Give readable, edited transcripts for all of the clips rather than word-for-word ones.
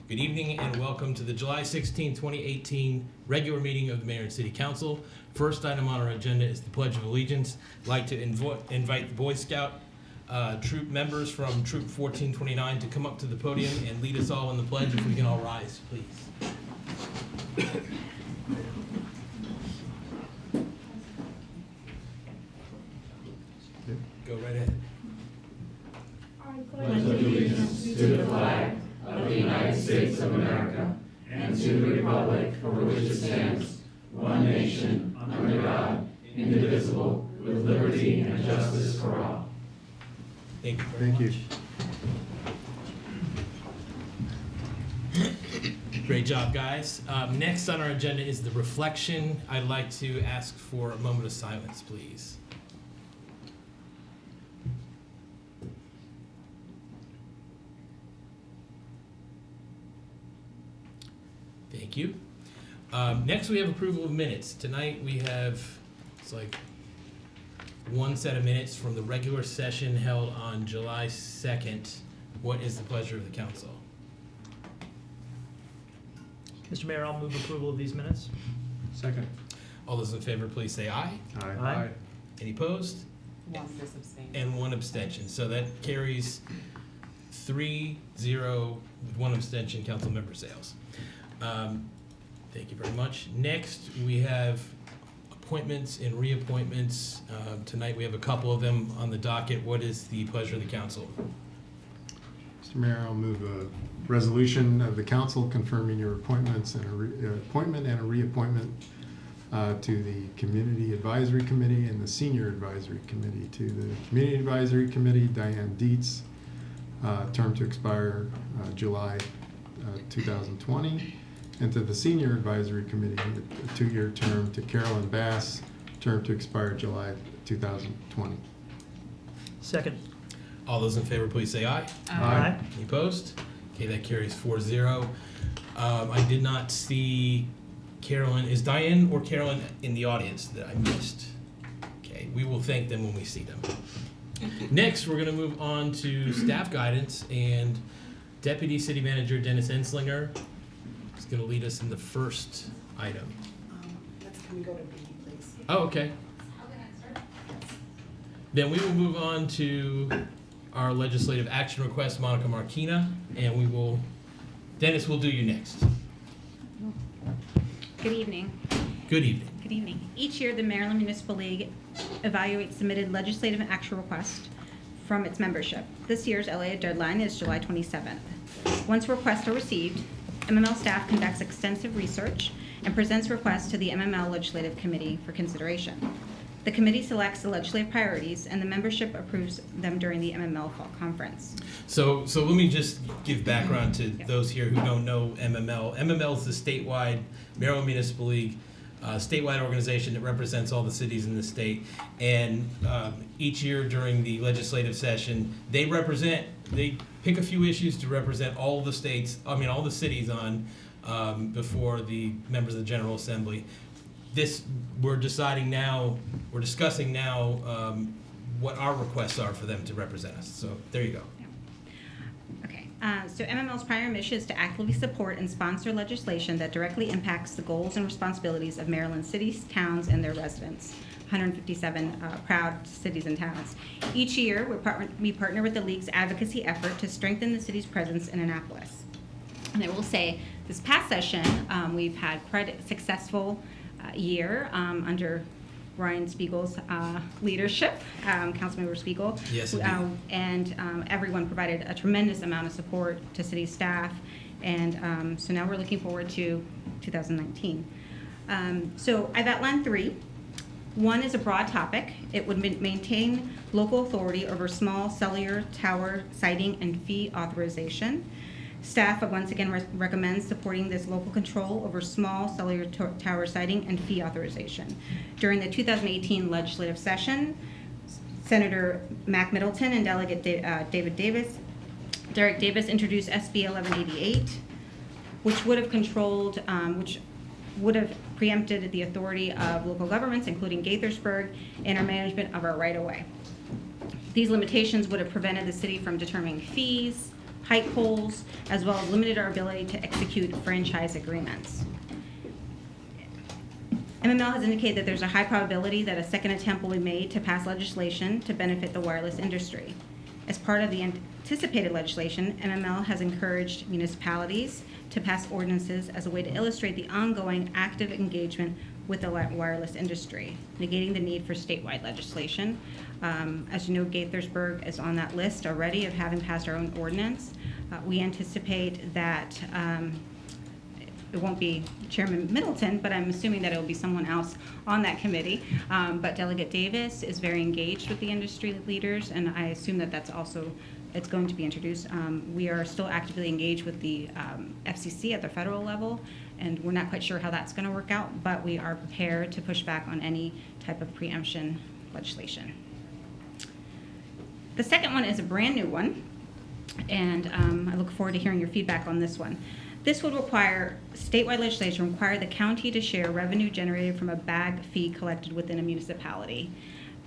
Good evening and welcome to the July 16, 2018 regular meeting of the Mayor and City Council. First item on our agenda is the Pledge of Allegiance. I'd like to invite the Boy Scout troop members from Troop 1429 to come up to the podium and lead us all in the pledge. If we can all rise, please. Go right ahead. I pledge allegiance to the flag of the United States of America and to the republic for which it stands, one nation, under God, indivisible, with liberty and justice for all. Thank you very much. Great job, guys. Next on our agenda is the reflection. I'd like to ask for a moment of silence, please. Thank you. Next, we have approval of minutes. Tonight, we have, it's like one set of minutes from the regular session held on July 2nd. What is the pleasure of the council? Mr. Mayor, I'll move approval of these minutes. Second. All those in favor, please say aye. Aye. Any opposed? One abstain. And one abstention. So that carries 3-0 with one abstention, Councilmember Sales. Thank you very much. Next, we have appointments and reappointments. Tonight, we have a couple of them on the docket. What is the pleasure of the council? Mr. Mayor, I'll move a resolution of the council confirming your appointments and appointment and a reappointment to the Community Advisory Committee and the Senior Advisory Committee. To the Community Advisory Committee, Diane Dietz, term to expire July 2020. And to the Senior Advisory Committee, a 2-year term, to Carolyn Bass, term to expire July 2020. Second. All those in favor, please say aye. Aye. Any opposed? Okay, that carries 4-0. I did not see Carolyn. Is Diane or Carolyn in the audience that I missed? Okay, we will thank them when we see them. Next, we're going to move on to staff guidance, and Deputy City Manager Dennis Enslinger is going to lead us in the first item. Can we go to B, please? Oh, okay. Then we will move on to our legislative action request, Monica Marquina, and we will, Dennis will do you next. Good evening. Good evening. Good evening. Each year, the Maryland Municipal League evaluates submitted legislative action requests from its membership. This year's LA deadline is July 27th. Once requests are received, MML staff conducts extensive research and presents requests to the MML Legislative Committee for consideration. The committee selects the legislative priorities, and the membership approves them during the MML Fall Conference. So let me just give background to those here who don't know MML. MML is the statewide Maryland Municipal League, statewide organization that represents all the cities in the state. And each year during the legislative session, they pick a few issues to represent all the all the cities on before the members of the General Assembly. We're discussing now what our requests are for them to represent us. So there you go. Okay, so MML's primary mission is to actively support and sponsor legislation that directly impacts the goals and responsibilities of Maryland cities, towns, and their residents. 157 proud cities and towns. Each year, we partner with the League's advocacy effort to strengthen the city's presence in Annapolis. And I will say, this past session, we've had quite a successful year under Ryan Spiegel's leadership, Councilmember Spiegel. Yes, and everyone provided a tremendous amount of support to city staff. And so now we're looking forward to 2019. So I've outlined 3. One is a broad topic. It would maintain local authority over small cellular tower siting and fee authorization. Staff once again recommends supporting this local control over small cellular tower siting and fee authorization. During the 2018 legislative session, Senator Mac Middleton and Delegate Derek Davis introduced SB 1188, which would have controlled, which would have preempted the authority of local governments, including Gaithersburg, in our management of our right-of-way. These limitations would have prevented the city from determining fees, height poles, as well as limited our ability to execute franchise agreements. MML has indicated that there's a high probability that a second attempt will be made to pass legislation to benefit the wireless industry. As part of the anticipated legislation, MML has encouraged municipalities to pass ordinances as a way to illustrate the ongoing active engagement with the wireless industry, negating the need for statewide legislation. As you know, Gaithersburg is on that list already of having passed our own ordinance. We anticipate that it won't be Chairman Middleton, but I'm assuming that it will be someone else on that committee. But Delegate Davis is very engaged with the industry leaders, and I assume that that's also, it's going to be introduced. We are still actively engaged with the FCC at the federal level, and we're not quite sure how that's going to work out, but we are prepared to push back on any type of preemption legislation. The second one is a brand new one, and I look forward to hearing your feedback on this one. This would require, statewide legislation require the county to share revenue generated from a bag fee collected within a municipality.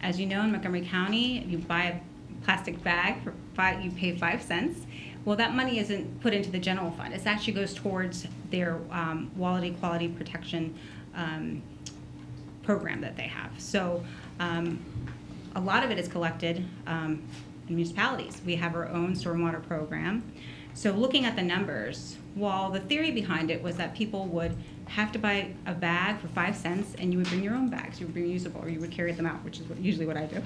As you know, in Montgomery County, if you buy a plastic bag for you pay 5 cents. Well, that money isn't put into the general fund. It actually goes towards their quality protection program that they have. So a lot of it is collected in municipalities. We have our own stormwater program. So looking at the numbers, while the theory behind it was that people would have to buy a bag for 5 cents and you would bring your own bags, you would bring reusable, or you would carry them out, which is usually what I do.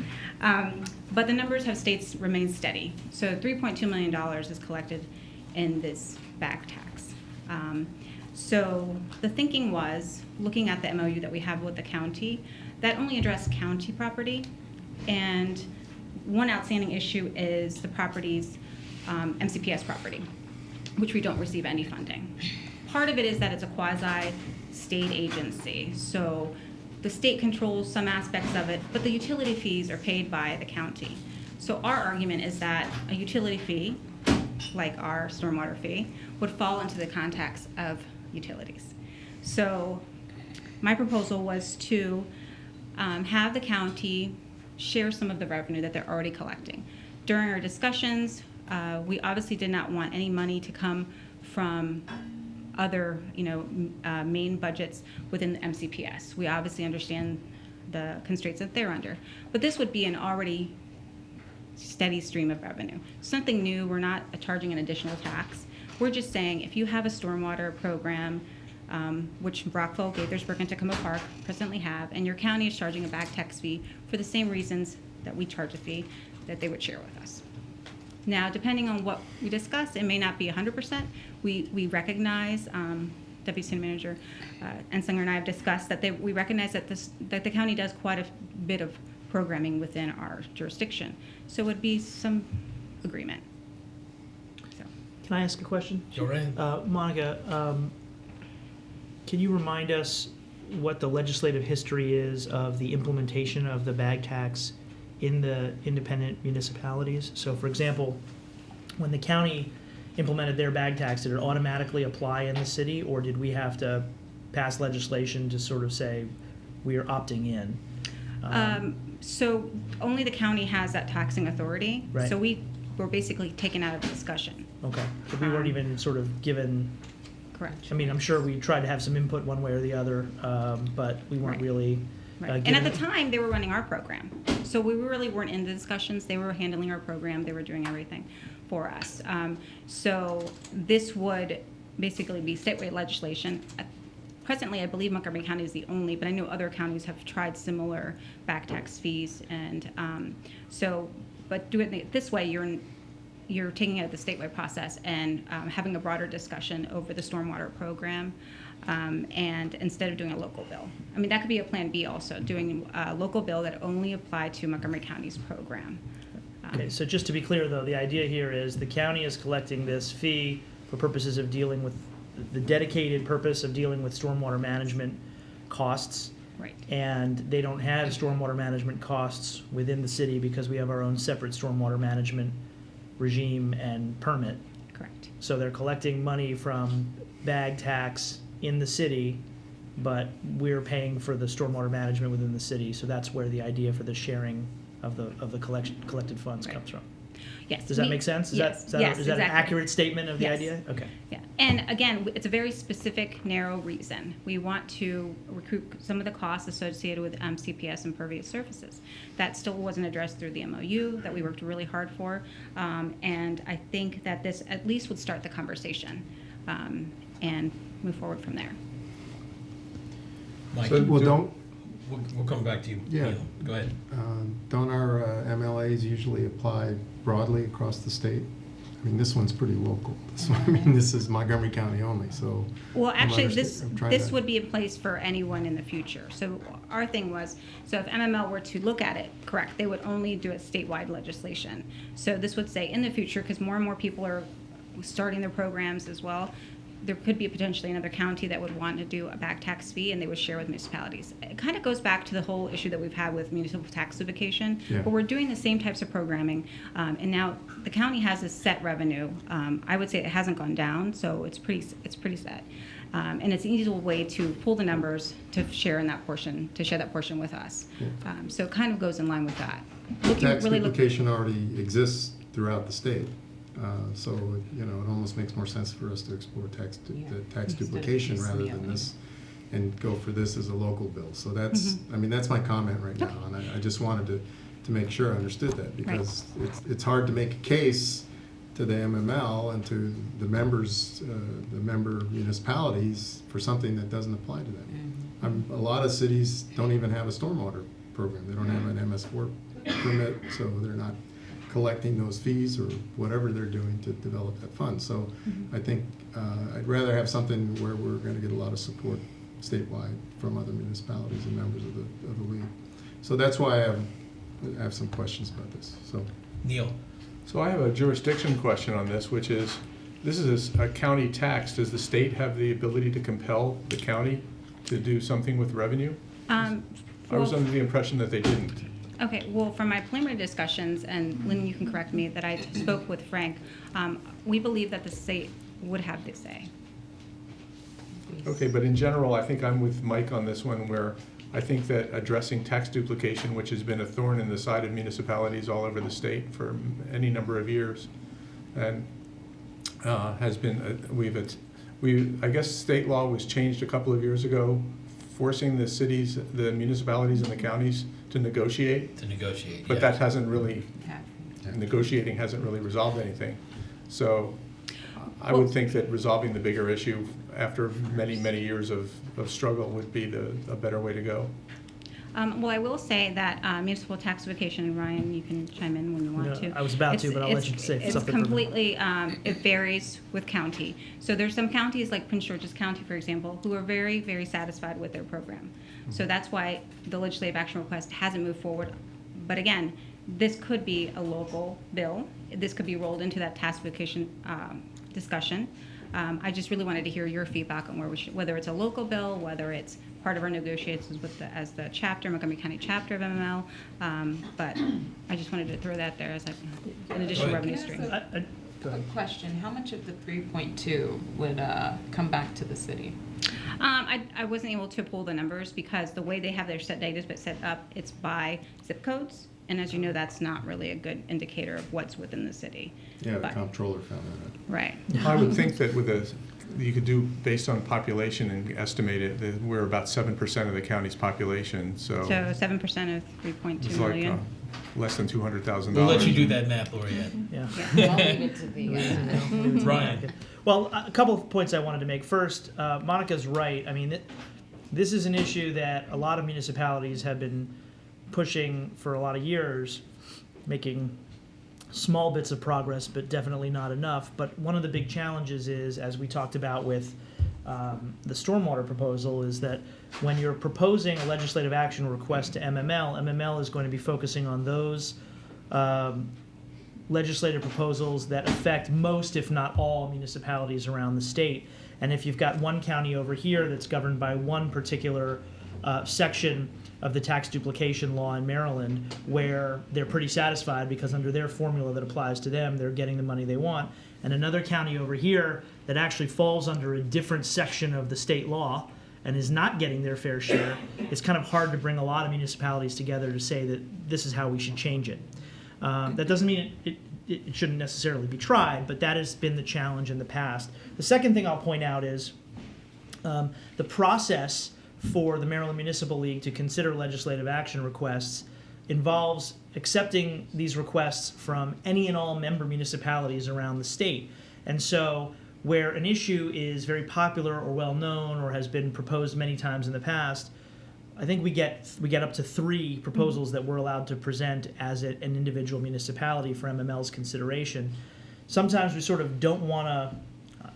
But the numbers have remained steady. So $3.2 million is collected in this bag tax. So the thinking was, looking at the MOU that we have with the county, that only addressed county property, and one outstanding issue is the property's MCPS property, which we don't receive any funding. Part of it is that it's a quasi-state agency, so the state controls some aspects of it, but the utility fees are paid by the county. So our argument is that a utility fee, like our stormwater fee, would fall into the context of utilities. So my proposal was to have the county share some of the revenue that they're already collecting. During our discussions, we obviously did not want any money to come from other, main budgets within the MCPS. We obviously understand the constraints that they're under, but this would be an already steady stream of revenue. Something new. We're not charging an additional tax. We're just saying if you have a stormwater program, which Brockville, Gaithersburg, and Tacoma Park presently have, and your county is charging a bag tax fee for the same reasons that we charge a fee, that they would share with us. Now, depending on what we discuss, it may not be 100%. We recognize, Deputy City Manager Ensinger and I have discussed that we recognize that the county does quite a bit of programming within our jurisdiction. So it would be some agreement. So. Can I ask a question? Go right ahead. Monica, can you remind us what the legislative history is of the implementation of the bag tax in the independent municipalities? So, for example, when the county implemented their bag tax, did it automatically apply in the city, or did we have to pass legislation to sort of say we are opting in? So only the county has that taxing authority. Right. So we were basically taken out of the discussion. Okay, so we weren't even sort of given. Correct. I mean, I'm sure we tried to have some input one way or the other, but we weren't Right. really. Right. And at the time, they were running our program. So we really weren't in the discussions. They were handling our program. They were doing everything for us. So this would basically be statewide legislation. Presently, I believe Montgomery County is the only, but I know other counties have tried similar back tax fees. And but doing it this way, you're taking it at the statewide process and having a broader discussion over the stormwater program. And instead of doing a local bill. I mean, that could be a plan B also, doing a local bill that only applied to Montgomery County's program. Okay, so just to be clear though, the idea here is the county is collecting this fee for purposes of dealing with the dedicated purpose of dealing with stormwater management costs. Right. And they don't have stormwater management costs within the city because we have our own separate stormwater management regime and permit. Correct. So they're collecting money from bag tax in the city, but we're paying for the stormwater management within the city. So that's where the idea for the sharing of the collected funds Right. comes from. Yes. Does that make sense? Yes, Is that an exactly. accurate statement of the Yes. idea? Okay. Yeah, and again, it's a very specific, narrow reason. We want to recoup some of the costs associated with CPS and pervious surfaces. That still wasn't addressed through the MOU that we worked really hard for, and I think that this at least would start the conversation and move forward from there. Mike, Well, don't, we'll come back to you. Yeah. Neil. Go ahead. don't our MLAs usually apply broadly across the state? I mean, this one's pretty local. This is Montgomery County only, so. Well, actually, I'm trying this to- would be in place for anyone in the future. So our thing was, so if MML were to look at it, correct, they would only do it statewide legislation. So this would say in the future, because more and more people are starting their programs as well, there could be potentially another county that would want to do a back tax fee, and they would share with municipalities. It kind of goes back to the whole issue that we've had with municipal tax duplication, Yeah. but we're doing the same types of programming, and now the county has a set revenue. I would say it hasn't gone down, so it's pretty set, and it's an easy way to pull the numbers to share in that portion, to share that portion with us. Yeah. So it kind of goes in line with that. Tax duplication already exists throughout the state. So, it almost makes more sense for us to explore the tax Instead of duplication rather than piecemealing. this, and go for this as a local bill. So that's, that's my comment right now, and I just wanted to make sure I understood that, because it's hard to make a case to the MML and to the members, the member municipalities for something that doesn't apply to them. A lot of cities don't even have a stormwater program. They don't have an MS4 permit, so they're not collecting those fees or whatever they're doing to develop that fund. So I think I'd rather have something where we're going to get a lot of support statewide from other municipalities and members of the league. So that's why I have some questions about this. So Neil. So I have a jurisdiction question on this, which is, this is a county tax. Does the state have the ability to compel the county to do something with revenue? I was under the impression that they didn't. Okay, well, from my preliminary discussions, and Lynn, you can correct me, that I spoke with Frank, we believe that the state would have the say. Okay, but in general, I think I'm with Mike on this one, where I think that addressing tax duplication, which has been a thorn in the side of municipalities all over the state for any number of years, and has been, I guess state law was changed a couple of years ago, forcing the cities, the municipalities and the counties to negotiate. But that hasn't really, negotiating hasn't really resolved anything. So I would think that resolving the bigger issue after many, many years of struggle would be a better way to go. Well, I will say that municipal taxification, and Ryan, you can chime in when you want No, to. I was about to, but I'll let you say It's something. completely, it varies with county. So there's some counties, like Prince George's County, for example, who are very, very satisfied with their program. So that's why the legislative action request hasn't moved forward. But again, this could be a local bill. This could be rolled into that taxification discussion. I just really wanted to hear your feedback on whether it's a local bill, whether it's part of our negotiations with as the chapter, Montgomery County chapter of MML. But I just wanted to throw that there as an additional revenue stream. Go ahead. Quick question, how much of the 3.2 would come back to the city? I wasn't able to pull the numbers because the way they have their set data set up, it's by zip codes. And as you know, that's not really a good indicator of what's within the city. yeah, the But- comptroller found that out. Right. I would think that you could do based on population and estimate it, that we're about 7% of the county's population, so. So 7% of 3.2 It's like million. less than $200,000. We'll let you do that math, Lorianne. Yeah. I'll leave it to the, Ryan. Well, a couple of points I wanted to make. First, Monica's right. I mean, this is an issue that a lot of municipalities have been pushing for a lot of years, making small bits of progress, but definitely not enough. But one of the big challenges is, as we talked about with the stormwater proposal, is that when you're proposing a legislative action request to MML is going to be focusing on those legislative proposals that affect most, if not all, municipalities around the state. And if you've got one county over here that's governed by one particular section of the tax duplication law in Maryland, where they're pretty satisfied because under their formula that applies to them, they're getting the money they want, and another county over here that actually falls under a different section of the state law and is not getting their fair share, it's kind of hard to bring a lot of municipalities together to say that this is how we should change it. That doesn't mean it shouldn't necessarily be tried, but that has been the challenge in the past. The second thing I'll point out is the process for the Maryland Municipal League to consider legislative action requests involves accepting these requests from any and all member municipalities around the state. And so where an issue is very popular or well known or has been proposed many times in the past, I think we get up to 3 proposals that we're allowed to present as an individual municipality for MML's consideration. Sometimes we sort of don't want to,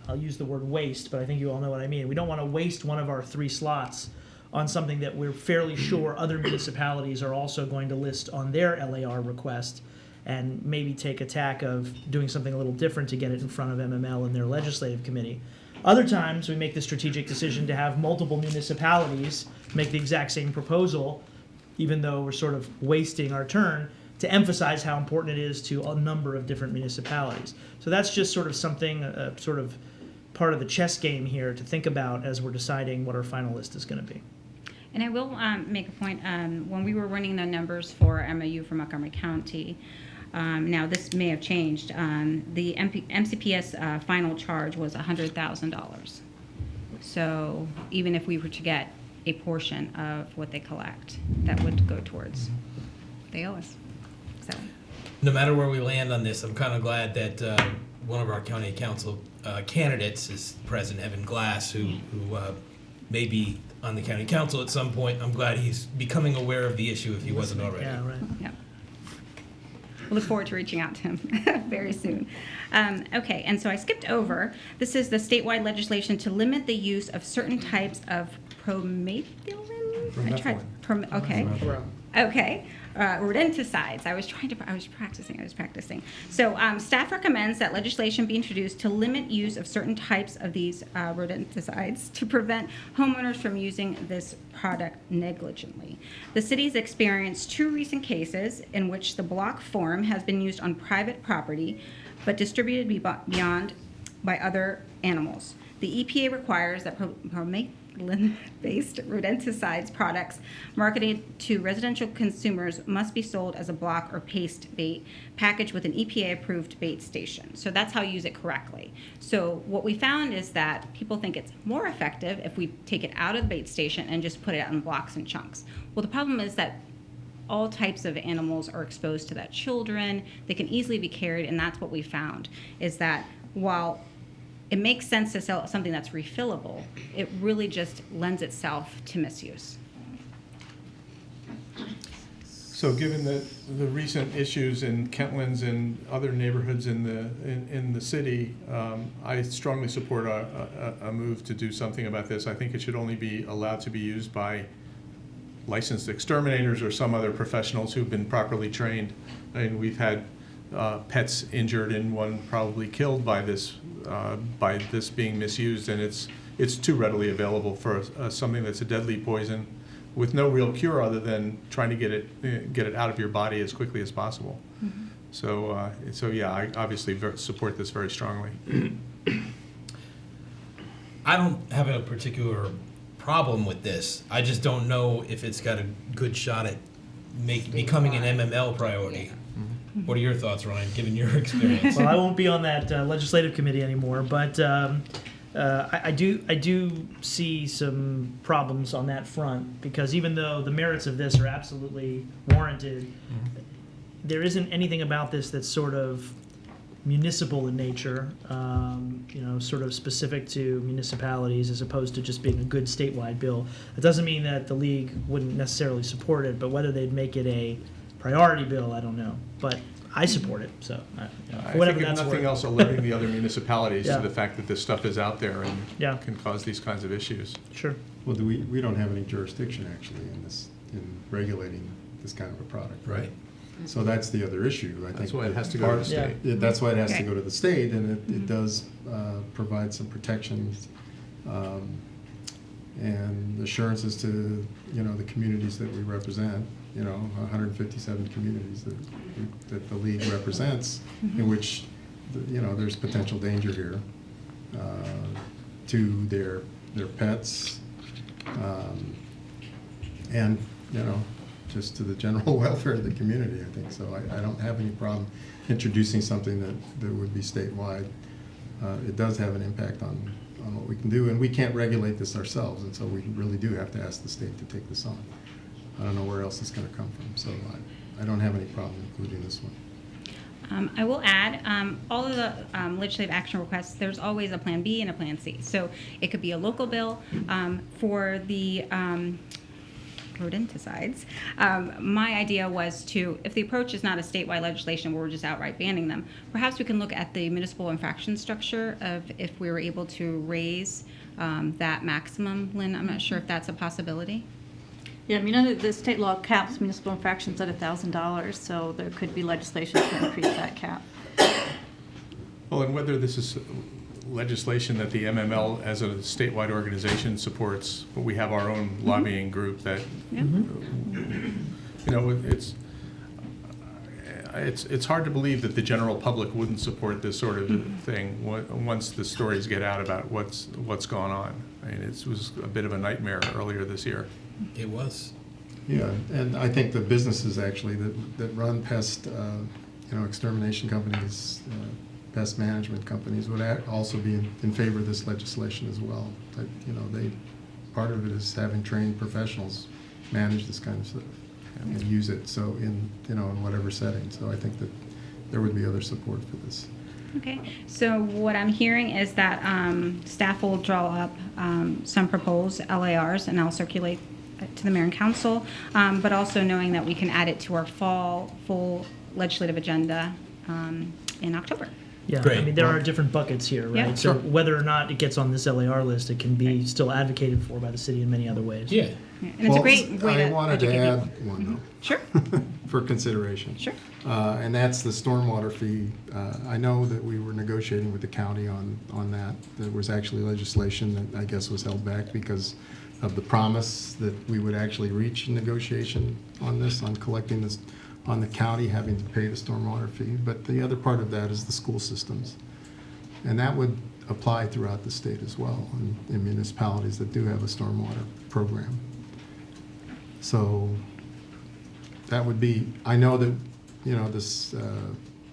I'll use the word waste, but I think you all know what I mean. We don't want to waste one of our 3 slots on something that we're fairly sure other municipalities are also going to list on their LAR request, and maybe take a tack of doing something a little different to get it in front of MML and their legislative committee. Other times, we make the strategic decision to have multiple municipalities make the exact same proposal, even though we're sort of wasting our turn, to emphasize how important it is to a number of different municipalities. So that's just sort of something, sort of part of the chess game here to think about as we're deciding what our final list is going to be. And I will make a point, when we were running the numbers for MOU for Montgomery County, now this may have changed, the MCPS final charge was $100,000. So even if we were to get a portion of what they collect, that would go towards, they owe us. So. No matter where we land on this, I'm kind of glad that one of our county council candidates is President Evan Glass, who may be on the county council at some point. I'm glad he's becoming aware of the issue if he wasn't already. Yeah, right. Yeah. We'll look forward to reaching out to him very soon. Okay, and so I skipped over. This is the statewide legislation to limit the use of certain types of promethylene. Okay. Okay. Rodenticides. I was practicing. So staff recommends that legislation be introduced to limit use of certain types of these rodenticides to prevent homeowners from using this product negligently. The city's experienced 2 recent cases in which the block form has been used on private property but distributed beyond by other animals. The EPA requires that promethylene-based rodenticides products marketed to residential consumers must be sold as a block or paste bait packaged with an EPA-approved bait station. So that's how you use it correctly. So what we found is that people think it's more effective if we take it out of the bait station and just put it out in blocks and chunks. Well, the problem is that all types of animals are exposed to that. Children, they can easily be carried, and that's what we found, is that while it makes sense to sell something that's refillable, it really just lends itself to misuse. So given the recent issues in Kentlands and other neighborhoods in the city, I strongly support a move to do something about this. I think it should only be allowed to be used by licensed exterminators or some other professionals who've been properly trained. I mean, we've had pets injured and one probably killed by this being misused, and it's too readily available for something that's a deadly poison with no real cure other than trying to get it out of your body as quickly as possible. Mm-hmm. So yeah, I obviously support this very strongly. I don't have a particular problem with this. I just don't know if it's got a good shot at becoming an MML priority. Yeah. Mm-hmm. What are your thoughts, Ryan, given your experience? Well, I won't be on that legislative committee anymore, but I do see some problems on that front, because even though the merits of this are absolutely warranted, there isn't anything about this that's sort of municipal in nature, sort of specific to municipalities, as opposed to just being a good statewide bill. It doesn't mean that the league wouldn't necessarily support it, but whether they'd make it a priority bill, I don't know. But I support it, so I whatever think if that's nothing worth. else, alerting the other municipalities Yeah. to the fact that this stuff is out there and Yeah. can cause these kinds of issues. Sure. Well, we don't have any jurisdiction actually in regulating this kind of a product, right? So that's the other issue. I think That's why it has to go to the state. Yeah. That's why it has to Okay. go to the state, and it does provide some protections and assurances to, the communities that we represent, 157 communities that the league represents, in which, there's potential danger here to their pets, and, just to the general welfare of the community, I think. So I don't have any problem introducing something that would be statewide. It does have an impact on what we can do, and we can't regulate this ourselves, and so we really do have to ask the state to take this on. I don't know where else it's going to come from, so I don't have any problem including this one. I will add, all of the legislative action requests, there's always a Plan B and a Plan C. So it could be a local bill for the rodenticides. My idea was to, if the approach is not a statewide legislation where we're just outright banning them, perhaps we can look at the municipal infraction structure of if we were able to raise that maximum. Lynn, I'm not sure if that's a possibility. Yeah, I mean, the state law caps municipal infractions at $1,000, so there could be legislation to increase that cap. Well, and whether this is legislation that the MML as a statewide organization supports, but we have our own lobbying group that, Yeah. you know, it's hard to believe that the general public wouldn't support this sort of thing once the stories get out about what's gone on. I mean, it was a bit of a nightmare earlier this year. It was. Yeah, and I think the businesses actually that run pest, extermination companies, pest management companies would also be in favor of this legislation as well. That, part of it is having trained professionals manage this kind of stuff and use it. So in whatever setting. So I think that there would be other support for this. Okay, so what I'm hearing is that staff will draw up some proposed LARs, and I'll circulate it to the mayor and council, but also knowing that we can add it to our full legislative agenda in October. Yeah, Great. I mean, there are different buckets here, right? Yeah. So whether or not it gets on this LAR list, it can be still advocated for by the city in many other ways. Yeah. Yeah, and it's a great way to I wanted to educate add people. one, though. Sure, For consideration. sure. And that's the stormwater fee. I know that we were negotiating with the county on that. There was actually legislation that I guess was held back because of the promise that we would actually reach a negotiation on this, on collecting this, on the county having to pay the stormwater fee. But the other part of that is the school systems. And that would apply throughout the state as well, in municipalities that do have a stormwater program. So that would be, I know that, this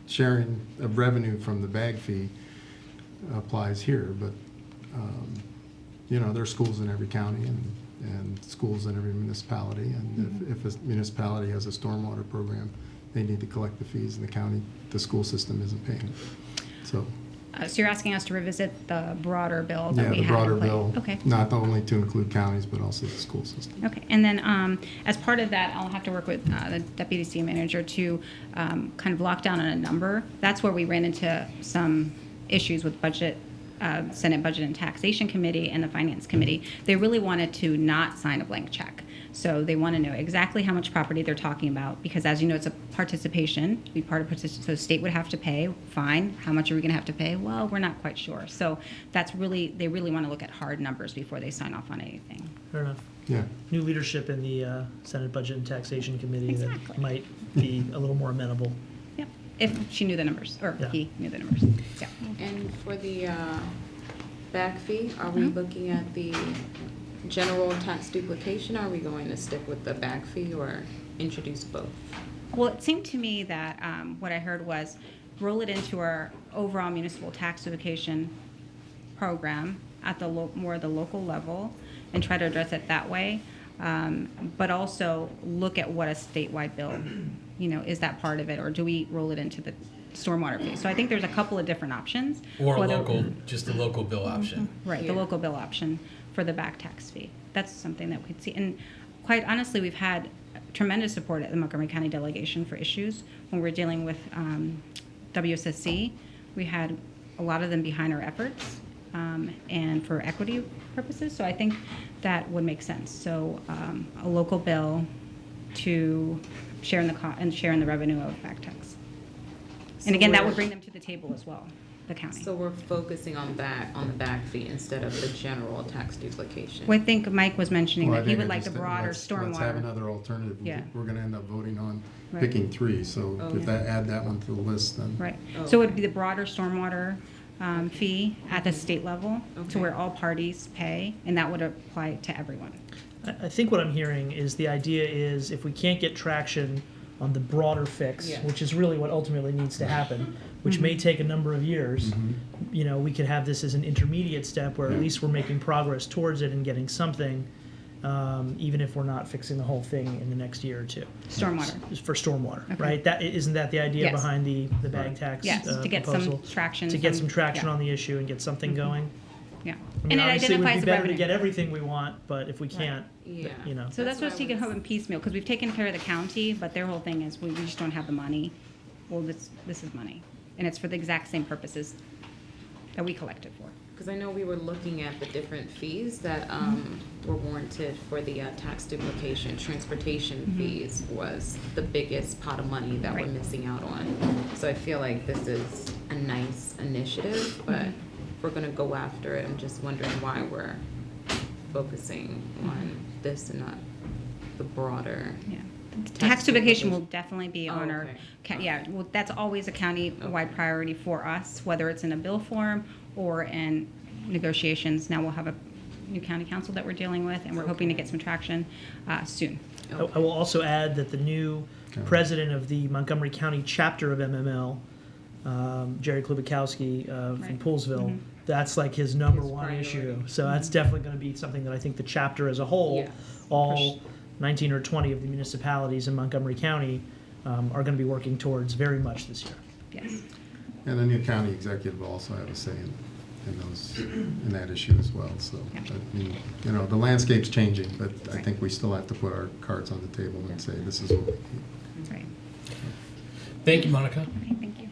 sharing of revenue from the bag fee applies here, but, there are schools in every county and schools in every municipality. And if a municipality has a stormwater program, they need to collect the fees, and the school system isn't paying. So. So you're asking us to revisit the broader bill that Yeah, we the had broader in play. bill, Okay. not only to include counties, but also the school system. Okay, and then as part of that, I'll have to work with the deputy city manager to kind of lock down on a number. That's where we ran into some issues with budget, Senate Budget and Taxation Committee and the Finance Committee. They really wanted to not sign a blank check. So they want to know exactly how much property they're talking about, because as you know, it's a participation, be part of participation. So the state would have to pay, fine. How much are we going to have to pay? Well, we're not quite sure. So they really want to look at hard numbers before they sign off on anything. Fair enough. Yeah. New leadership in the Senate Budget and Taxation Committee Exactly. that might be a little more amenable. Yep, if she knew the numbers, or Yeah. he knew the numbers. Yeah. And for the back fee, are we Mhm. looking at the general tax duplication? Are we going to stick with the back fee or introduce both? Well, it seemed to me that what I heard was roll it into our overall municipal tax certification program at the more the local level and try to address it that way. But also look at what a statewide bill, is that part of it, or do we roll it into the stormwater fee? So I think there's a couple of different options. Or Whether- just a local bill option. Right, the Yeah. local bill option for the back tax fee. That's something that we could see. And quite honestly, we've had tremendous support at the Montgomery County delegation for issues. When we're dealing with WSSC, we had a lot of them behind our efforts and for equity purposes. So I think that would make sense. So a local bill to share in the revenue of back tax. And again, that would bring them to the table as well, the county. So we're focusing on the back fee instead of the general tax duplication. Well, I think Mike was mentioning Well, I that he think would I like the just- broader Let's have stormwater. another alternative. Yeah. We're going to end up voting on Right. picking three, so Okay. if add that one to the list, then. Right. Oh, So it would okay. be the broader stormwater fee at the state level to Okay. where all parties pay, and that would apply to everyone. I think what I'm hearing is the idea is if we can't get traction on the broader fix, Yeah. which is really what ultimately needs to happen, which may take a number of years, you know, we could have this as an intermediate step where at least we're making progress towards it and getting something, even if we're not fixing the whole thing in the next year or two. Stormwater. For stormwater, Okay. right? Isn't that the idea Yes. behind the bag tax Yes, to get proposal? some traction. To get some traction yeah. on the issue and get something going? Yeah. I mean, And it obviously, it would identifies be the better to revenue. get everything we want, but if we can't, Yeah. you know. So that's That's what's what I taken was- home in piecemeal, because we've taken care of the county, but their whole thing is we just don't have the money. Well, this is money, and it's for the exact same purposes that we collected for. Because I know we were looking at the different fees that were warranted for the tax duplication. Transportation fees was the biggest pot of money that we're Right. missing out on. So I feel like this is a nice initiative, but if we're gonna go after it, I'm just wondering why we're focusing on this and not the broader. Yeah. Tax Tax duplication will duplication. definitely be Oh, on our, okay. yeah, well, that's always a county-wide priority for us, whether it's in a bill form or in negotiations. Now we'll have a new county council that we're dealing with, and we're hoping to get some traction soon. I will also add that the new Okay. president of the Montgomery County chapter of MML, Jerry Klubikowski from Right. Poolsville, that's like his number His one priority. issue. So that's definitely going to be something that I think the chapter as a whole, Yes. all 19 or 20 of the municipalities in Montgomery County are going to be working towards very much this year. Yes. And the new county executive will also have a say in that issue as well, so. Yeah. I mean, you know, the landscape's changing, but I Right. think we still have to put our cards on the table and say, this is what we need. Right. Thank you, Monica. Okay, thank you.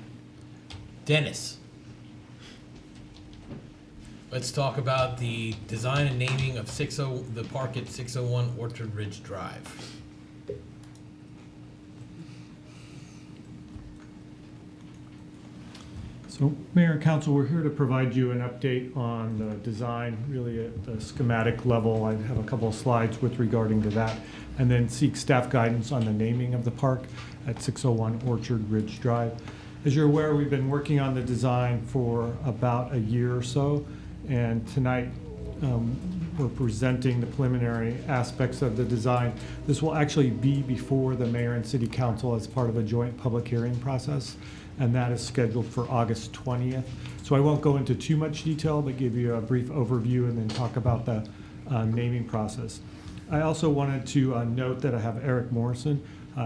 Dennis. Let's talk about the design and naming of the park at 601 Orchard Ridge Drive. So, Mayor and Council, we're here to provide you an update on the design, really at the schematic level. I have a couple of slides with regarding to that, and then seek staff guidance on the naming of the park at 601 Orchard Ridge Drive. As you're aware, we've been working on the design for about a year or so, and tonight we're presenting the preliminary aspects of the design. This will actually be before the mayor and city council as part of a joint public hearing process, and that is scheduled for August 20th. So I won't go into too much detail, but give you a brief overview and then talk about the naming process. I also wanted to note that I have Eric Morrison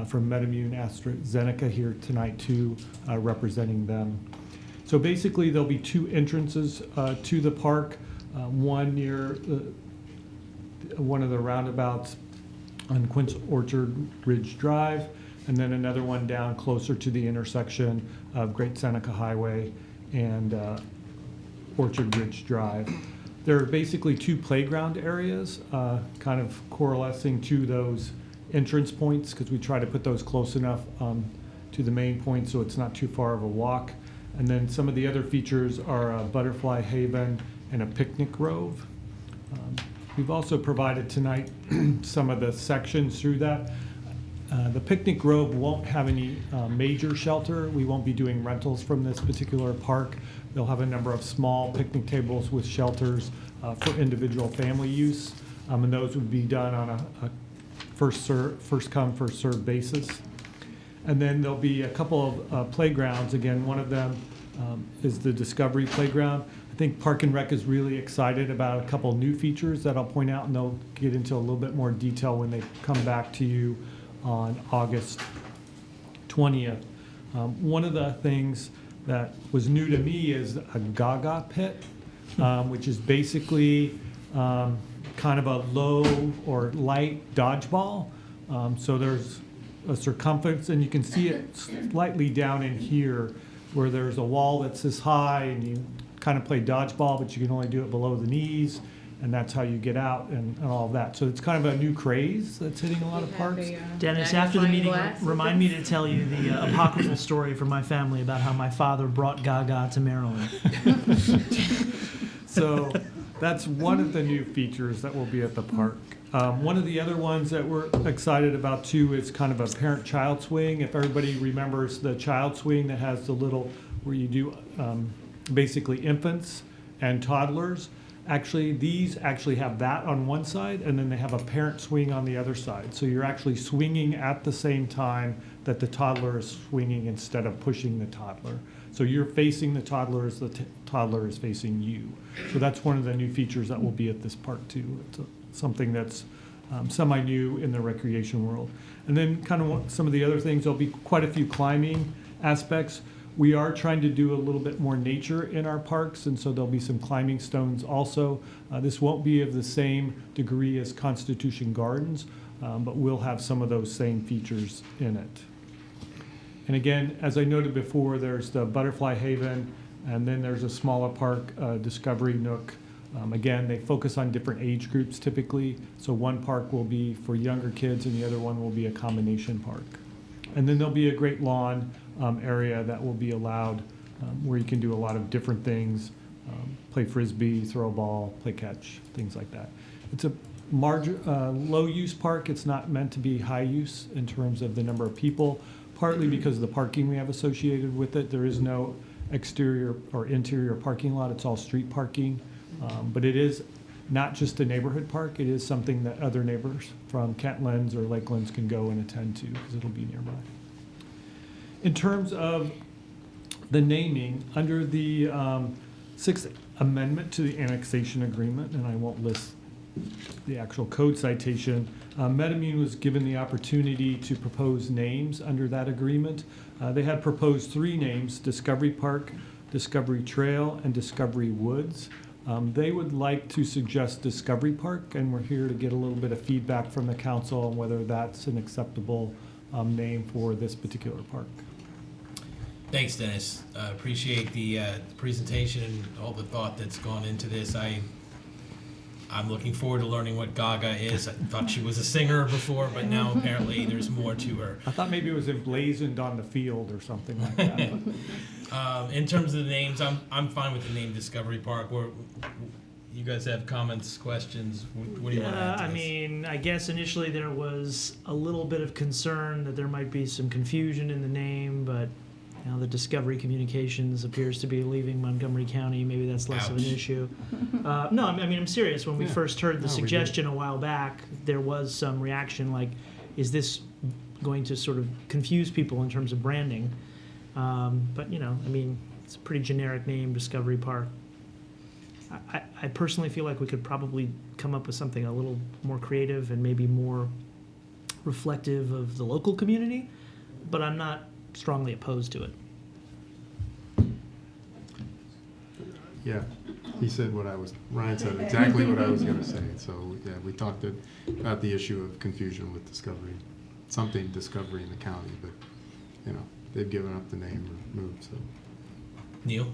from MedImmune AstraZeneca here tonight too, representing them. So basically, there'll be two entrances to the park, one near one of the roundabouts on Quince Orchard Ridge Drive, and then another one down closer to the intersection of Great Seneca Highway and Orchard Ridge Drive. There are basically two playground areas, kind of coalescing to those entrance points, because we try to put those close enough to the main point so it's not too far of a walk. And then some of the other features are a butterfly haven and a picnic grove. We've also provided tonight some of the sections through that. The picnic grove won't have any major shelter. We won't be doing rentals from this particular park. They'll have a number of small picnic tables with shelters for individual family use, and those would be done on a first come, first served basis. And then there'll be a couple of playgrounds. Again, one of them is the Discovery Playground. I think Park and Rec is really excited about a couple new features that I'll point out, and they'll get into a little bit more detail when they come back to you on August 20th. One of the things that was new to me is a Gaga pit, which is basically kind of a low or light dodgeball. So there's a circumference, and you can see it slightly down in here where there's a wall that's this high, and you kind of play dodgeball, but you can only do it below the knees, and that's how you get out and all of that. So it's kind of a new craze that's hitting a lot of parks. Dennis, after the meeting, remind me to tell you the apocryphal story from my family about how my father brought Gaga to Maryland. So that's one of the new features that will be at the park. One of the other ones that we're excited about too is kind of a parent-child swing. If everybody remembers the child swing that has the little, where you do basically infants and toddlers, Actually, these actually have that on one side, and then they have a parent swing on the other side. So you're actually swinging at the same time that the toddler is swinging instead of pushing the toddler. So you're facing the toddler as the toddler is facing you. So that's one of the new features that will be at this park too. It's something that's semi-new in the recreation world. And then kind of some of the other things, there'll be quite a few climbing aspects. We are trying to do a little bit more nature in our parks, and so there'll be some climbing stones also. This won't be of the same degree as Constitution Gardens, but we'll have some of those same features in it. And again, as I noted before, there's the Butterfly Haven, and then there's a smaller park, Discovery Nook. Again, they focus on different age groups typically, so one park will be for younger kids and the other one will be a combination park. And then there'll be a great lawn area that will be allowed where you can do a lot of different things, play frisbee, throw a ball, play catch, things like that. It's a low-use park. It's not meant to be high use in terms of the number of people, partly because of the parking we have associated with it. There is no exterior or interior parking lot. It's all street parking. But it is not just a neighborhood park. It is something that other neighbors from Kentlands or Lakelands can go and attend to because it'll be nearby. In terms of the naming, under the Sixth Amendment to the Annexation Agreement, and I won't list the actual code citation, MedImmune was given the opportunity to propose names under that agreement. They had proposed 3 names: Discovery Park, Discovery Trail, and Discovery Woods. They would like to suggest Discovery Park, and we're here to get a little bit of feedback from the council on whether that's an acceptable name for this particular park. Thanks, Dennis. Appreciate the presentation and all the thought that's gone into this. I'm looking forward to learning what Gaga is. I thought she was a singer before, but now apparently there's more to her. I thought maybe it was emblazoned on the field or something like that. In terms of the names, I'm fine with the name Discovery Park. You guys have comments, questions? What do you want to add to I this? mean, I guess initially there was a little bit of concern that there might be some confusion in the name, but now the Discovery Communications appears to be leaving Montgomery County. Maybe that's less of an Ouch. issue. No, I mean, I'm serious. When we Yeah. first heard the No, we suggestion a while back, there was some reaction like, is this going to sort of confuse people in terms of branding? But, I mean, it's a pretty generic name, Discovery Park. I personally feel like we could probably come up with something a little more creative and maybe more reflective of the local community, but I'm not strongly opposed to it. Yeah, he said Ryan said exactly what I was gonna say. So, yeah, we talked about the issue of confusion with Discovery, something Discovery in the county, but, they've given up the name or moved, so. Neil?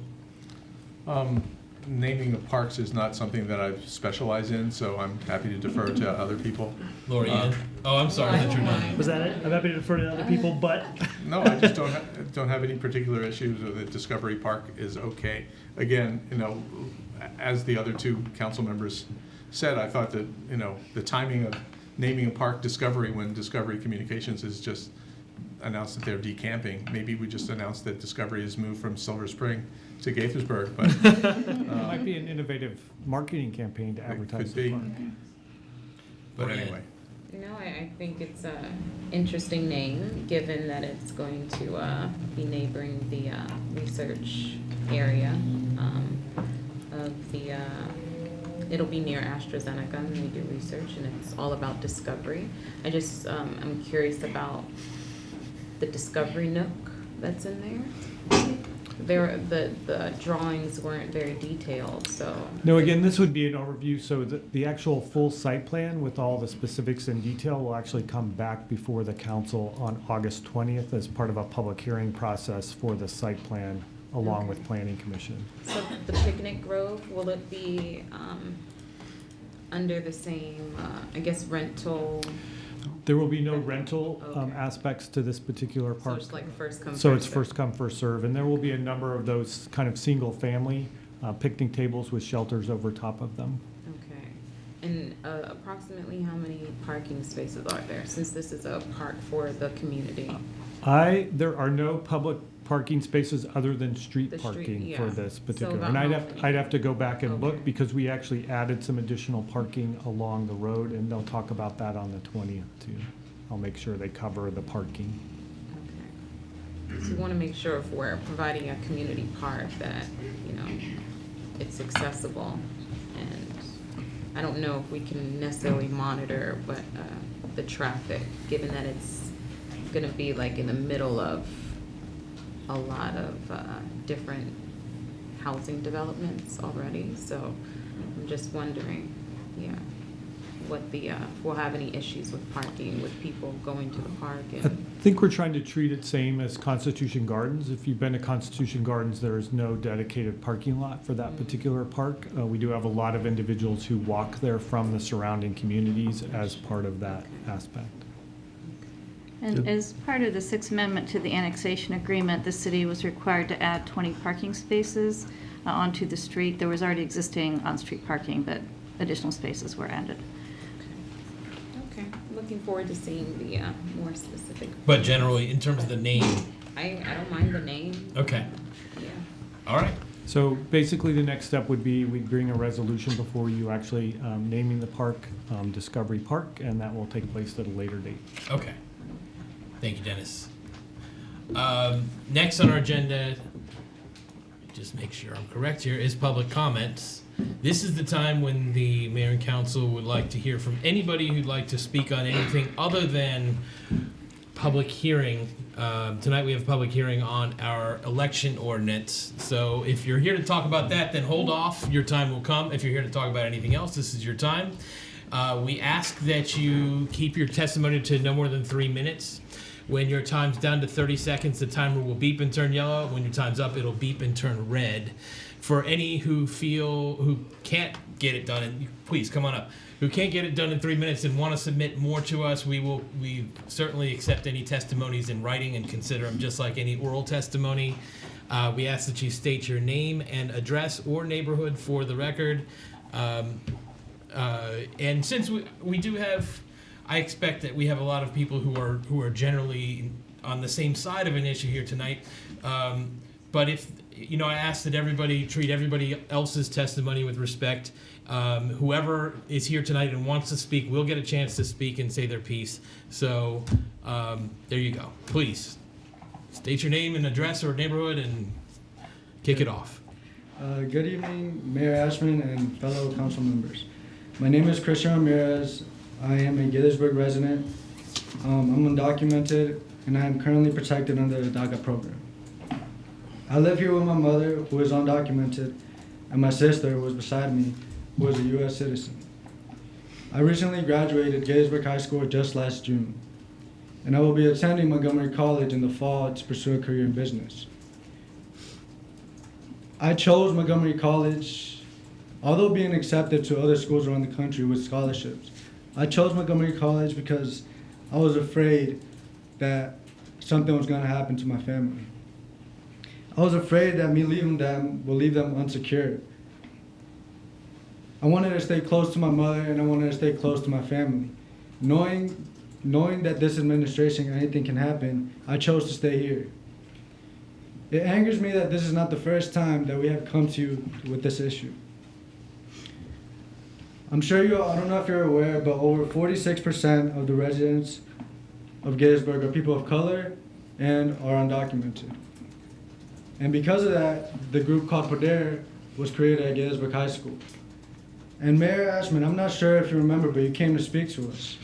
Naming of parks is not something that I specialize in, so I'm happy to defer to other people. Lori Ann? Oh, I'm sorry that you're not. Was that it? I'm happy to defer to other people, but No, I just don't have any particular issues with it. Discovery Park is okay. Again, as the other 2 council members said, I thought that, the timing of naming a park Discovery when Discovery Communications has just announced that they're decamping. Maybe we just announced that Discovery has moved from Silver Spring to Gaithersburg, but It might be an innovative marketing campaign to advertise could the be. park. but Lori Ann? anyway. I think it's a interesting name, given that it's going to be neighboring the research area of the. It'll be near AstraZeneca, and they do research, and it's all about discovery. I just I'm curious about the Discovery Nook that's in there. The drawings weren't very detailed, so. No, again, this would be an overview, so the actual full site plan with all the specifics and detail will actually come back before the council on August 20th as part of a public hearing process for the site plan along with Planning Commission. So the picnic grove, will it be under the same, I guess, rental? There will be no rental Okay. aspects to this particular So park. it's like first come, So first it's served. first come, first serve, and there will be a number of those kind of single-family picnic tables with shelters over top of them. Okay. And approximately how many parking spaces are there, since this is a park for the community? There are no public parking spaces other than street The street, parking yeah. for this So particular. not And normally. I'd have to go back and look Okay. because we actually added some additional parking along the road, and they'll talk about that on the 20th too. I'll make sure they cover the parking. Okay. So we want to make sure if we're providing a community park that, it's accessible. And I don't know if we can necessarily monitor the traffic, given that it's gonna be like in the middle of a lot of different housing developments already. So I'm just wondering, what if we'll have any issues with parking, with people going to the park I and. think we're trying to treat it same as Constitution Gardens. If you've been to Constitution Gardens, there is no dedicated parking lot for that particular park. We do have a lot of individuals who walk there from the surrounding communities as part of that aspect. And as part of the Sixth Amendment to the annexation agreement, the city was required to add 20 parking spaces onto the street. There was already existing on-street parking, but additional spaces were added. Okay, looking forward to seeing the more specific. But generally, in terms of the name, I don't mind the name. okay, Yeah. all right. So basically, the next step would be we'd bring a resolution before you actually naming the park Discovery Park, and that will take place at a later date. Okay. Thank you, Dennis. Next on our agenda, just make sure I'm correct here, is public comments. This is the time when the mayor and council would like to hear from anybody who'd like to speak on anything other than public hearing. Tonight we have a public hearing on our election ordinance. So if you're here to talk about that, then hold off. Your time will come. If you're here to talk about anything else, this is your time. We ask that you keep your testimony to no more than 3 minutes. When your time's down to 30 seconds, the timer will beep and turn yellow. When your time's up, it'll beep and turn red. For any who can't get it done, and please come on up, who can't get it done in 3 minutes and want to submit more to us, we certainly accept any testimonies in writing and consider them just like any oral testimony. We ask that you state your name and address or neighborhood for the record. And since we do have, I expect that we have a lot of people who are generally on the same side of an issue here tonight. But if, I ask that everybody treat everybody else's testimony with respect. Whoever is here tonight and wants to speak will get a chance to speak and say their piece. So there you go. Please state your name and address or neighborhood and kick it off. Good evening, Mayor Ashman and fellow council members. My name is Christian Ramirez. I am a Gaithersburg resident. I'm undocumented, and I am currently protected under the DACA program. I live here with my mother, who is undocumented, and my sister, who was beside me, who is a U.S. citizen. I recently graduated Gaithersburg High School just last June, and I will be attending Montgomery College in the fall to pursue a career in business. I chose Montgomery College, although being accepted to other schools around the country with scholarships. I chose Montgomery College because I was afraid that something was going to happen to my family. I was afraid that me leaving them will leave them unsecured. I wanted to stay close to my mother, and I wanted to stay close to my family. Knowing that this administration, anything can happen, I chose to stay here. It angers me that this is not the first time that we have come to you with this issue. I'm sure I don't know if you're aware, but over 46% of the residents of Gaithersburg are people of color and are undocumented. And because of that, the group called Poder was created at Gaithersburg High School. And Mayor Ashman, I'm not sure if you remember, but you came to speak to us.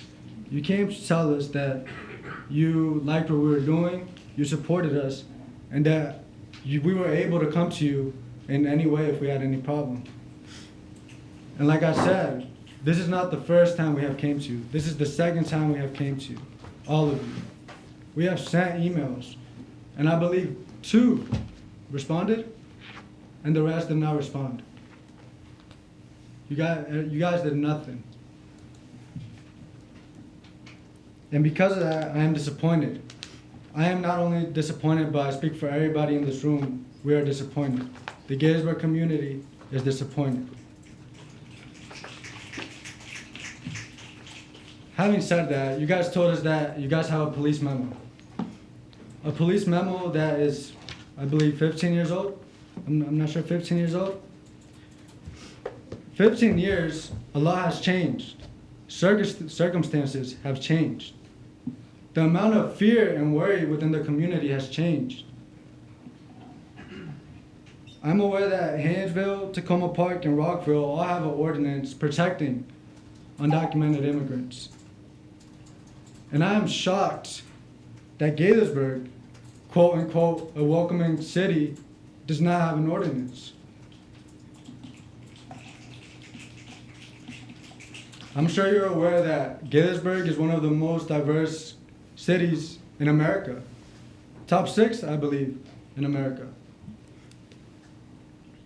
You came to tell us that you liked what we were doing, you supported us, and that we were able to come to you in any way if we had any problem. And like I said, this is not the first time we have came to you. This is the second time we have came to you, all of you. We have sent emails, and I believe 2 responded, and the rest did not respond. You guys did nothing. And because of that, I am disappointed. I am not only disappointed, but I speak for everybody in this room. We are disappointed. The Gaithersburg community is disappointed. Having said that, you guys told us that you guys have a police memo. A police memo that is I believe, 15 years old. I'm not sure, 15 years old. 15 years, a lot has changed. Circumstances have changed. The amount of fear and worry within the community has changed. I'm aware that Haynesville, Tacoma Park, and Rockville all have an ordinance protecting undocumented immigrants. And I am shocked that Gaithersburg, quote unquote, a welcoming city, does not have an ordinance. I'm sure you're aware that Gaithersburg is one of the most diverse cities in America. Top 6, I believe, in America.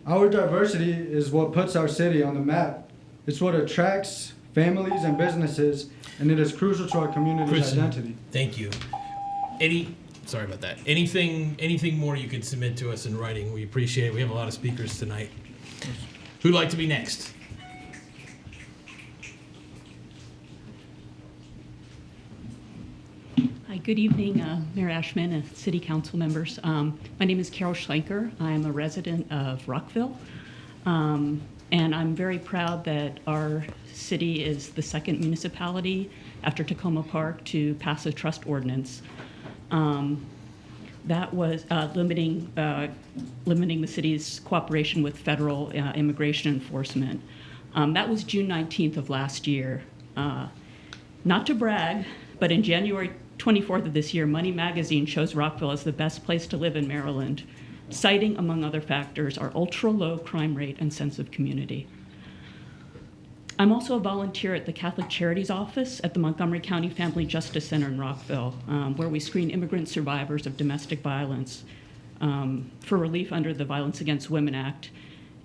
Our diversity is what puts our city on the map. It's what attracts families and businesses, and it is crucial to our community's Christian, identity. Thank you. Sorry about that. Anything more you could submit to us in writing, we appreciate it. We have a lot of speakers tonight. Who'd like to be next? Hi, good evening, Mayor Ashman and City Council members. My name is Carol Schlenker. I'm a resident of Rockville, and I'm very proud that our city is the second municipality after Tacoma Park to pass a trust ordinance. That was limiting the city's cooperation with federal immigration enforcement. That was June 19th of last year. Not to brag, but in January 24th of this year, Money Magazine chose Rockville as the best place to live in Maryland, citing, among other factors, our ultra-low crime rate and sense of community. I'm also a volunteer at the Catholic Charities Office at the Montgomery County Family Justice Center in Rockville, where we screen immigrant survivors of domestic violence for relief under the Violence Against Women Act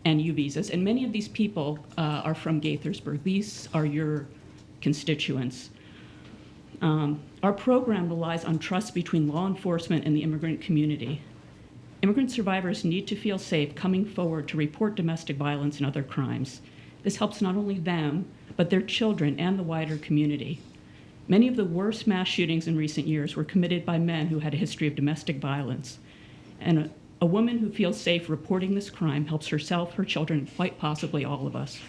and U visas. And many of these people are from Gaithersburg. These are your constituents. Our program relies on trust between law enforcement and the immigrant community. Immigrant survivors need to feel safe coming forward to report domestic violence and other crimes. This helps not only them, but their children and the wider community. Many of the worst mass shootings in recent years were committed by men who had a history of domestic violence. And a woman who feels safe reporting this crime helps herself, her children, quite possibly all of us.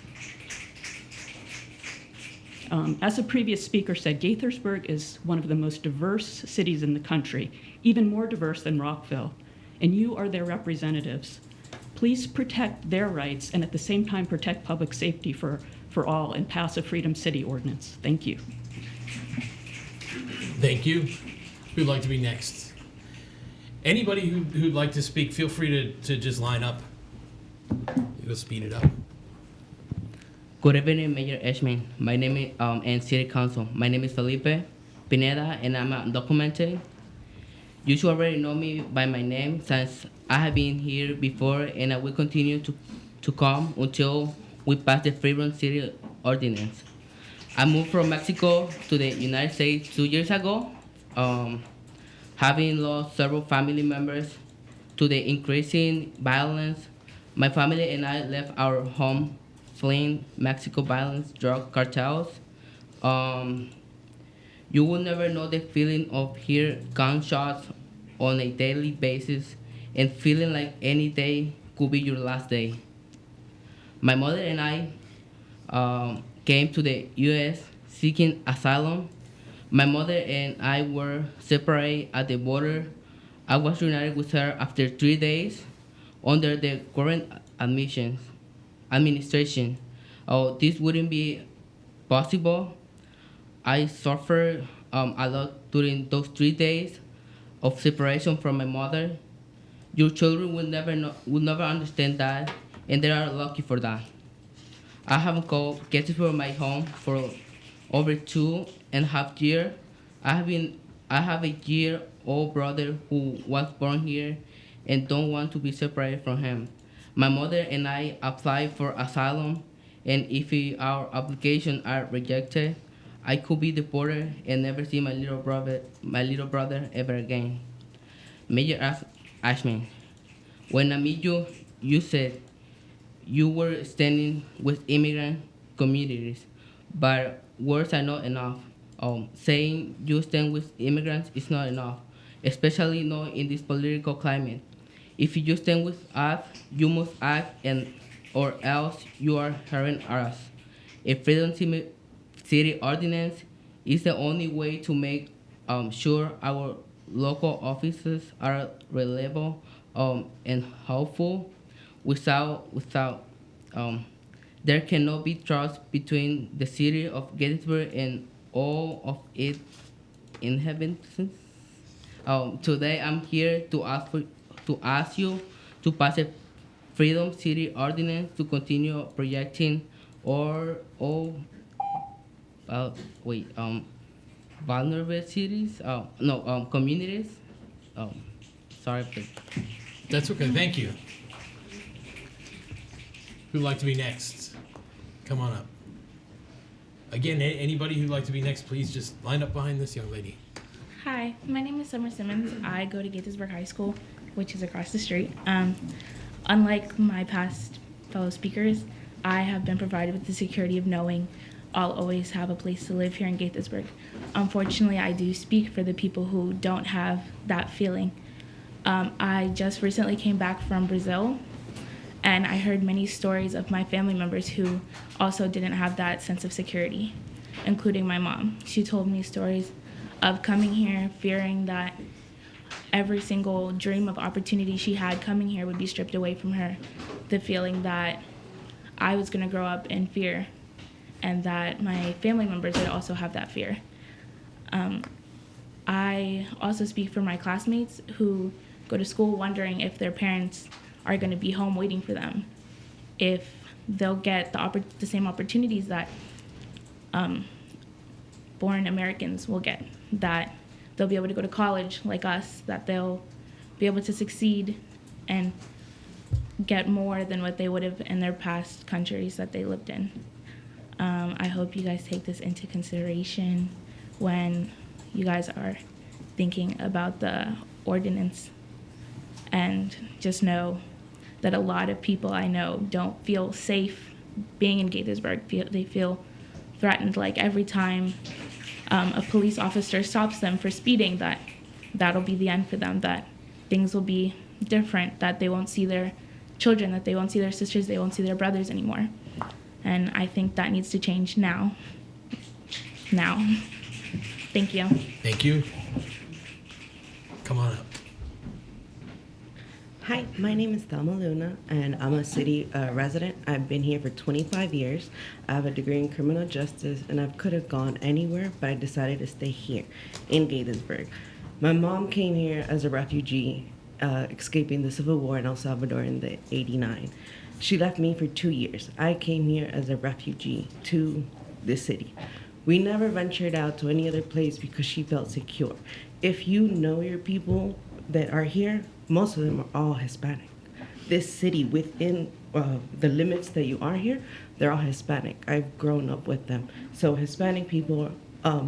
As a previous speaker said, Gaithersburg is one of the most diverse cities in the country, even more diverse than Rockville, and you are their representatives. Please protect their rights and at the same time protect public safety for all and pass a Freedom City ordinance. Thank you. Thank you. Who'd like to be next? Anybody who'd like to speak, feel free to just line up. It'll speed it up. Good evening, Mayor Ashman. My name is and City Council. My name is Felipe Pineda, and I'm undocumented. You should already know me by my name since I have been here before, and I will continue to come until we pass the Freedom City ordinance. I moved from Mexico to the United States 2 years ago, having lost several family members to the increasing violence. My family and I left our home fleeing Mexico violence, drug cartels. You will never know the feeling of hearing gunshots on a daily basis and feeling like any day could be your last day. My mother and I came to the U.S. seeking asylum. My mother and I were separated at the border. I was reunited with her after 3 days under the current administration. This wouldn't be possible. I suffered a lot during those 3 days of separation from my mother. Your children will never understand that, and they are lucky for that. I haven't called Gaithersburg my home for over 2.5 years. I have a year-old brother who was born here and don't want to be separated from him. My mother and I applied for asylum, and if our applications are rejected, I could be deported and never see my little brother ever again. Mayor Ashman, when I met you, you said you were standing with immigrant communities, but words are not enough. Saying you stand with immigrants is not enough, especially not in this political climate. If you stand with us, you must act, and or else you are hurting us. A Freedom City ordinance is the only way to make sure our local officers are reliable and helpful. Without there cannot be trust between the city of Gettysburg and all of its inhabitants. Today I'm here to ask you to pass a Freedom City ordinance to continue projecting all vulnerable cities, communities. Sorry, but That's okay, thank you. Who'd like to be next? Come on up. Again, anybody who'd like to be next, please just line up behind this young lady. Hi, my name is Summer Simmons. I go to Gaithersburg High School, which is across the street. Unlike my past fellow speakers, I have been provided with the security of knowing I'll always have a place to live here in Gaithersburg. Unfortunately, I do speak for the people who don't have that feeling. I just recently came back from Brazil, and I heard many stories of my family members who also didn't have that sense of security, including my mom. She told me stories of coming here fearing that every single dream of opportunity she had coming here would be stripped away from her. The feeling that I was gonna grow up in fear and that my family members would also have that fear. I also speak for my classmates who go to school wondering if their parents are gonna be home waiting for them, if they'll get the same opportunities that born Americans will get, that they'll be able to go to college like us, that they'll be able to succeed and get more than what they would have in their past countries that they lived in. I hope you guys take this into consideration when you guys are thinking about the ordinance, and just know that a lot of people I know don't feel safe being in Gaithersburg. They feel threatened, like every time a police officer stops them for speeding, that'll be the end for them, that things will be different, that they won't see their children, that they won't see their sisters, they won't see their brothers anymore. And I think that needs to change now. Thank you. Thank you. Come on up. Hi, my name is Thelma Luna, and I'm a city resident. I've been here for 25 years. I have a degree in criminal justice, and I could have gone anywhere, but I decided to stay here in Gaithersburg. My mom came here as a refugee, escaping the Civil War in El Salvador in the '89. She left me for 2 years. I came here as a refugee to this city. We never ventured out to any other place because she felt secure. If you know your people that are here, most of them are all Hispanic. This city, within the limits that you are here, they're all Hispanic. I've grown up with them. So Hispanic people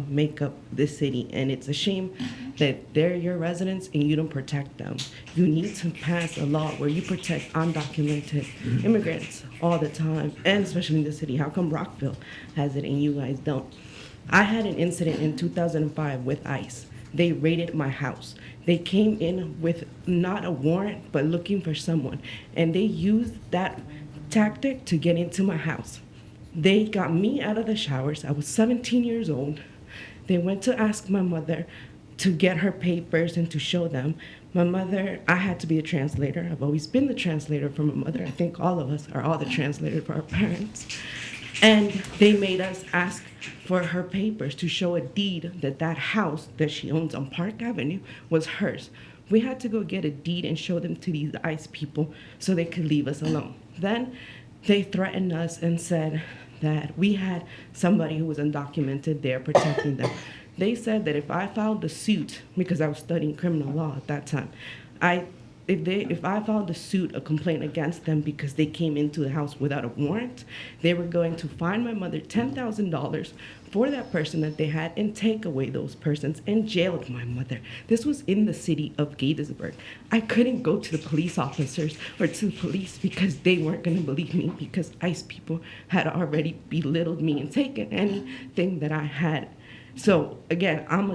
make up this city, and it's a shame that they're your residents and you don't protect them. You need to pass a law where you protect undocumented immigrants all the time, and especially in the city. How come Rockville has it and you guys don't? I had an incident in 2005 with ICE. They raided my house. They came in with not a warrant, but looking for someone. And they used that tactic to get into my house. They got me out of the showers. I was 17 years old. They went to ask my mother to get her papers and to show them. My mother, I had to be a translator. I've always been the translator for my mother. I think all of us are all the translators for our parents. And they made us ask for her papers to show a deed that that house that she owns on Park Avenue was hers. We had to go get a deed and show them to these ICE people so they could leave us alone. Then they threatened us and said that we had somebody who was undocumented there protecting them. They said that if I filed a suit, because I was studying criminal law at that time, if I filed a suit, a complaint against them because they came into the house without a warrant, they were going to fine my mother $10,000 for that person that they had and take away those persons and jail my mother. This was in the city of Gaithersburg. I couldn't go to the police officers or to the police because they weren't going to believe me, because ICE people had already belittled me and taken anything that I had So again, I'm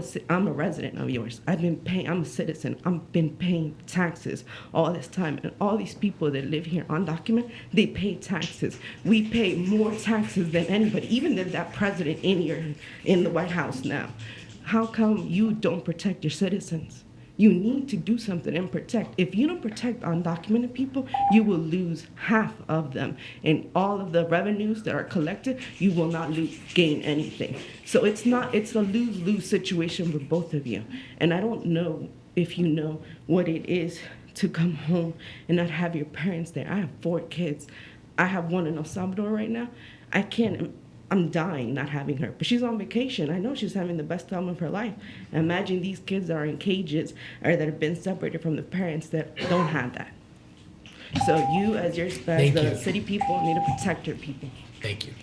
a resident of yours. I'm a citizen. I've been paying taxes all this time. And all these people that live here undocumented, they pay taxes. We pay more taxes than anybody, even than that president in the White House now. How come you don't protect your citizens? You need to do something and protect. If you don't protect undocumented people, you will lose half of them. And all of the revenues that are collected, you will not gain anything. So it's a lose-lose situation for both of you. And I don't know if you know what it is to come home and not have your parents there. I have 4 kids. I have one in El Salvador right now. I'm dying not having her. But she's on vacation. I know she's having the best time of her life. Imagine these kids that are in cages or that have been separated from the parents that don't have that. So you, as the city people, need to protect your people. Thank you.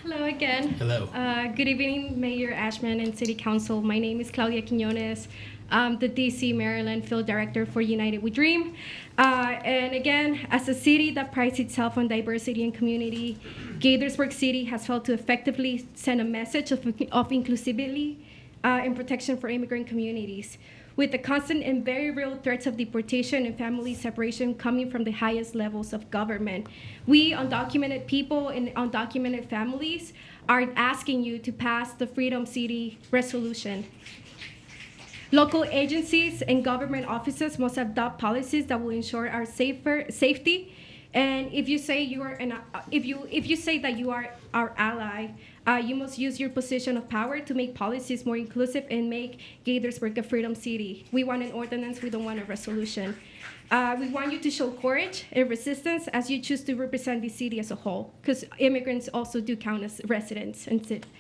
Hello again. Hello. Good evening, Mayor Ashman and City Council. My name is Claudia Quiñones. I'm the DC, Maryland Field Director for United We Dream. And again, as a city that prides itself on diversity and community, Gaithersburg City has failed to effectively send a message of inclusivity and protection for immigrant communities. With the constant and very real threats of deportation and family separation coming from the highest levels of government, we undocumented people and undocumented families are asking you to pass the Freedom City resolution. Local agencies and government offices must adopt policies that will ensure our safety. And if you say if you say that you are our ally, you must use your position of power to make policies more inclusive and make Gaithersburg a freedom city. We want an ordinance. We don't want a resolution. We want you to show courage and resistance as you choose to represent the city as a whole, because immigrants also do count as residents and citizens.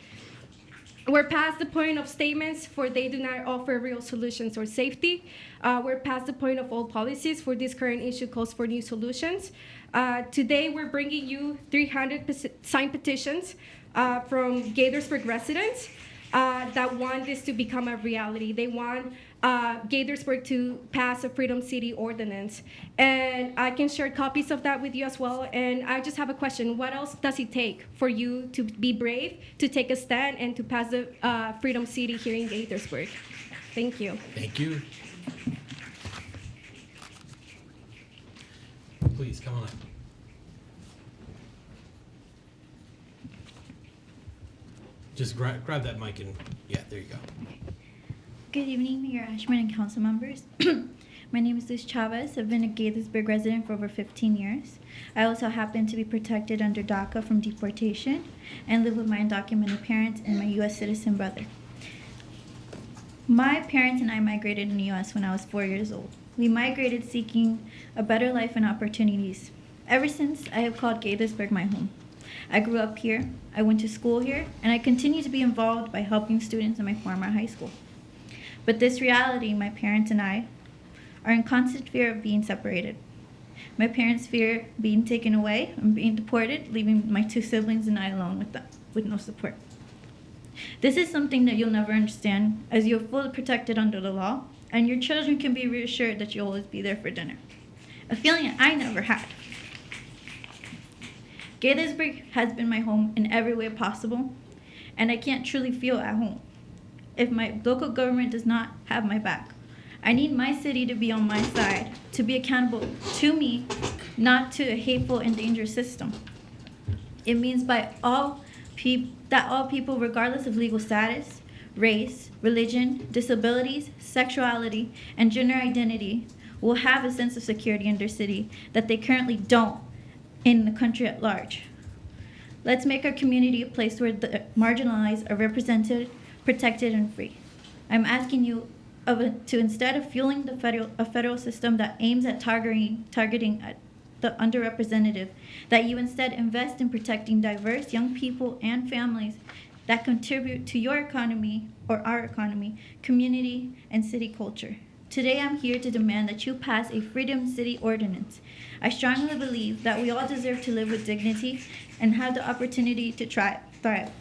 We're past the point of statements, for they do not offer real solutions or safety. We're past the point of old policies, for this current issue calls for new solutions. Today, we're bringing you 300 signed petitions from Gaithersburg residents that want this to become a reality. They want Gaithersburg to pass a Freedom City ordinance. And I can share copies of that with you as well. And I just have a question. What else does it take for you to be brave, to take a stand, and to pass the Freedom City here in Gaithersburg? Thank you. Thank you. Please, come on. Just grab that mic and, yeah, there you go. Good evening, Mayor Ashman and council members. My name is Liz Chavez. I've been a Gaithersburg resident for over 15 years. I also happen to be protected under DACA from deportation and live with my undocumented parents and my U.S. citizen brother. My parents and I migrated in the U.S. when I was 4 years old. We migrated seeking a better life and opportunities. Ever since, I have called Gaithersburg my home. I grew up here, I went to school here, and I continue to be involved by helping students in my former high school. But this reality, my parents and I are in constant fear of being separated. My parents fear being taken away and being deported, leaving my 2 siblings and I alone with them, with no support. This is something that you'll never understand, as you're fully protected under the law, and your children can be reassured that you'll always be there for dinner. A feeling that I never had. Gaithersburg has been my home in every way possible, and I can't truly feel at home if my local government does not have my back. I need my city to be on my side, to be accountable to me, not to a hateful and dangerous system. It means that all people, regardless of legal status, race, religion, disabilities, sexuality, and gender identity, will have a sense of security in their city that they currently don't in the country at large. Let's make our community a place where the marginalized are represented, protected, and free. I'm asking you to, instead of fueling a federal system that aims at targeting the underrepresented, that you instead invest in protecting diverse young people and families that contribute to your economy, or our economy, community, and city culture. Today I'm here to demand that you pass a Freedom City ordinance. I strongly believe that we all deserve to live with dignity and have the opportunity to thrive.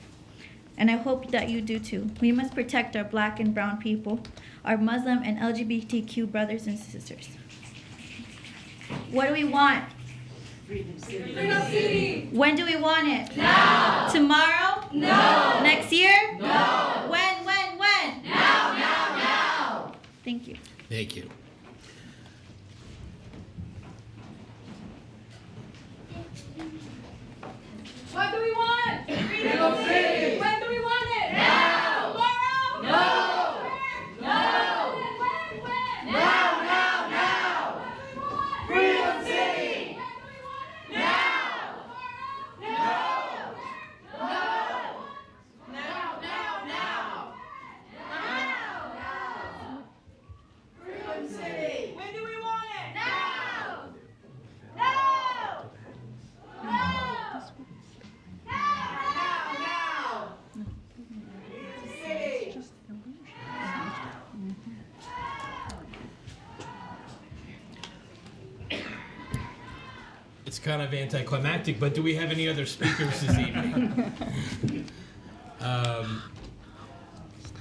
And I hope that you do too. We must protect our Black and brown people, our Muslim and LGBTQ brothers and sisters. What do we want? Freedom City. When do we want it? Now. Tomorrow? No. Next year? No. When? Now. Thank you. Thank you. What do we want? Freedom City. When do we want it? Now. Tomorrow? No. When? Now. Freedom City. Now. Freedom City. When do we want it? Now. It's kind of anticlimactic, but do we have any other speakers this evening?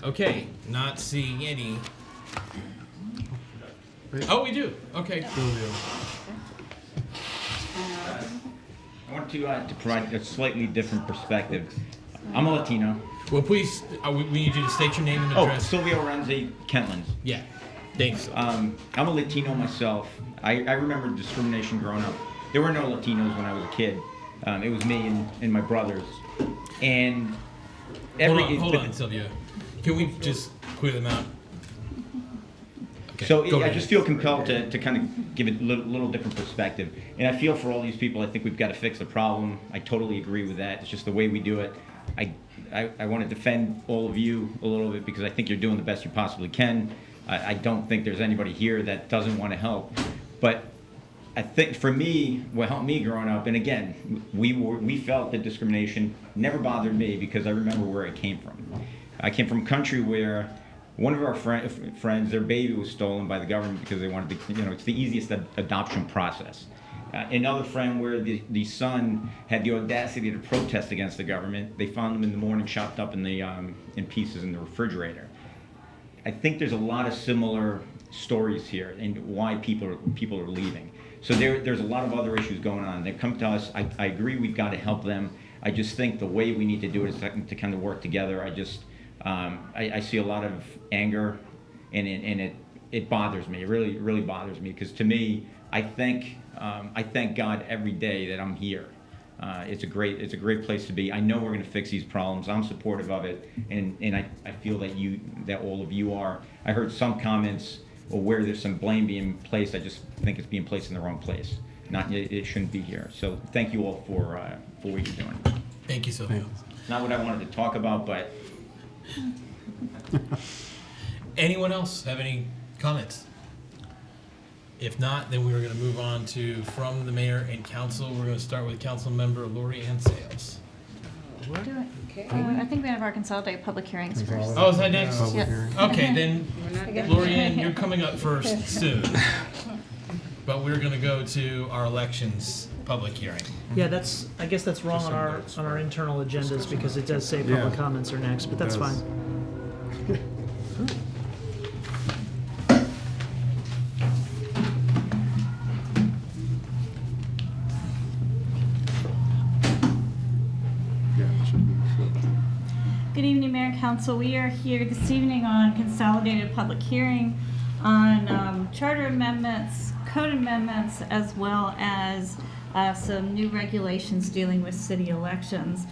Okay, not seeing any. Oh, we do. Okay. I want to provide a slightly different perspective. I'm a Latino. Well, please, we need you to state your name and Oh, address. Silvio Renzi, Kentlands. Yeah, thanks. I'm a Latino myself. I remember discrimination growing up. There were no Latinos when I was a kid. It was me and my brothers. And Hold on, Sylvia. Can we just clear them out? Okay, So go I ahead. just feel compelled to kind of give it a little different perspective. And I feel for all these people, I think we've got to fix the problem. I totally agree with that. It's just the way we do it. I want to defend all of you a little bit because I think you're doing the best you possibly can. I don't think there's anybody here that doesn't want to help. But I think for me, what helped me growing up, and again, we felt that discrimination never bothered me because I remember where I came from. I came from a country where one of our friends, their baby was stolen by the government because they wanted to, it's the easiest adoption process. Another friend where the son had the audacity to protest against the government. They found him in the morning chopped up in pieces in the refrigerator. I think there's a lot of similar stories here and why people are leaving. So there's a lot of other issues going on. They come to us. I agree we've got to help them. I just think the way we need to do it is to kind of work together. I see a lot of anger, and it bothers me. It really bothers me because to me, I thank God every day that I'm here. It's a great place to be. I know we're going to fix these problems. I'm supportive of it, and I feel that all of you are. I heard some comments where there's some blame being placed. I just think it's being placed in the wrong place. It shouldn't be here. So thank you all for what you're doing. Thank you, Sylvia. Not what I wanted to talk about, but. Anyone else have any comments? If not, then we're going to move on to from the mayor and council. We're going to start with council member Lori Ann Sales. I think we have our consolidated public hearings first. Oh, is that next? Yep. Okay, then Lori Ann, you're coming up first soon. But we're going to go to our elections public hearing. Yeah, I guess that's wrong on our internal agendas because it does say public comments are next, but that's fine. Good evening, Mayor and Council. We are here this evening on consolidated public hearing on charter amendments, code amendments, as well as some new regulations dealing with city elections.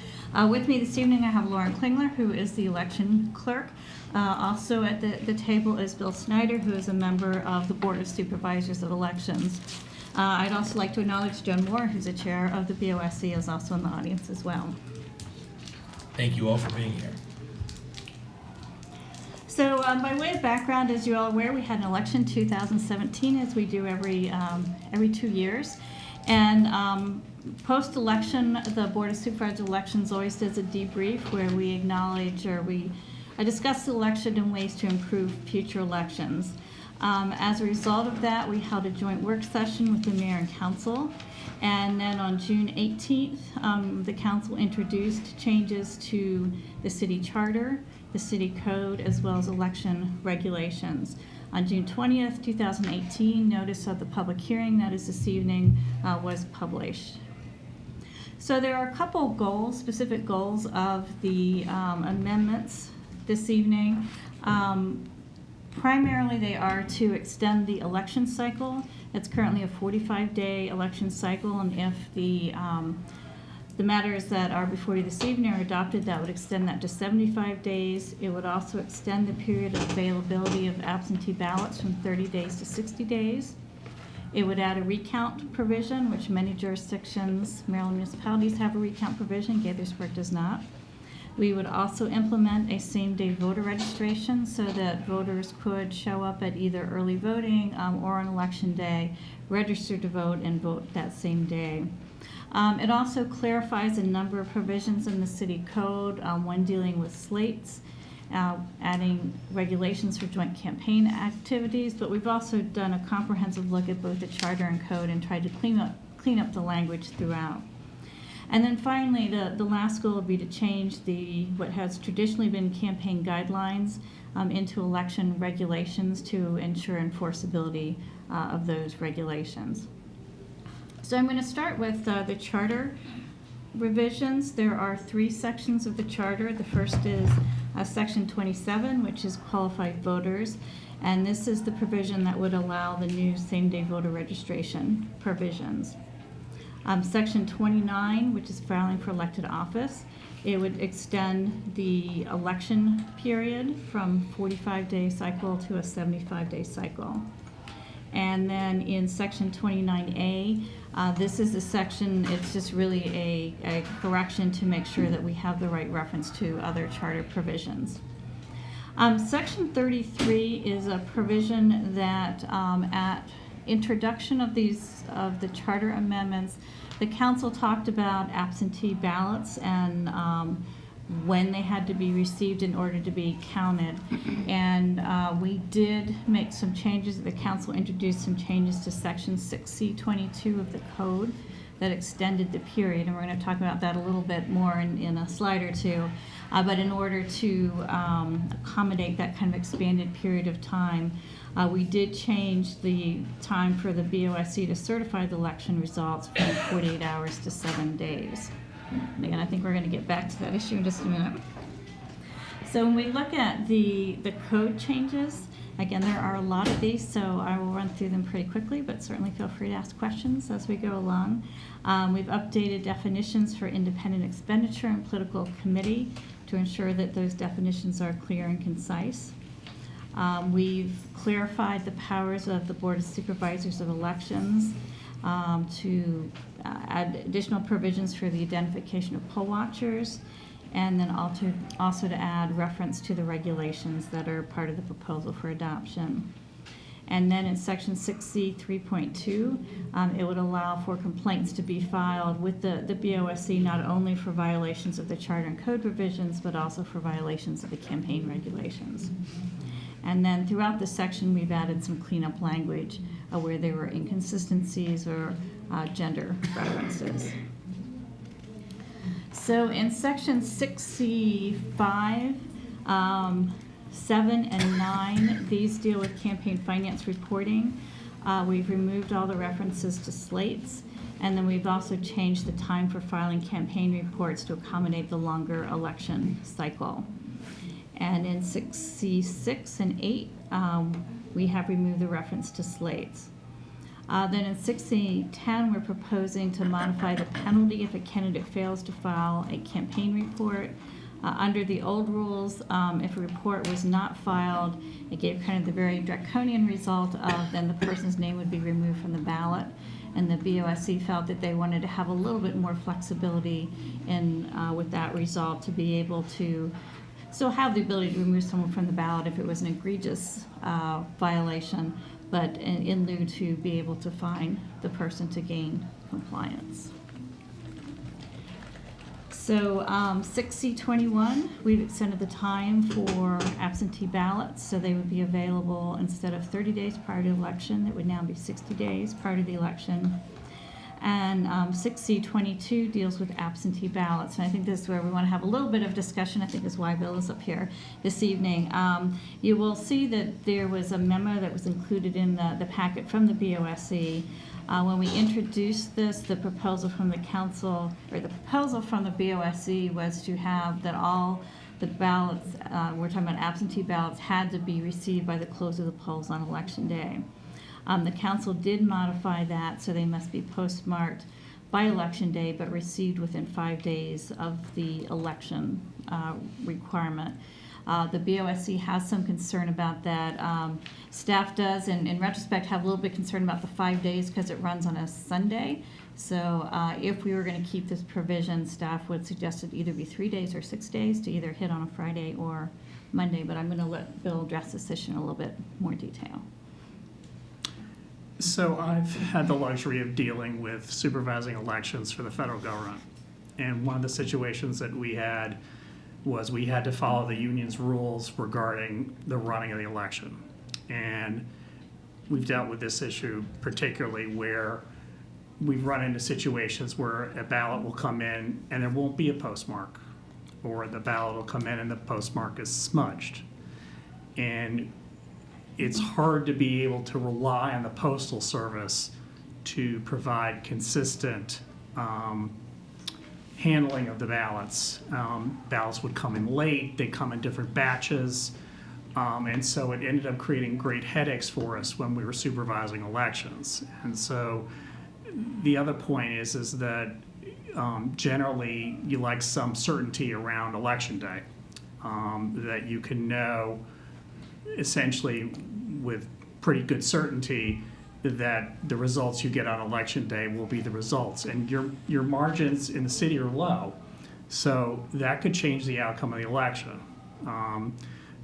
With me this evening, I have Lauren Klingler, who is the election clerk. Also at the table is Bill Snyder, who is a member of the Board of Supervisors of Elections. I'd also like to acknowledge Joan Moore, who's the chair of the BOSC, is also in the audience as well. Thank you all for being here. So by way of background, as you're all aware, we had an election 2017, as we do every 2 years. And post-election, the Board of Supervisors of Elections always does a debrief where we acknowledge or we discuss the election and ways to improve future elections. As a result of that, we held a joint work session with the mayor and council. And then on June 18th, the council introduced changes to the city charter, the city code, as well as election regulations. On June 20th, 2018, notice of the public hearing, that is this evening, was published. So there are a couple goals, specific goals of the amendments this evening. Primarily, they are to extend the election cycle. It's currently a 45-day election cycle, and if the matters that are before you this evening are adopted, that would extend that to 75 days. It would also extend the period of availability of absentee ballots from 30 days to 60 days. It would add a recount provision, which many jurisdictions, Maryland municipalities have a recount provision, Gaithersburg does not. We would also implement a same-day voter registration so that voters could show up at either early voting or on election day, register to vote, and vote that same day. It also clarifies a number of provisions in the city code when dealing with slates, adding regulations for joint campaign activities, but we've also done a comprehensive look at both the charter and code and tried to clean up the language throughout. And then finally, the last goal would be to change what has traditionally been campaign guidelines into election regulations to ensure enforceability of those regulations. So I'm going to start with the charter revisions. There are 3 sections of the charter. The first is section 27, which is qualified voters, and this is the provision that would allow the new same-day voter registration provisions. Section 29, which is filing for elected office, it would extend the election period from 45-day cycle to a 75-day cycle. And then in section 29A, this is the section, it's just really a correction to make sure that we have the right reference to other charter provisions. Section 33 is a provision that at introduction of the charter amendments, the council talked about absentee ballots and when they had to be received in order to be counted. And we did make some changes. The council introduced some changes to section 6C22 of the code that extended the period, and we're going to talk about that a little bit more in a slide or two. But in order to accommodate that kind of expanded period of time, we did change the time for the BOSC to certify the election results from 48 hours to 7 days. And again, I think we're going to get back to that issue in just a minute. So when we look at the code changes, again, there are a lot of these, so I will run through them pretty quickly, but certainly feel free to ask questions as we go along. We've updated definitions for independent expenditure and political committee to ensure that those definitions are clear and concise. We've clarified the powers of the Board of Supervisors of Elections to add additional provisions for the identification of poll watchers, and then also to add reference to the regulations that are part of the proposal for adoption. And then in section 6C 3.2, it would allow for complaints to be filed with the BOSC not only for violations of the charter and code provisions, but also for violations of the campaign regulations. And then throughout the section, we've added some cleanup language where there were inconsistencies or gender references. So in section 6C5, 7 and 9, these deal with campaign finance reporting. We've removed all the references to slates, and then we've also changed the time for filing campaign reports to accommodate the longer election cycle. And in 6C6 and 8, we have removed the reference to slates. Then in 6C10, we're proposing to modify the penalty if a candidate fails to file a campaign report. Under the old rules, if a report was not filed, it gave kind of the very draconian result of then the person's name would be removed from the ballot. And the BOSC felt that they wanted to have a little bit more flexibility in with that result to be able to still have the ability to remove someone from the ballot if it was an egregious violation, but in lieu to be able to fine the person to gain compliance. So 6C21, we've extended the time for absentee ballots, so they would be available instead of 30 days prior to the election, it would now be 60 days prior to the election. And 6C22 deals with absentee ballots. And I think this is where we want to have a little bit of discussion. I think is why Bill is up here this evening. You will see that there was a memo that was included in the packet from the BOSC. When we introduced this, the proposal from the council, or the proposal from the BOSC was to have that all the ballots, we're talking about absentee ballots, had to be received by the close of the polls on election day. The council did modify that, so they must be postmarked by election day, but received within 5 days of the election requirement. The BOSC has some concern about that. Staff does, and in retrospect, have a little bit concerned about the 5 days because it runs on a Sunday. So if we were going to keep this provision, staff would suggest it either be 3 days or 6 days to either hit on a Friday or Monday. But I'm going to let Bill address this issue in a little bit more detail. So I've had the luxury of dealing with supervising elections for the federal government. And one of the situations that we had was we had to follow the union's rules regarding the running of the election. And we've dealt with this issue particularly where we've run into situations where a ballot will come in and there won't be a postmark, or the ballot will come in and the postmark is smudged. And it's hard to be able to rely on the Postal Service to provide consistent handling of the ballots. Ballots would come in late, they come in different batches, and so it ended up creating great headaches for us when we were supervising elections. And so the other point is that generally you like some certainty around election day, that you can know essentially with pretty good certainty that the results you get on election day will be the results. And your margins in the city are low, so that could change the outcome of the election.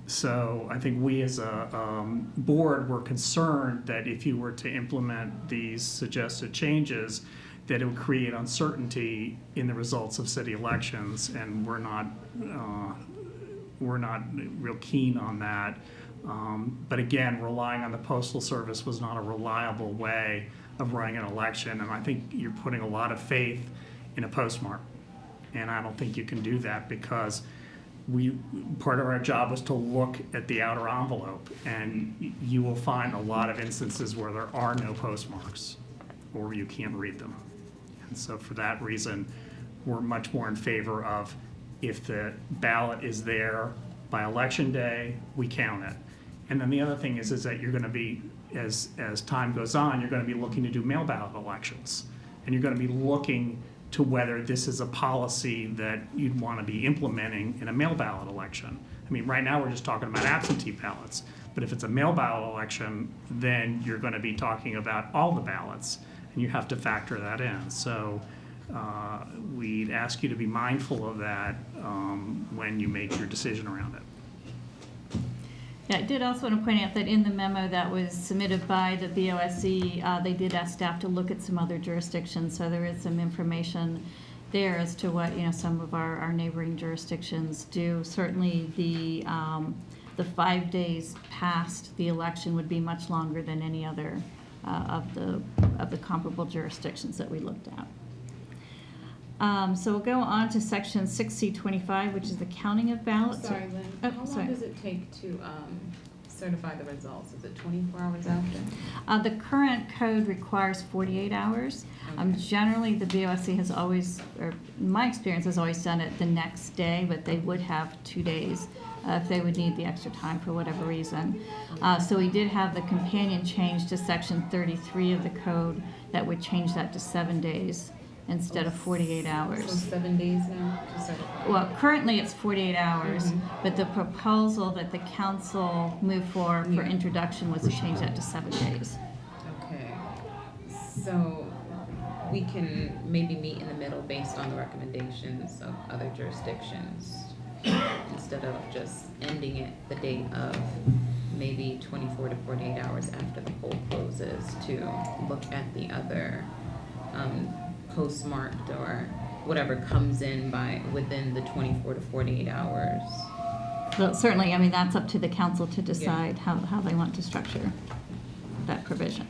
So I think we as a board were concerned that if you were to implement these suggested changes, that it would create uncertainty in the results of city elections, and we're not real keen on that. But again, relying on the Postal Service was not a reliable way of running an election, and I think you're putting a lot of faith in a postmark. And I don't think you can do that because part of our job was to look at the outer envelope, and you will find a lot of instances where there are no postmarks or you can't read them. And so for that reason, we're much more in favor of if the ballot is there by election day, we count it. And then the other thing is that you're going to be, as time goes on, you're going to be looking to do mail ballot elections. And you're going to be looking to whether this is a policy that you'd want to be implementing in a mail ballot election. I mean, right now we're just talking about absentee ballots. But if it's a mail ballot election, then you're going to be talking about all the ballots, and you have to factor that in. So we'd ask you to be mindful of that when you make your decision around it. Yeah, I did also want to point out that in the memo that was submitted by the BOSC, they did ask staff to look at some other jurisdictions, so there is some information there as to what some of our neighboring jurisdictions do. Certainly, the 5 days past the election would be much longer than any other of the comparable jurisdictions that we looked at. So we'll go on to section 6C25, which is the counting of ballots. Sorry, Lynn. Oh, How sorry. long does it take to certify the results? Is it 24 hours after? The current code requires 48 hours. Generally, the BOSC has always, or in my experience, has always done it the next day, but they would have 2 days if they would need the extra time for whatever reason. So we did have the companion change to section 33 of the code that would change that to 7 days instead of 48 hours. So 7 days now to certify? Well, currently it's 48 hours, but the proposal that the council moved for introduction was to change that to 7 days. Okay. So we can maybe meet in the middle based on the recommendations of other jurisdictions instead of just ending it the date of maybe 24 to 48 hours after the poll closes to look at the other postmarked or whatever comes in by within the 24 to 48 hours. Well, certainly, that's up to the council to decide how they want to structure that provision.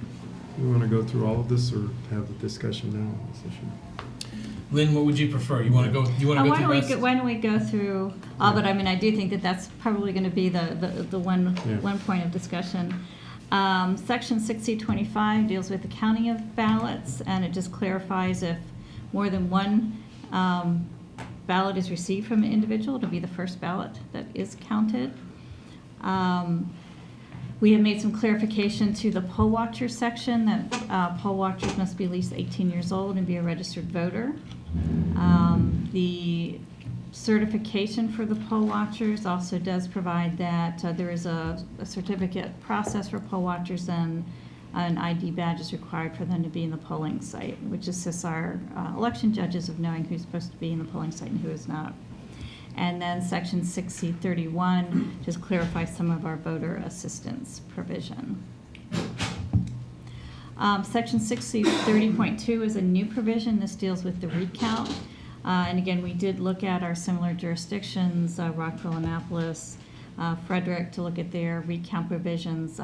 We want to go through all of this or have the discussion now on this issue? Lynn, what would you prefer? You want to go? You want to go Why through don't we the rest? why don't we go through all? But I mean, I do think that that's probably going to be the one Yeah. one point of discussion. Section 6025 deals with the counting of ballots, and it just clarifies if more than one ballot is received from an individual, to be the first ballot that is counted. We have made some clarification to the poll watcher section that poll watchers must be at least 18 years old and be a registered voter. The certification for the poll watchers also does provide that there is a certificate process for poll watchers, and an ID badge is required for them to be in the polling site, which assists our election judges of knowing who's supposed to be in the polling site and who is not. And then section 6031 just clarifies some of our voter assistance provision. Section 6030.2 is a new provision. This deals with the recount. And again, we did look at our similar jurisdictions, Rockville, Annapolis, Frederick, to look at their recount provisions.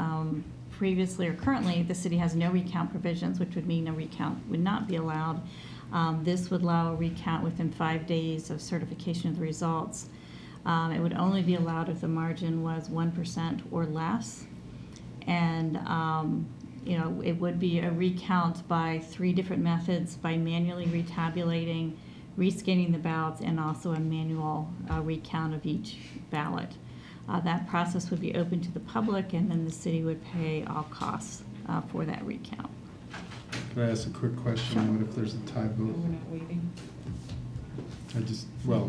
Previously or currently, the city has no recount provisions, which would mean a recount would not be allowed. This would allow a recount within 5 days of certification of the results. It would only be allowed if the margin was 1% or less. And it would be a recount by 3 different methods: by manually retabulating, rescanning the ballots, and also a manual recount of each ballot. That process would be open to the public, and then the city would pay all costs for that recount. Can I ask a quick question? What if there's a tie vote? We're not waiting.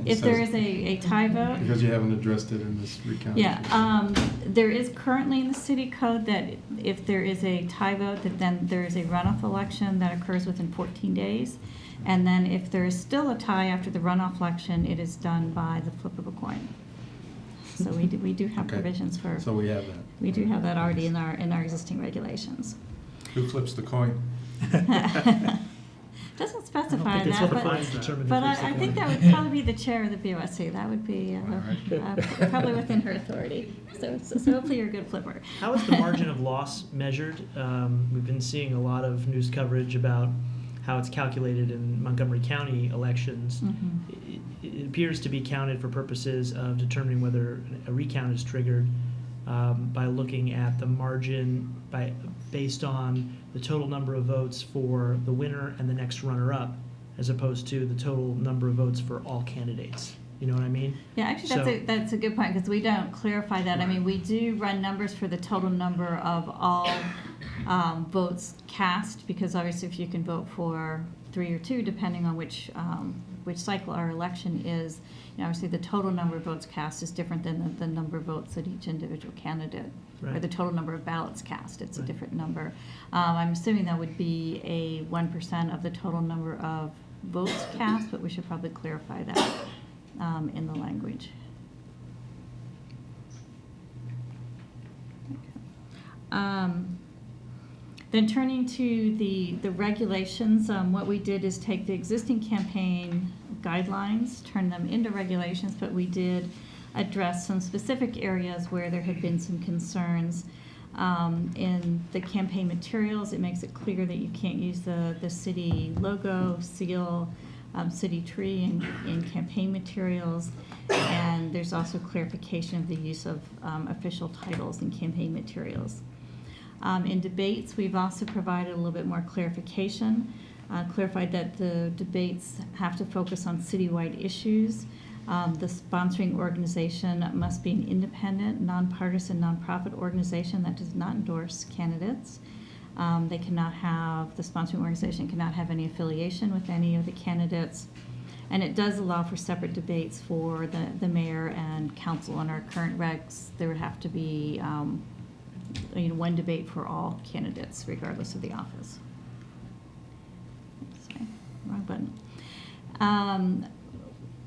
If there is a tie vote? Because you haven't addressed it in this recount. Yeah, there is currently in the city code that if there is a tie vote, that then there is a runoff election that occurs within 14 days. And then if there is still a tie after the runoff election, it is done by the flip of a coin. So we do have Okay. provisions for. So we have that. We do have that already in our existing regulations. Who flips the coin? Doesn't specify it's that, what the fines determine but who flips the I think coin. that would probably be the chair of the BOSC. That would be probably within her authority. So hopefully you're a good flipper. How is the margin of loss measured? We've been seeing a lot of news coverage about how it's calculated in Montgomery County elections. It appears to be counted for purposes of determining whether a recount is triggered by looking at the margin based on the total number of votes for the winner and the next runner-up, as opposed to the total number of votes for all candidates. You know what I mean? Yeah, actually, that's a good point, because we don't clarify that. I mean, we do run numbers for the total number of all votes cast, because obviously if you can vote for 3 or 2, depending on which cycle our election is, obviously the total number of votes cast is different than the number of votes that each individual candidate, or the total number of ballots cast. It's a different number. I'm assuming that would be a 1% of the total number of votes cast, but we should probably clarify that in the language. Then turning to the regulations, what we did is take the existing campaign guidelines, turn them into regulations, but we did address some specific areas where there had been some concerns. In the campaign materials, it makes it clear that you can't use the city logo, seal, city tree in campaign materials. And there's also clarification of the use of official titles in campaign materials. In debates, we've also provided a little bit more clarification, clarified that the debates have to focus on citywide issues. The sponsoring organization must be an independent, nonpartisan, nonprofit organization that does not endorse candidates. The sponsoring organization cannot have any affiliation with any of the candidates. And it does allow for separate debates for the mayor and council. In our current regs, there would have to be one debate for all candidates, regardless of the office. Sorry, wrong button.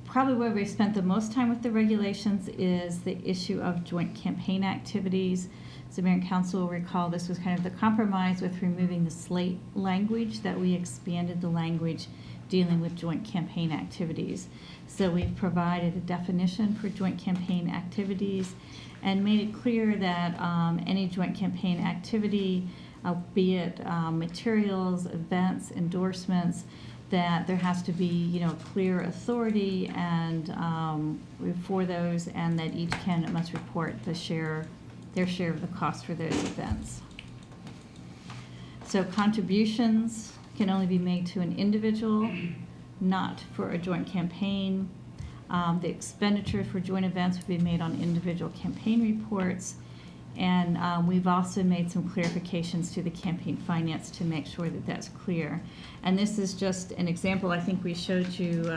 Probably where we've spent the most time with the regulations is the issue of joint campaign activities. So Mayor and Council will recall this was kind of the compromise with removing the slate language, that we expanded the language dealing with joint campaign activities. So we've provided a definition for joint campaign activities and made it clear that any joint campaign activity be it materials, events, endorsements, that there has to be, clear authority and for those, and that each candidate must report their share of the cost for those events. So contributions can only be made to an individual, not for a joint campaign. The expenditure for joint events would be made on individual campaign reports. And we've also made some clarifications to the campaign finance to make sure that that's clear. And this is just an example. I think we showed you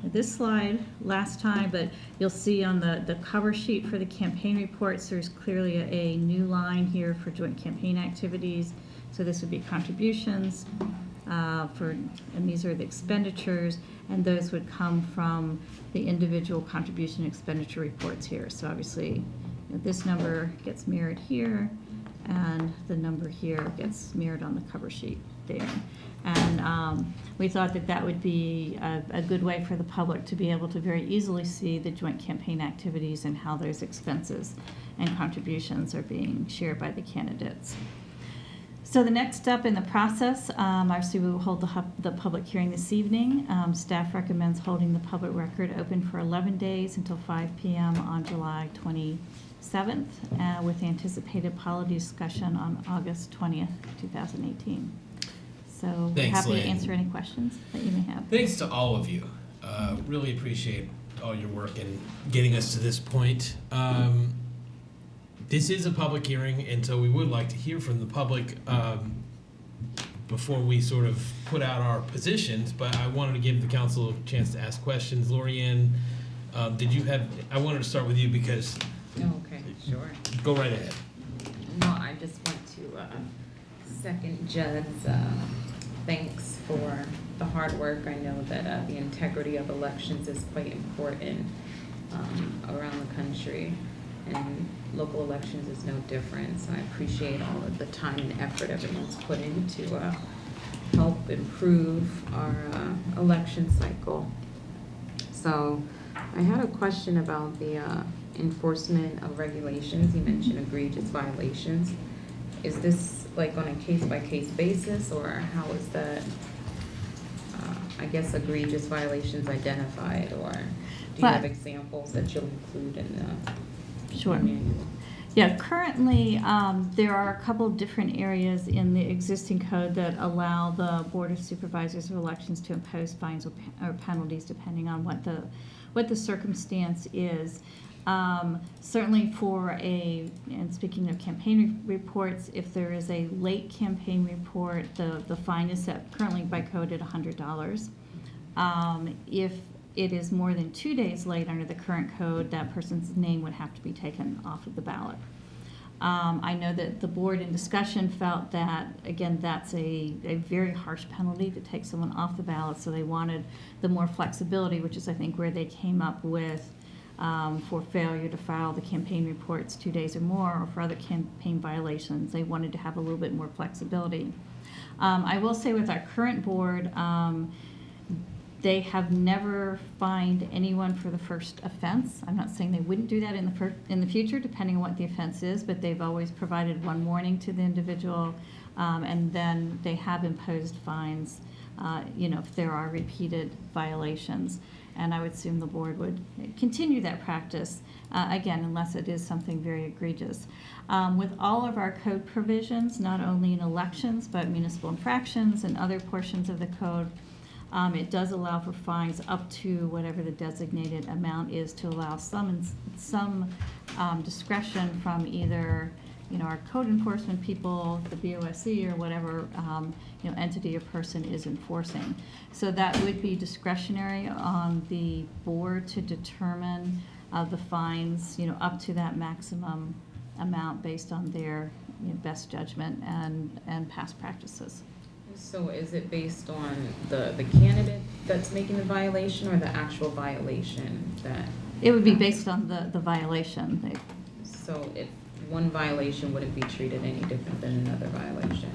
this slide last time, but you'll see on the cover sheet for the campaign reports, there's clearly a new line here for joint campaign activities. So this would be contributions and these are the expenditures, and those would come from the individual contribution expenditure reports here. So obviously, this number gets mirrored here, and the number here gets mirrored on the cover sheet there. And we thought that that would be a good way for the public to be able to very easily see the joint campaign activities and how those expenses and contributions are being shared by the candidates. So the next step in the process, obviously we will hold the public hearing this evening. Staff recommends holding the public record open for 11 days until 5 p.m. on July 27th with anticipated policy discussion on August 20th, 2018. So we're Thanks, happy Lynn. to answer any questions that you may have. Thanks to all of you. Really appreciate all your work in getting us to this point. This is a public hearing, and so we would like to hear from the public before we sort of put out our positions, but I wanted to give the council a chance to ask questions. Lorianne, I wanted to start with you because... Okay, sure. Go right ahead. No, I just want to second Judd's thanks for the hard work. I know that the integrity of elections is quite important around the country, and local elections is no different. So I appreciate all of the time and effort everyone's put in to help improve our election cycle. So I had a question about the enforcement of regulations. You mentioned egregious violations. Is this like on a case-by-case basis, or how is that, I guess, egregious violations identified, or do you have examples that you'll include in the Sure. manual? Yeah, currently there are a couple of different areas in the existing code that allow the Board of Supervisors of Elections to impose fines or penalties depending on what the circumstance is. Certainly and speaking of campaign reports, if there is a late campaign report, the fine is set currently by code at $100. If it is more than 2 days late under the current code, that person's name would have to be taken off of the ballot. I know that the board in discussion felt that, again, that's a very harsh penalty to take someone off the ballot, so they wanted the more flexibility, which is, I think, where they came up with for failure to file the campaign reports 2 days or more, or for other campaign violations. They wanted to have a little bit more flexibility. I will say with our current board, they have never fined anyone for the first offense. I'm not saying they wouldn't do that in the future, depending on what the offense is, but they've always provided one warning to the individual, and then they have imposed fines, if there are repeated violations. And I would assume the board would continue that practice, again, unless it is something very egregious. With all of our code provisions, not only in elections, but municipal infractions and other portions of the code, it does allow for fines up to whatever the designated amount is, to allow some discretion from either our code enforcement people, the BOSC, or whatever entity or person is enforcing. So that would be discretionary on the board to determine the fines up to that maximum amount based on their best judgment and past practices. So is it based on the candidate that's making the violation, or the actual violation that? It would be based on the violation. So if one violation wouldn't be treated any different than another violation?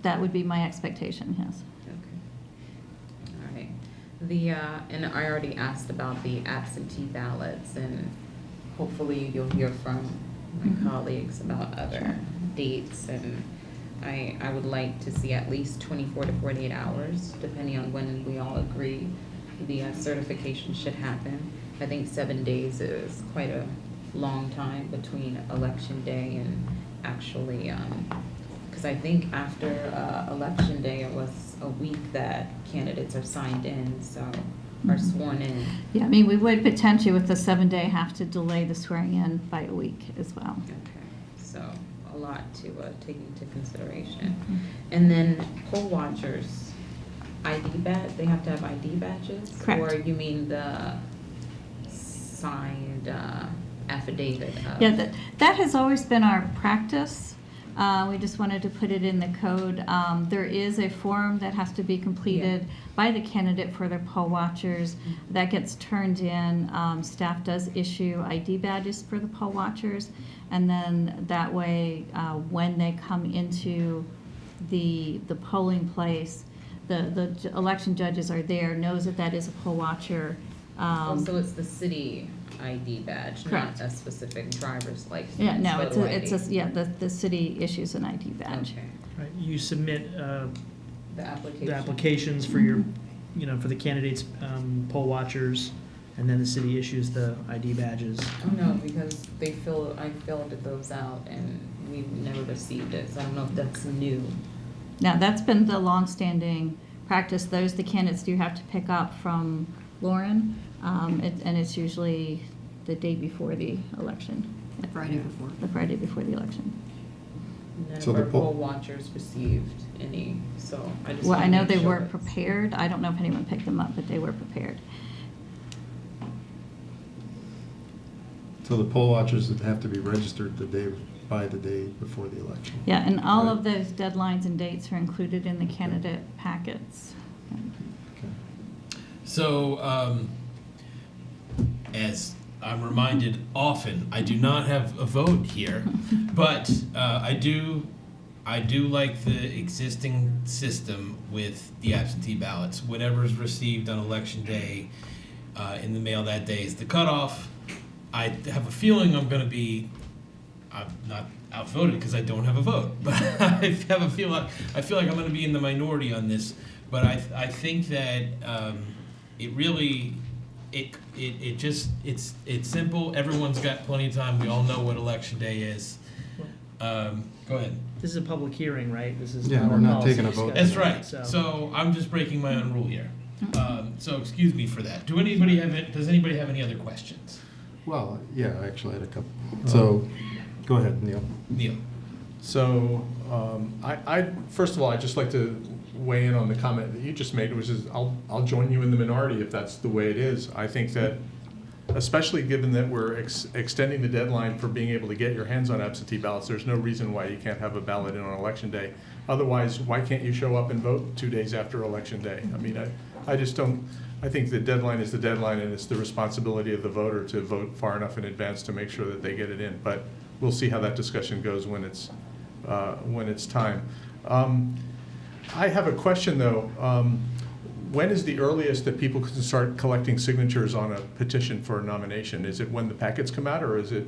That would be my expectation, yes. Okay. All right. And I already asked about the absentee ballots, and hopefully you'll hear from my colleagues about other dates, and I would like to see at least 24 to 48 hours, depending on when we all agree the certification should happen. I think 7 days is quite a long time between election day and actually, because I think after election day, it was a week that candidates are signed in, so are sworn in. Yeah, I mean, we would potentially with the 7-day have to delay the swearing in by a week as well. Okay, so a lot to take into consideration. And then poll watchers, ID badge, they have to have ID badges? Correct. Or you mean the signed affidavit of? Yeah, that has always been our practice. We just wanted to put it in the code. There is a form that has to be completed by the candidate for their poll watchers. That gets turned in. Staff does issue ID badges for the poll watchers. And then that way, when they come into the polling place, the election judges are there, knows that that is a poll watcher. So it's the city ID badge, Correct. not a specific driver's license. Yeah, no, photo the city issues an ID badge. Okay. Right, you submit The application. the applications for your, for the candidates, poll watchers, and then the city issues the ID badges. Oh, no, because I filled those out and we've never received it, so I don't know if that's new. Now, that's been the longstanding practice. Those the candidates do have to pick up from Lauren, and it's usually the day before the election. The Friday before. The Friday before the election. None So of the our poll- poll watchers received any, so I just Well, wanna I know make they sure were it's- prepared. I don't know if anyone picked them up, but they were prepared. So the poll watchers would have to be registered by the day before the election. Yeah, and all Right. of those deadlines and dates are included in the candidate packets. So, as I'm reminded often, I do not have a vote here, but I do like the existing system with the absentee ballots. Whatever's received on election day in the mail that day is the cutoff. I have a feeling I'm not outvoted because I don't have a vote, but I feel like I'm going to be in the minority on this. But I think that it really it's simple. Everyone's got plenty of time. We all know what election day is. Go ahead. This is a public hearing, right? This is Yeah, not we're a not policy taking a vote. That's discussion, right. So I'm just breaking my own rule here. So excuse me for that. Does anybody have any other questions? Well, yeah, I actually had a couple. So, go ahead, Neil. Neil. So, I first of all, I'd just like to weigh in on the comment that you just made, which is I'll join you in the minority if that's the way it is. I think that, especially given that we're extending the deadline for being able to get your hands on absentee ballots, there's no reason why you can't have a ballot in on election day. Otherwise, why can't you show up and vote 2 days after election day? I mean, I just don't. I think the deadline is the deadline, and it's the responsibility of the voter to vote far enough in advance to make sure that they get it in. But we'll see how that discussion goes when it's time. I have a question though. When is the earliest that people can start collecting signatures on a petition for a nomination? Is it when the packets come out, or is it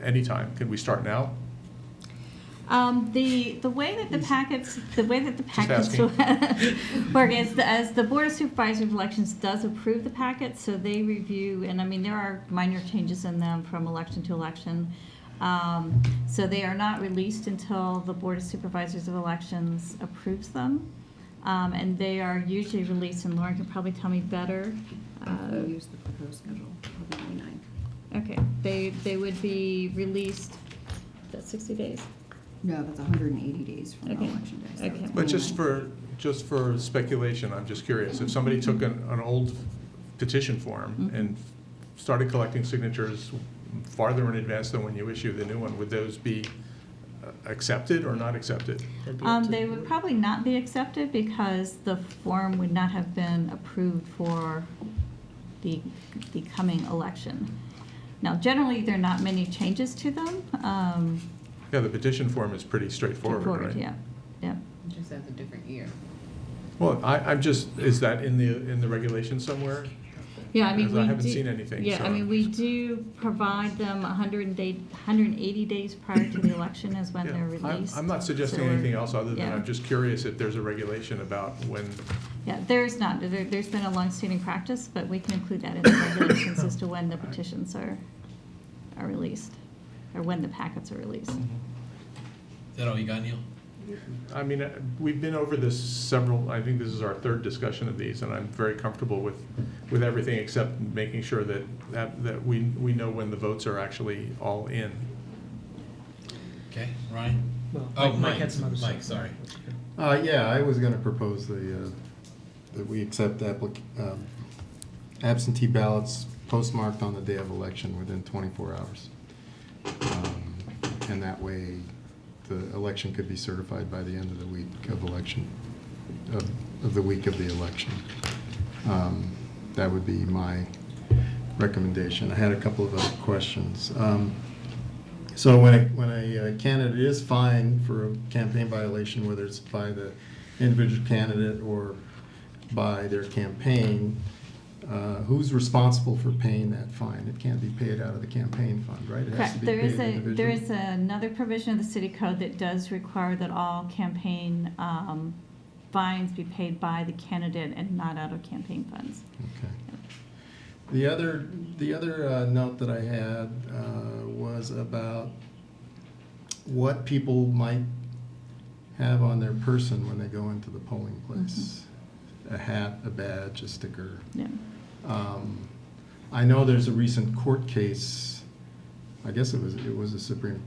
anytime? Can we start now? The way that the packets asking. work is as the Board of Supervisors of Elections does approve the packets, so they review, and I mean there are minor changes in them from election to election. So they are not released until the Board of Supervisors of Elections approves them, and they are usually released. And Lauren can probably tell me better. We'll use the proposed schedule, probably 9. Okay, they would be released. That's 60 days. No, that's 180 days from Okay. election day. So Okay. it's But 29. just for speculation, I'm just curious. If somebody took an old petition form and started collecting signatures farther in advance than when you issue the new one, would those be accepted or not accepted? They would probably not be accepted because the form would not have been approved for the coming election. Now, generally, there are not many changes to them. Yeah, the petition form is pretty straightforward, right? Yeah. It just has a different year. Well, I'm just, is that in the regulation somewhere? Yeah, I mean, As we I haven't do- seen anything, Yeah, so- I mean, we do provide them 180 days prior to the election is when Yeah, they're released. I'm not suggesting So we're- anything else other than yeah. I'm just curious if there's a regulation about when, Yeah, there's not. There's been a long-standing practice, but we can include that in the regulations as to when the petitions are released, or when the packets are released. Is that all you got, Neil? I mean, we've been over this several, I think this is our third discussion of these, and I'm very comfortable with everything except making sure that we know when the votes are actually all in. Okay, Ryan? Well, Oh, Mike had some other Mike, stuff. sorry. Yeah, I was gonna propose that we accept absentee ballots postmarked on the day of election within 24 hours. And that way, the election could be certified by the end of the week of election, of the week of the election. That would be my recommendation. I had a couple of other questions. So when a candidate is fined for a campaign violation, whether it's by the individual candidate or by their campaign, who's responsible for paying that fine? It can't be paid out of the campaign fund, right? It has to Correct. be There paid is individually. there is another provision of the city code that does require that all campaign fines be paid by the candidate and not out of campaign funds. Okay. The other note that I had was about what people might have on their person when they go into the polling place. A hat, a badge, a sticker. Yeah. I know there's a recent court case, I guess it was a Supreme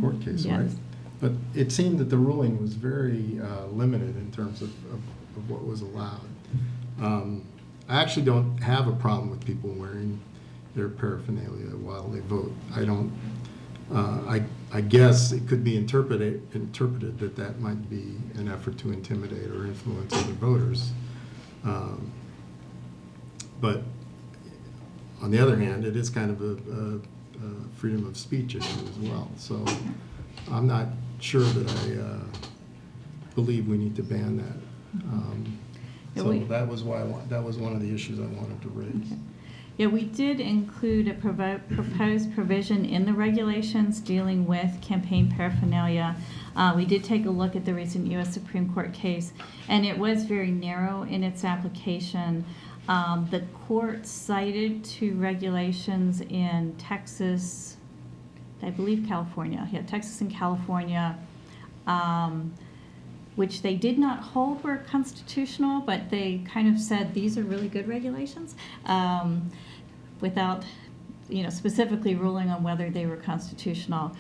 Court case, Yes. right? But it seemed that the ruling was very limited in terms of what was allowed. I actually don't have a problem with people wearing their paraphernalia while they vote. I don't. I guess it could be interpreted that might be an effort to intimidate or influence other voters. But on the other hand, it is kind of a freedom of speech issue as well. So I'm not sure that I believe we need to ban that. So that was one of the issues I wanted to raise. Okay. Yeah, we did include a proposed provision in the regulations dealing with campaign paraphernalia. We did take a look at the recent U.S. Supreme Court case, and it was very narrow in its application. The court cited two regulations in Texas, I believe California. Yeah, Texas and California, which they did not hold were constitutional, but they kind of said these are really good regulations, without, specifically ruling on whether they were constitutional.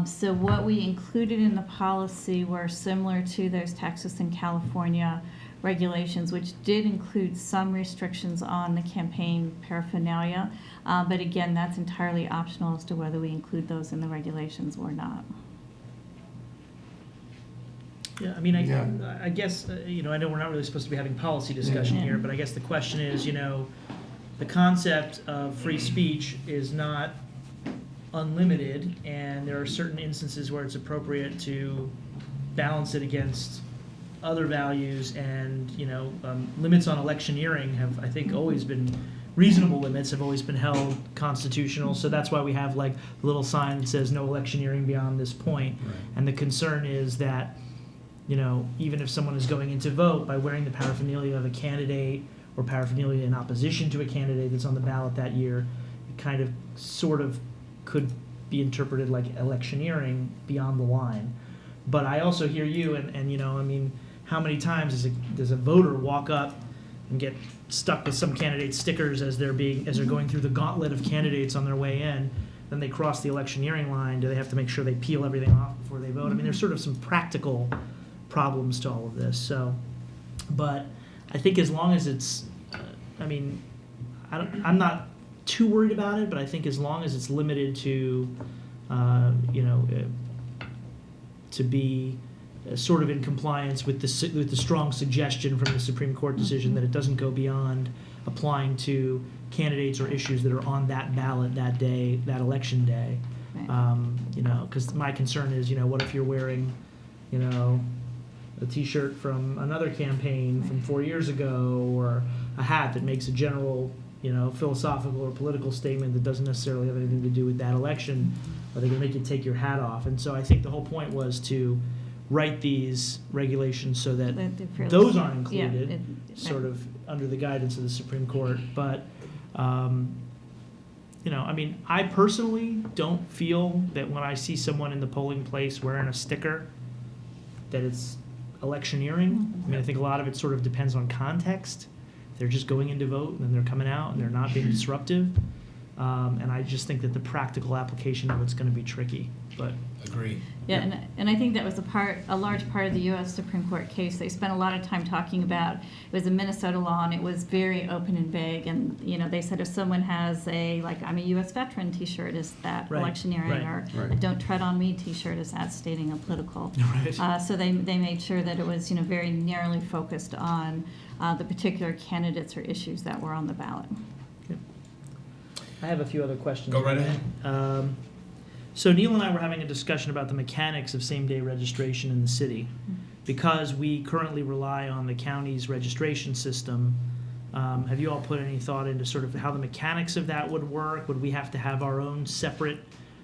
So what we included in the policy were similar to those Texas and California regulations, which did include some restrictions on the campaign paraphernalia. But again, that's entirely optional as to whether we include those in the regulations or not. Yeah, I mean, I guess, I know we're not really supposed to be having policy discussion here, but I guess the question is, the concept of free speech is not unlimited, and there are certain instances where it's appropriate to balance it against other values, and, limits on electioneering have, I think, always been, reasonable limits have always been held constitutional, so that's why we have like a little sign that says no electioneering beyond this point. Right. And the concern is that, even if someone is going in to vote by wearing the paraphernalia of a candidate or paraphernalia in opposition to a candidate that's on the ballot that year, it kind of sort of could be interpreted like electioneering beyond the line. But I also hear you, and how many times does a voter walk up and get stuck with some candidate's stickers as they're going through the gauntlet of candidates on their way in? Then they cross the electioneering line. Do they have to make sure they peel everything off before they vote? I mean, there's sort of some practical problems to all of this. So, but I think as long as it's, I'm not too worried about it, but I think as long as it's limited to, to be sort of in compliance with the strong suggestion from the Supreme Court decision that it doesn't go beyond applying to candidates or issues that are on that ballot that day, that election day. Because my concern is, what if you're wearing, a T-shirt from another campaign from 4 years ago, or a hat that makes a general philosophical or political statement that doesn't necessarily have anything to do with that election, or they can make you take your hat off. And so I think the whole point was to write these regulations so that They're fairly those simple. aren't included, Yeah, sort of under the guidance of the Supreme Court. But, I personally don't feel that when I see someone in the polling place wearing a sticker that it's electioneering. I think a lot of it sort of depends on context. They're just going in to vote, and then they're coming out, and they're not being disruptive. And I just think that the practical application of it's going to be tricky. But agree. Yeah, and I think that was a large part of the U.S. Supreme Court case. They spent a lot of time talking about, it was a Minnesota law, and it was very open and vague. And, they said if someone has I'm a U.S. veteran t-shirt, is that Right, electioneering? right, Or right. a Don't Tread on Me t-shirt, is that stating a political? Right. So they made sure that it was, very narrowly focused on the particular candidates or issues that were on the ballot. I have a few other questions. Go right ahead. So Neil and I were having a discussion about the mechanics of same-day registration in the city. Because we currently rely on the county's registration system, have you all put any thought into sort of how the mechanics of that would work? Would we have to have our own separate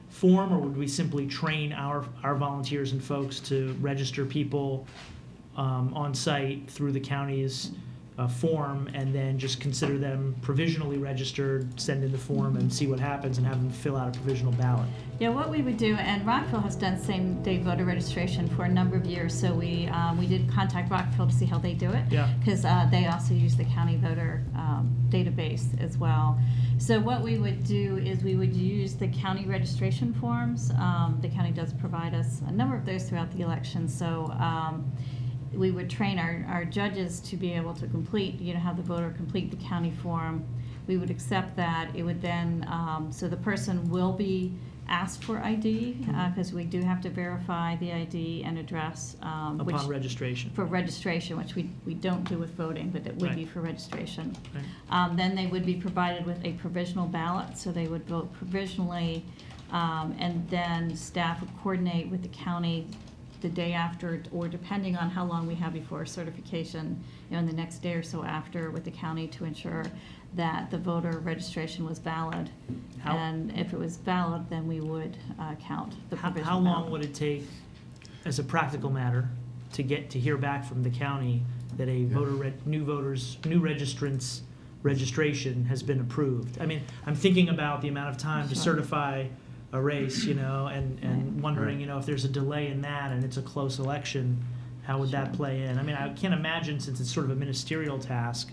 form, or would we simply train our volunteers and folks to register people on site through the county's form, and then just consider them provisionally registered, send in the form, and see what happens, and have them fill out a provisional ballot? Yeah, what we would do, and Rockville has done same-day voter registration for a number of years, so we did contact Rockville to see how they do it. Yeah. Because they also use the county voter database as well. So what we would do is we would use the county registration forms. The county does provide us a number of those throughout the election, so we would train our judges to be able to complete, have the voter complete the county form. We would accept that. It would then, so the person will be asked for ID, because we do have to verify the ID and address. Upon registration. For registration, which we don't do with voting, but it would be for registration. Right. Then they would be provided with a provisional ballot, so they would vote provisionally, and then staff would coordinate with the county the day after, or depending on how long we have before certification, in the next day or so after, with the county, to ensure that the voter registration was valid. And if it was valid, then we would count the provisional How long ballot. would it take, as a practical matter, to hear back from the county that a new registrant's registration has been approved? I'm thinking about the amount of time to certify a race, and wondering, if there's a delay in that and it's a close election, how would that play in? I can't imagine, since it's sort of a ministerial task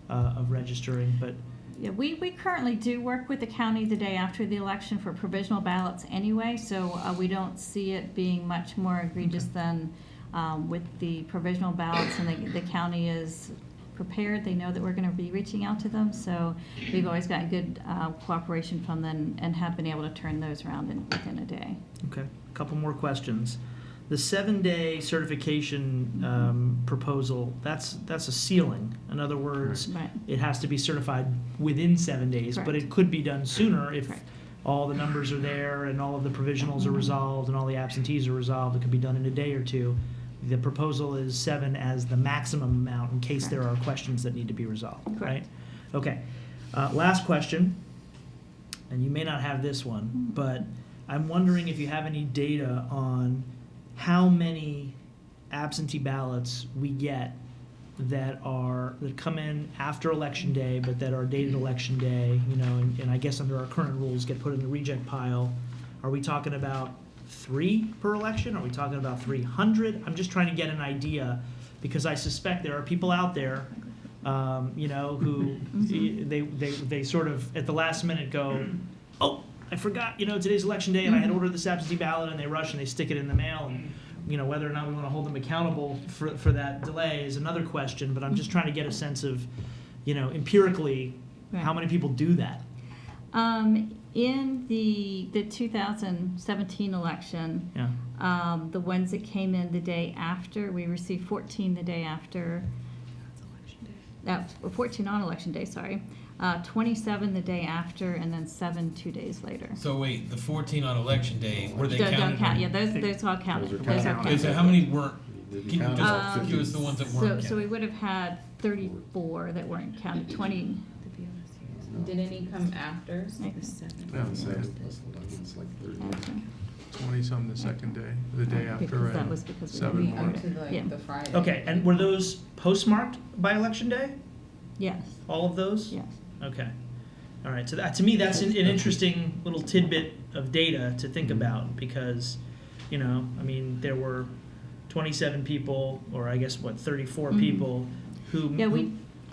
of registering, but. Yeah, we currently do work with the county the day after the election for provisional ballots anyway, so we don't see it being much more egregious than with the provisional ballots, and the county is prepared. They know that we're going to be reaching out to them, so we've always gotten good cooperation from them and have been able to turn those around within a day. Okay, a couple more questions. The 7-day certification proposal, that's a ceiling. In other words, Right. it has to be certified within 7 days, but Correct. it could be done sooner if Correct. all the numbers are there and all of the provisionals are resolved and all the absentees are resolved. It could be done in a day or two. The proposal is 7 as the maximum amount in case there are questions that need to be resolved, right? Okay. Last question, and you may not have this one, but I'm wondering if you have any data on how many absentee ballots we get that come in after Election Day, but that are dated Election Day, and I guess under our current rules get put in the reject pile. Are we talking about 3 per election? Are we talking about 300? I'm just trying to get an idea, because I suspect there are people out there, who they sort of at the last minute go, oh, I forgot, today's Election Day, and I had ordered this absentee ballot, and they rush and they stick it in the mail, and whether or not we want to hold them accountable for that delay is another question. But I'm just trying to get a sense of, empirically, how many people do that. In the 2017 election, the ones that came in the day after, we received 14 the day after. 14 on Election Day, sorry. 27 the day after, and then 7 2 days later. So wait, the 14 on Election Day, were they Don't counted? count. Yeah, those all counted. Those are Okay, counted. so how many weren't? Can you just give us the ones that weren't So counted? we would have had 34 that weren't counted. 20. No. Did any come after? Yeah, the second plus 11 is like 30. 20-some the second day, the day after, Because that and was because we 7 had more. Up to like Yeah. the Friday. Okay, and were those postmarked by election day? Yes, All of those? yes. Okay. All right. So that, to me, that's an interesting little tidbit of data to think about because, I mean, there were 27 people, or I guess, 34 people who, Yeah,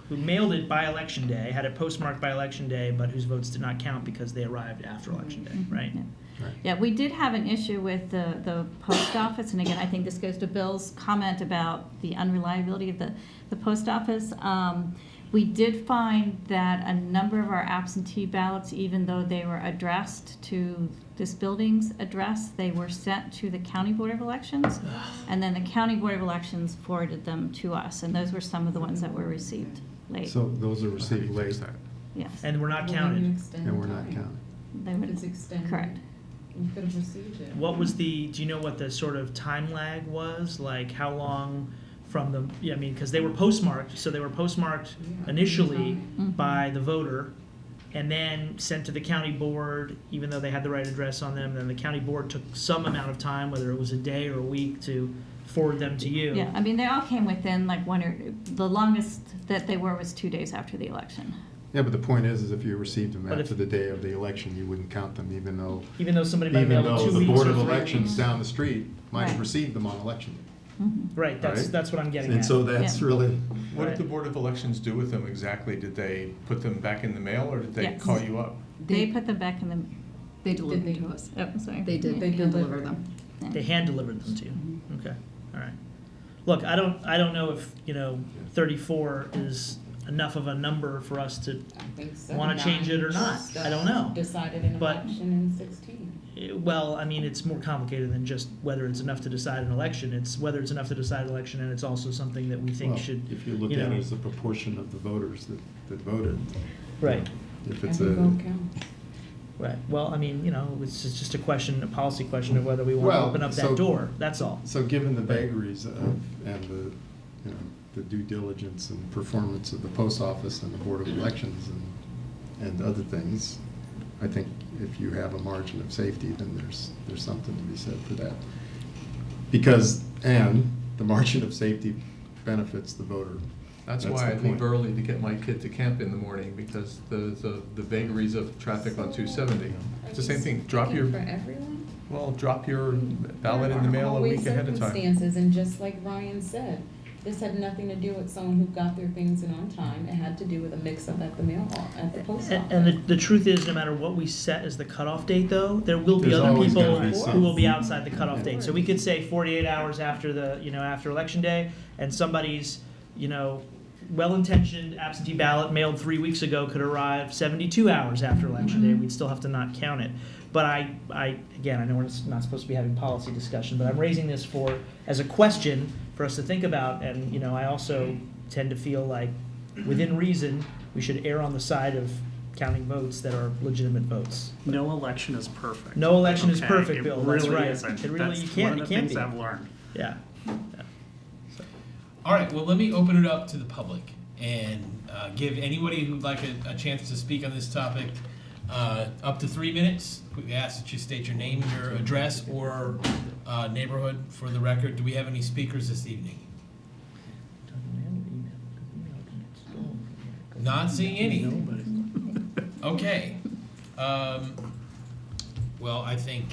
who mailed it by election day, had it postmarked by election day, but whose votes did not count because they arrived after election day, right? Yeah. Right. Yeah, we did have an issue with the post office, and again, I think this goes to Bill's comment about the unreliability of the post office. We did find that a number of our absentee ballots, even though they were addressed to this building's address, they were sent to the County Board of Elections, and then the County Board of Elections forwarded them to us, and those were some of the ones that were received late. So those are received late, Yes. And we're not counted. and we're not counted. They would, It's extended. correct. You could have received it. What was do you know what the sort of time lag was? Like how long from the, I mean, because they were postmarked, so they were postmarked initially by the voter and then sent to the county board, even though they had the right address on them. Then the county board took some amount of time, whether it was a day or a week, to forward them to you. Yeah, I mean, they all came within like the longest that they were was 2 days after the election. Yeah, but the point is if you received them But after the day of the election, you wouldn't count them, even though somebody might mail it 2 the weeks Board or of 3 Elections weeks. down the street might have Right. received them on election day. Right, Right? that's what I'm getting And at. so that's Yeah. really, What did the Board of Elections do with them exactly? Did they put them back in the mail, or did they Yes. call you up? They put them back in the, They delivered they- to us. oh, sorry. They did, They hand deliver delivered. them. They hand delivered them to you. Okay, all right. Look, I don't know if 34 is enough of a number for us to I think so. want to change it or not. I don't know. Decided in But- election in 16. Well, I mean, it's more complicated than just whether it's enough to decide an election. It's whether it's enough to decide an election, and it's also something that we think well, should. if you look at it as a proportion of the voters that voted. Right. If it's Every a, vote counts. Right. Well, I mean, it's just a question, a policy question of whether we want to Well, open up so- that door. That's all. so given the vagaries of, and the due diligence and performance of the post office and the Board of Elections and other things, I think if you have a margin of safety, then there's something to be said for that. Because, and the margin of safety benefits the voter. That's That's why I the leave point. early to get my kid to camp in the morning, because the vagaries of traffic on 270. It's the same thing, drop your, For everyone? drop your ballot in the mail a week ahead of time. Circumstances, and just like Ryan said, this had nothing to do with someone who got their things in on time. It had to do with a mix-up at the at the post office. And the truth is, no matter what we set as the cutoff date, though, there will be There's other always people gonna be some. who will be outside the cutoff Yeah. date. So we could say 48 hours after after election day, and somebody's, well-intentioned absentee ballot mailed 3 weeks ago could arrive 72 hours after election day. We'd still have to not count it. But again, I know we're not supposed to be having policy discussion, but I'm raising this as a question for us to think about. And, I also tend to feel like, within reason, we should err on the side of counting votes that are legitimate votes. No election is perfect. No election is Okay? perfect, It Bill. That's really right. isn't. It really, That's you can't. one It of the can't things be. I've learned. Yeah. All right, well, let me open it up to the public and give anybody who'd like a chance to speak on this topic up to 3 minutes. We ask that you state your name, your address, or neighborhood for the record. Do we have any speakers this evening? Not seeing any. Okay. Well, I think,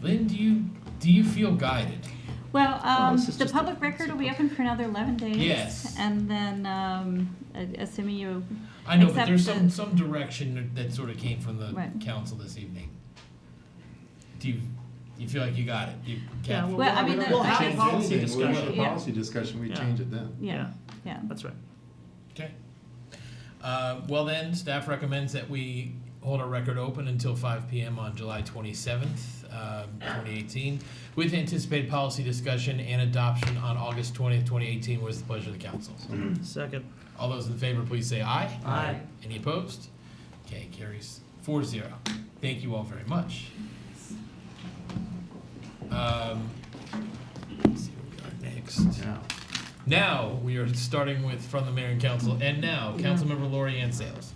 Lynn, do you feel guided? Well, this is the just public record will be open for another 11 days. Yes. And then, assuming you I know, but accept there's the- some direction that sort of came from the Right. council this evening. Do you feel like you got it? Yeah, Kathy? Well, I mean, we'll I have guess- a policy Anything, we'll have a discussion. policy discussion, we Yeah. change it then. Yeah. That's right. Okay. Well then, staff recommends that we hold our record open until 5 p.m. on July 27th, 2018, with anticipated policy discussion and adoption on August 20th, 2018. What is the pleasure of the council? Second. All those in favor, please say aye. Aye. Any opposed? Okay, carries 4-0. Thank you all very much. Let's see where we are next. Yeah. Now, we are starting with from the mayor and council, and now, Councilmember Lori Ann Sales.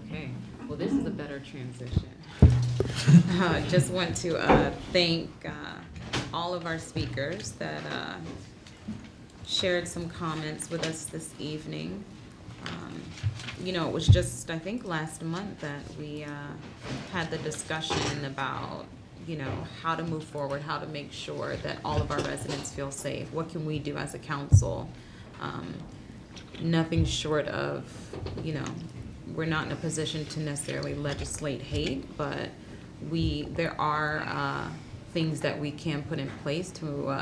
Okay, well, this is a better transition. Just want to thank all of our speakers that shared some comments with us this evening. You know, it was just, I think, last month that we had the discussion about, you know, how to move forward, how to make sure that all of our residents feel safe. What can we do as a council? Nothing short of, you know, we're not in a position to necessarily legislate hate, but there are things that we can put in place to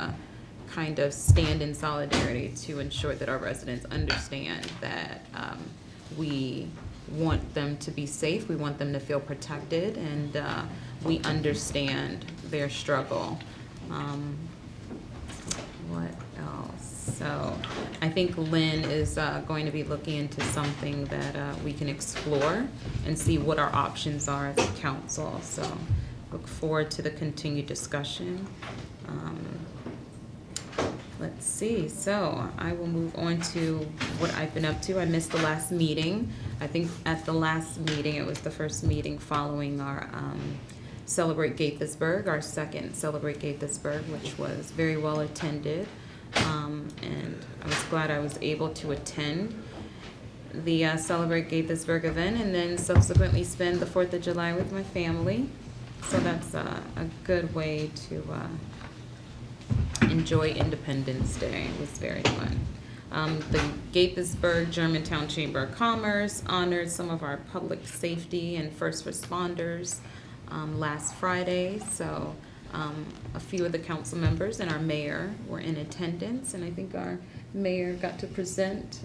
kind of stand in solidarity to ensure that our residents understand that we want them to be safe, we want them to feel protected, and we understand their struggle. What else? So I think Lynn is going to be looking into something that we can explore and see what our options are as a council. So look forward to the continued discussion. Let's see, so I will move on to what I've been up to. I missed the last meeting. I think at the last meeting, it was the first meeting following our Celebrate Gaithersburg, our second Celebrate Gaithersburg, which was very well attended. And I was glad I was able to attend the Celebrate Gaithersburg event and then subsequently spend the 4th of July with my family. So that's a good way to enjoy Independence Day. It was very fun. The Gaithersburg Germantown Chamber of Commerce honored some of our public safety and first responders last Friday. So a few of the council members and our mayor were in attendance, and I think our mayor got to present.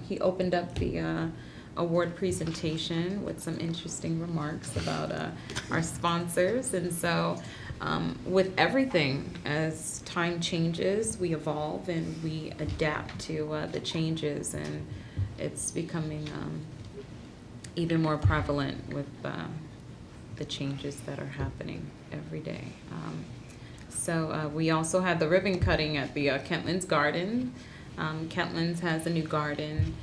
He opened up the award presentation with some interesting remarks about our sponsors. And so with everything, as time changes, we evolve and we adapt to the changes, and it's becoming even more prevalent with the changes that are happening every day. So we also had the ribbon cutting at the Kentlands Garden. Kentlands has a new garden.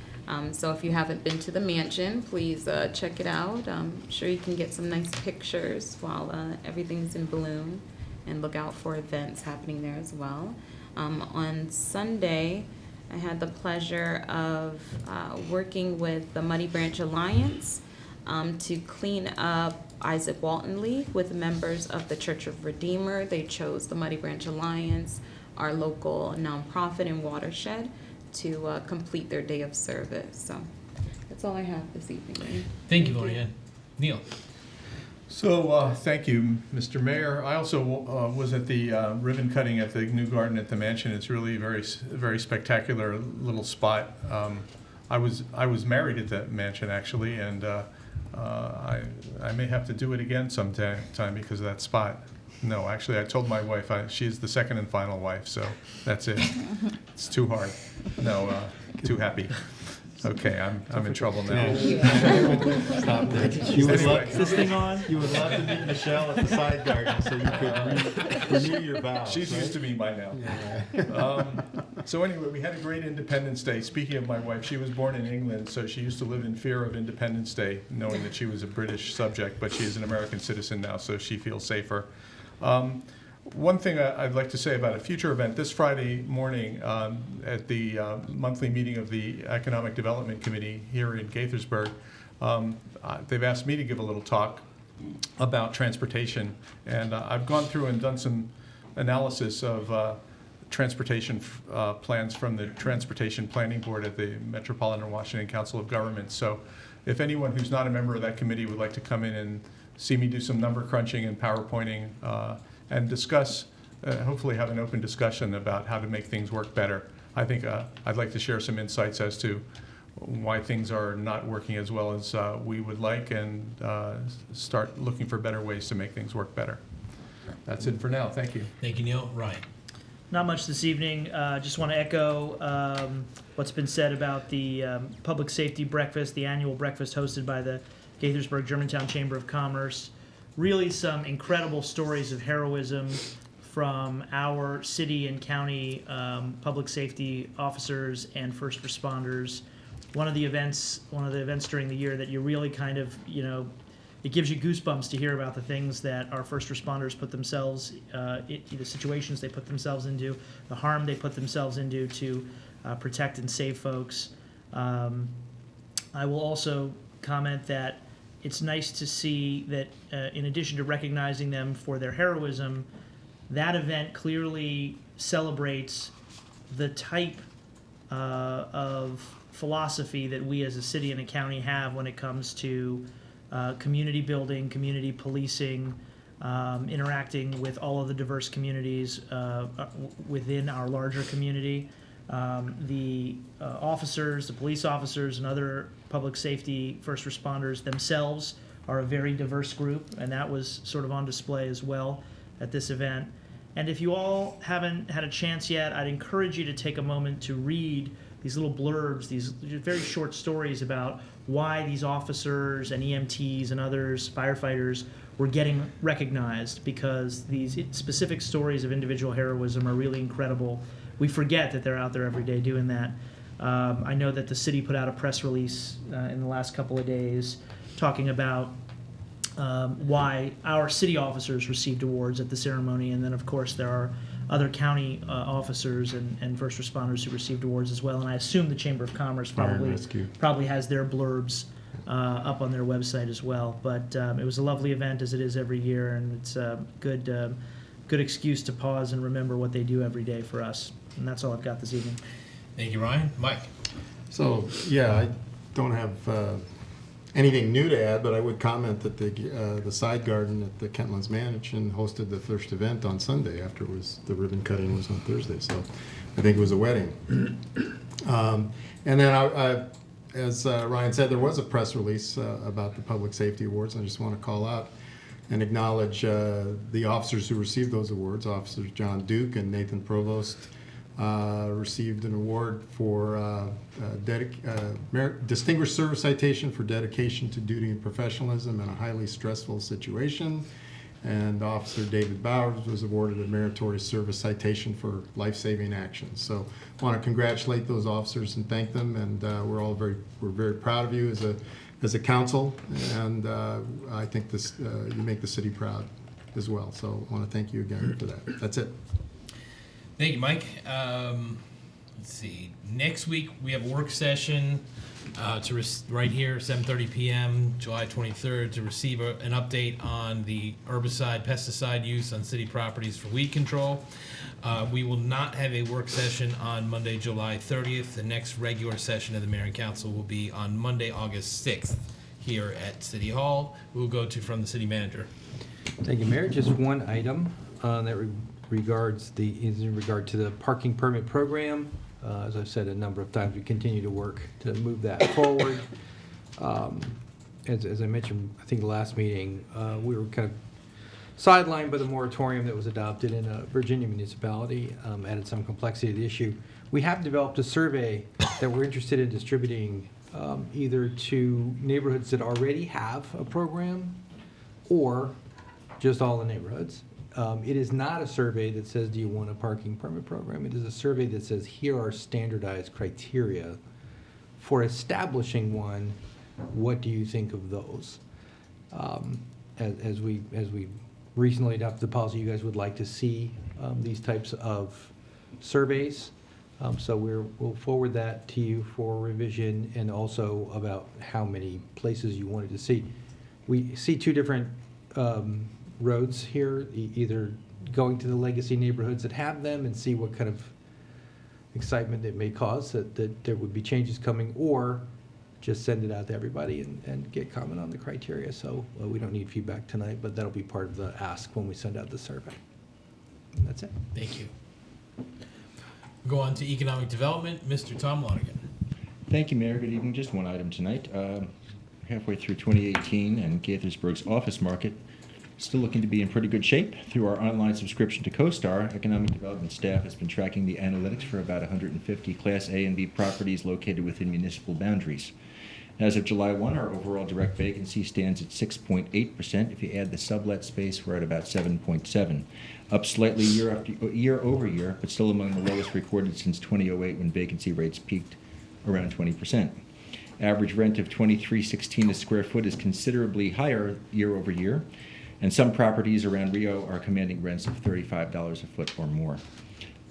So if you haven't been to the mansion, please check it out. I'm sure you can get some nice pictures while everything's in bloom, and look out for events happening there as well. On Sunday, I had the pleasure of working with the Muddy Branch Alliance to clean up Isaac Walton League with members of the Church of Redeemer. They chose the Muddy Branch Alliance, our local nonprofit in Watershed, to complete their day of service. So that's all I have this evening. Thank you, Lori Ann. Neil. So, thank you, Mr. Mayor. I also was at the ribbon cutting at the new garden at the mansion. It's really very spectacular little spot. I was married at that mansion, actually, and I may have to do it again sometime because of that spot. No, actually, I told my wife she's the second and final wife, so that's it. It's too hard. No, too happy. Okay, I'm in trouble now. Stop it. You would Anyway. love this thing on. You would love to meet Michelle at the side garden so you could renew your vows. She's used to me by now. Yeah. So anyway, we had a great Independence Day. Speaking of my wife, she was born in England, so she used to live in fear of Independence Day, knowing that she was a British subject, but she is an American citizen now, so she feels safer. One thing I'd like to say about a future event, this Friday morning at the monthly meeting of the Economic Development Committee here in Gaithersburg, they've asked me to give a little talk about transportation. And I've gone through and done some analysis of transportation plans from the Transportation Planning Board at the Metropolitan Washington Council of Governments. So if anyone who's not a member of that committee would like to come in and see me do some number crunching and PowerPointing and discuss, hopefully have an open discussion about how to make things work better. I think I'd like to share some insights as to why things are not working as well as we would like, and start looking for better ways to make things work better. That's it for now. Thank you. Thank you, Neil. Ryan. Not much this evening. Just want to echo what's been said about the public safety breakfast, the annual breakfast hosted by the Gaithersburg Germantown Chamber of Commerce. Really some incredible stories of heroism from our city and county public safety officers and first responders. One of the events during the year that you really kind of, it gives you goosebumps to hear about the things that our first responders put themselves, the situations they put themselves into, the harm they put themselves into to protect and save folks. I will also comment that it's nice to see that in addition to recognizing them for their heroism, that event clearly celebrates the type of philosophy that we as a city and a county have when it comes to community building, community policing, interacting with all of the diverse communities within our larger community. The officers, the police officers, and other public safety first responders themselves are a very diverse group, and that was sort of on display as well at this event. And if you all haven't had a chance yet, I'd encourage you to take a moment to read these little blurbs, these very short stories about why these officers and EMTs and others, firefighters, were getting recognized, because these specific stories of individual heroism are really incredible. We forget that they're out there every day doing that. I know that the city put out a press release in the last couple of days talking about why our city officers received awards at the ceremony, and then of course there are other county officers and first responders who received awards as well. And I assume the Chamber of Commerce probably has their blurbs up on their website as well. But it was a lovely event, as it is every year, and it's a good excuse to pause and remember what they do every day for us. And that's all I've got this evening. Thank you, Ryan. Mike? So, yeah, I don't have anything new to add, but I would comment that the side garden at the Kentlands Mansion hosted the first event on Sunday after the ribbon cutting was on Thursday. So I think it was a wedding. And then, as Ryan said, there was a press release about the Public Safety Awards. I just want to call out and acknowledge the officers who received those awards. Officers John Duke and Nathan Provost received an award for Distinguished Service Citation for dedication to duty and professionalism in a highly stressful situation. And Officer David Bowers was awarded a Meritorious Service Citation for life-saving actions. So I want to congratulate those officers and thank them, and we're very proud of you as a council, and I think you make the city proud as well. So I want to thank you again for that. That's it. Thank you, Mike. Let's see. Next week we have a work session right here, 7:30 p.m., July 23rd, to receive an update on the herbicide, pesticide use on city properties for weed control. We will not have a work session on Monday, July 30th. The next regular session of the Mayor and Council will be on Monday, August 6th here at City Hall. We'll go to from the City Manager. Thank you, Mayor. Just one item that is in regard to the parking permit program. As I've said a number of times, we continue to work to move that forward. As I mentioned, I think the last meeting, we were kind of sidelined by the moratorium that was adopted in a Virginia municipality, added some complexity to the issue. We have developed a survey that we're interested in distributing either to neighborhoods that already have a program or just all the neighborhoods. It is not a survey that says, do you want a parking permit program? It is a survey that says, here are standardized criteria for establishing one. What do you think of those? As we recently adopted the policy, you guys would like to see these types of surveys. So we'll forward that to you for revision, and also about how many places you wanted to see. We see two different roads here, either going to the legacy neighborhoods that have them and see what kind of excitement it may cause that there would be changes coming, or just send it out to everybody and get comment on the criteria. So we don't need feedback tonight, but that'll be part of the ask when we send out the survey. And that's it. Thank you. Go on to Economic Development, Mr. Tom Lonergan. Thank you, Mayor. Good evening. Just one item tonight. Halfway through 2018, and Gaithersburg's office market still looking to be in pretty good shape. Through our online subscription to CoStar, Economic Development staff has been tracking the analytics for about 150 Class A and B properties located within municipal boundaries. As of July 1, our overall direct vacancy stands at 6.8%. If you add the sublet space, we're at about 7.7, up slightly year over year, but still among the lowest recorded since 2008 when vacancy rates peaked around 20%. Average rent of $23.16 a square foot is considerably higher year over year, and some properties around Rio are commanding rents of $35 a foot or more.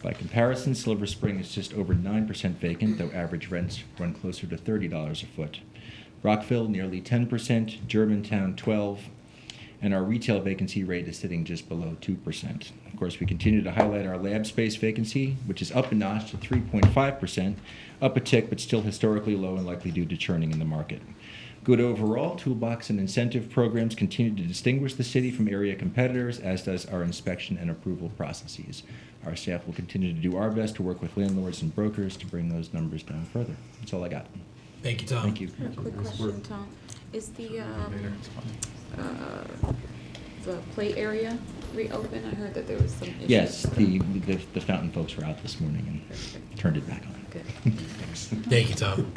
By comparison, Silver Spring is just over 9% vacant, though average rents run closer to $30 a foot. Rockville, nearly 10%, Germantown, 12%, and our retail vacancy rate is sitting just below 2%. Of course, we continue to highlight our lab space vacancy, which is up a notch to 3.5%, up a tick, but still historically low and likely due to churning in the market. Good overall, toolbox and incentive programs continue to distinguish the city from area competitors, as does our inspection and approval processes. Our staff will continue to do our best to work with landlords and brokers to bring those numbers down further. That's all I got. Thank you, Tom. Thank you. A quick question, Tom. Is the play area reopened? I heard that there was some issues. Yes, the fountain folks were out this morning and turned it back on. Good. Thanks. Thank you, Tom.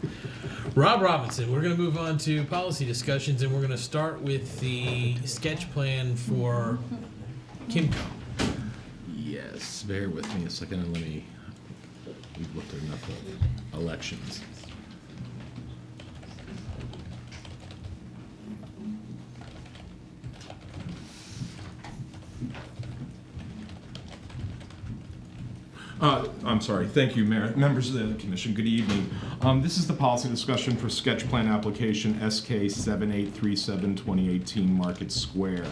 Rob Robinson, we're going to move on to policy discussions, and we're going to start with the sketch plan for Kimco. Yes, bear with me a second and we've looked at enough of elections. I'm sorry. Thank you, Mayor. Members of the Commission. Good evening. This is the policy discussion for sketch plan application SK 7837 2018 Market Square.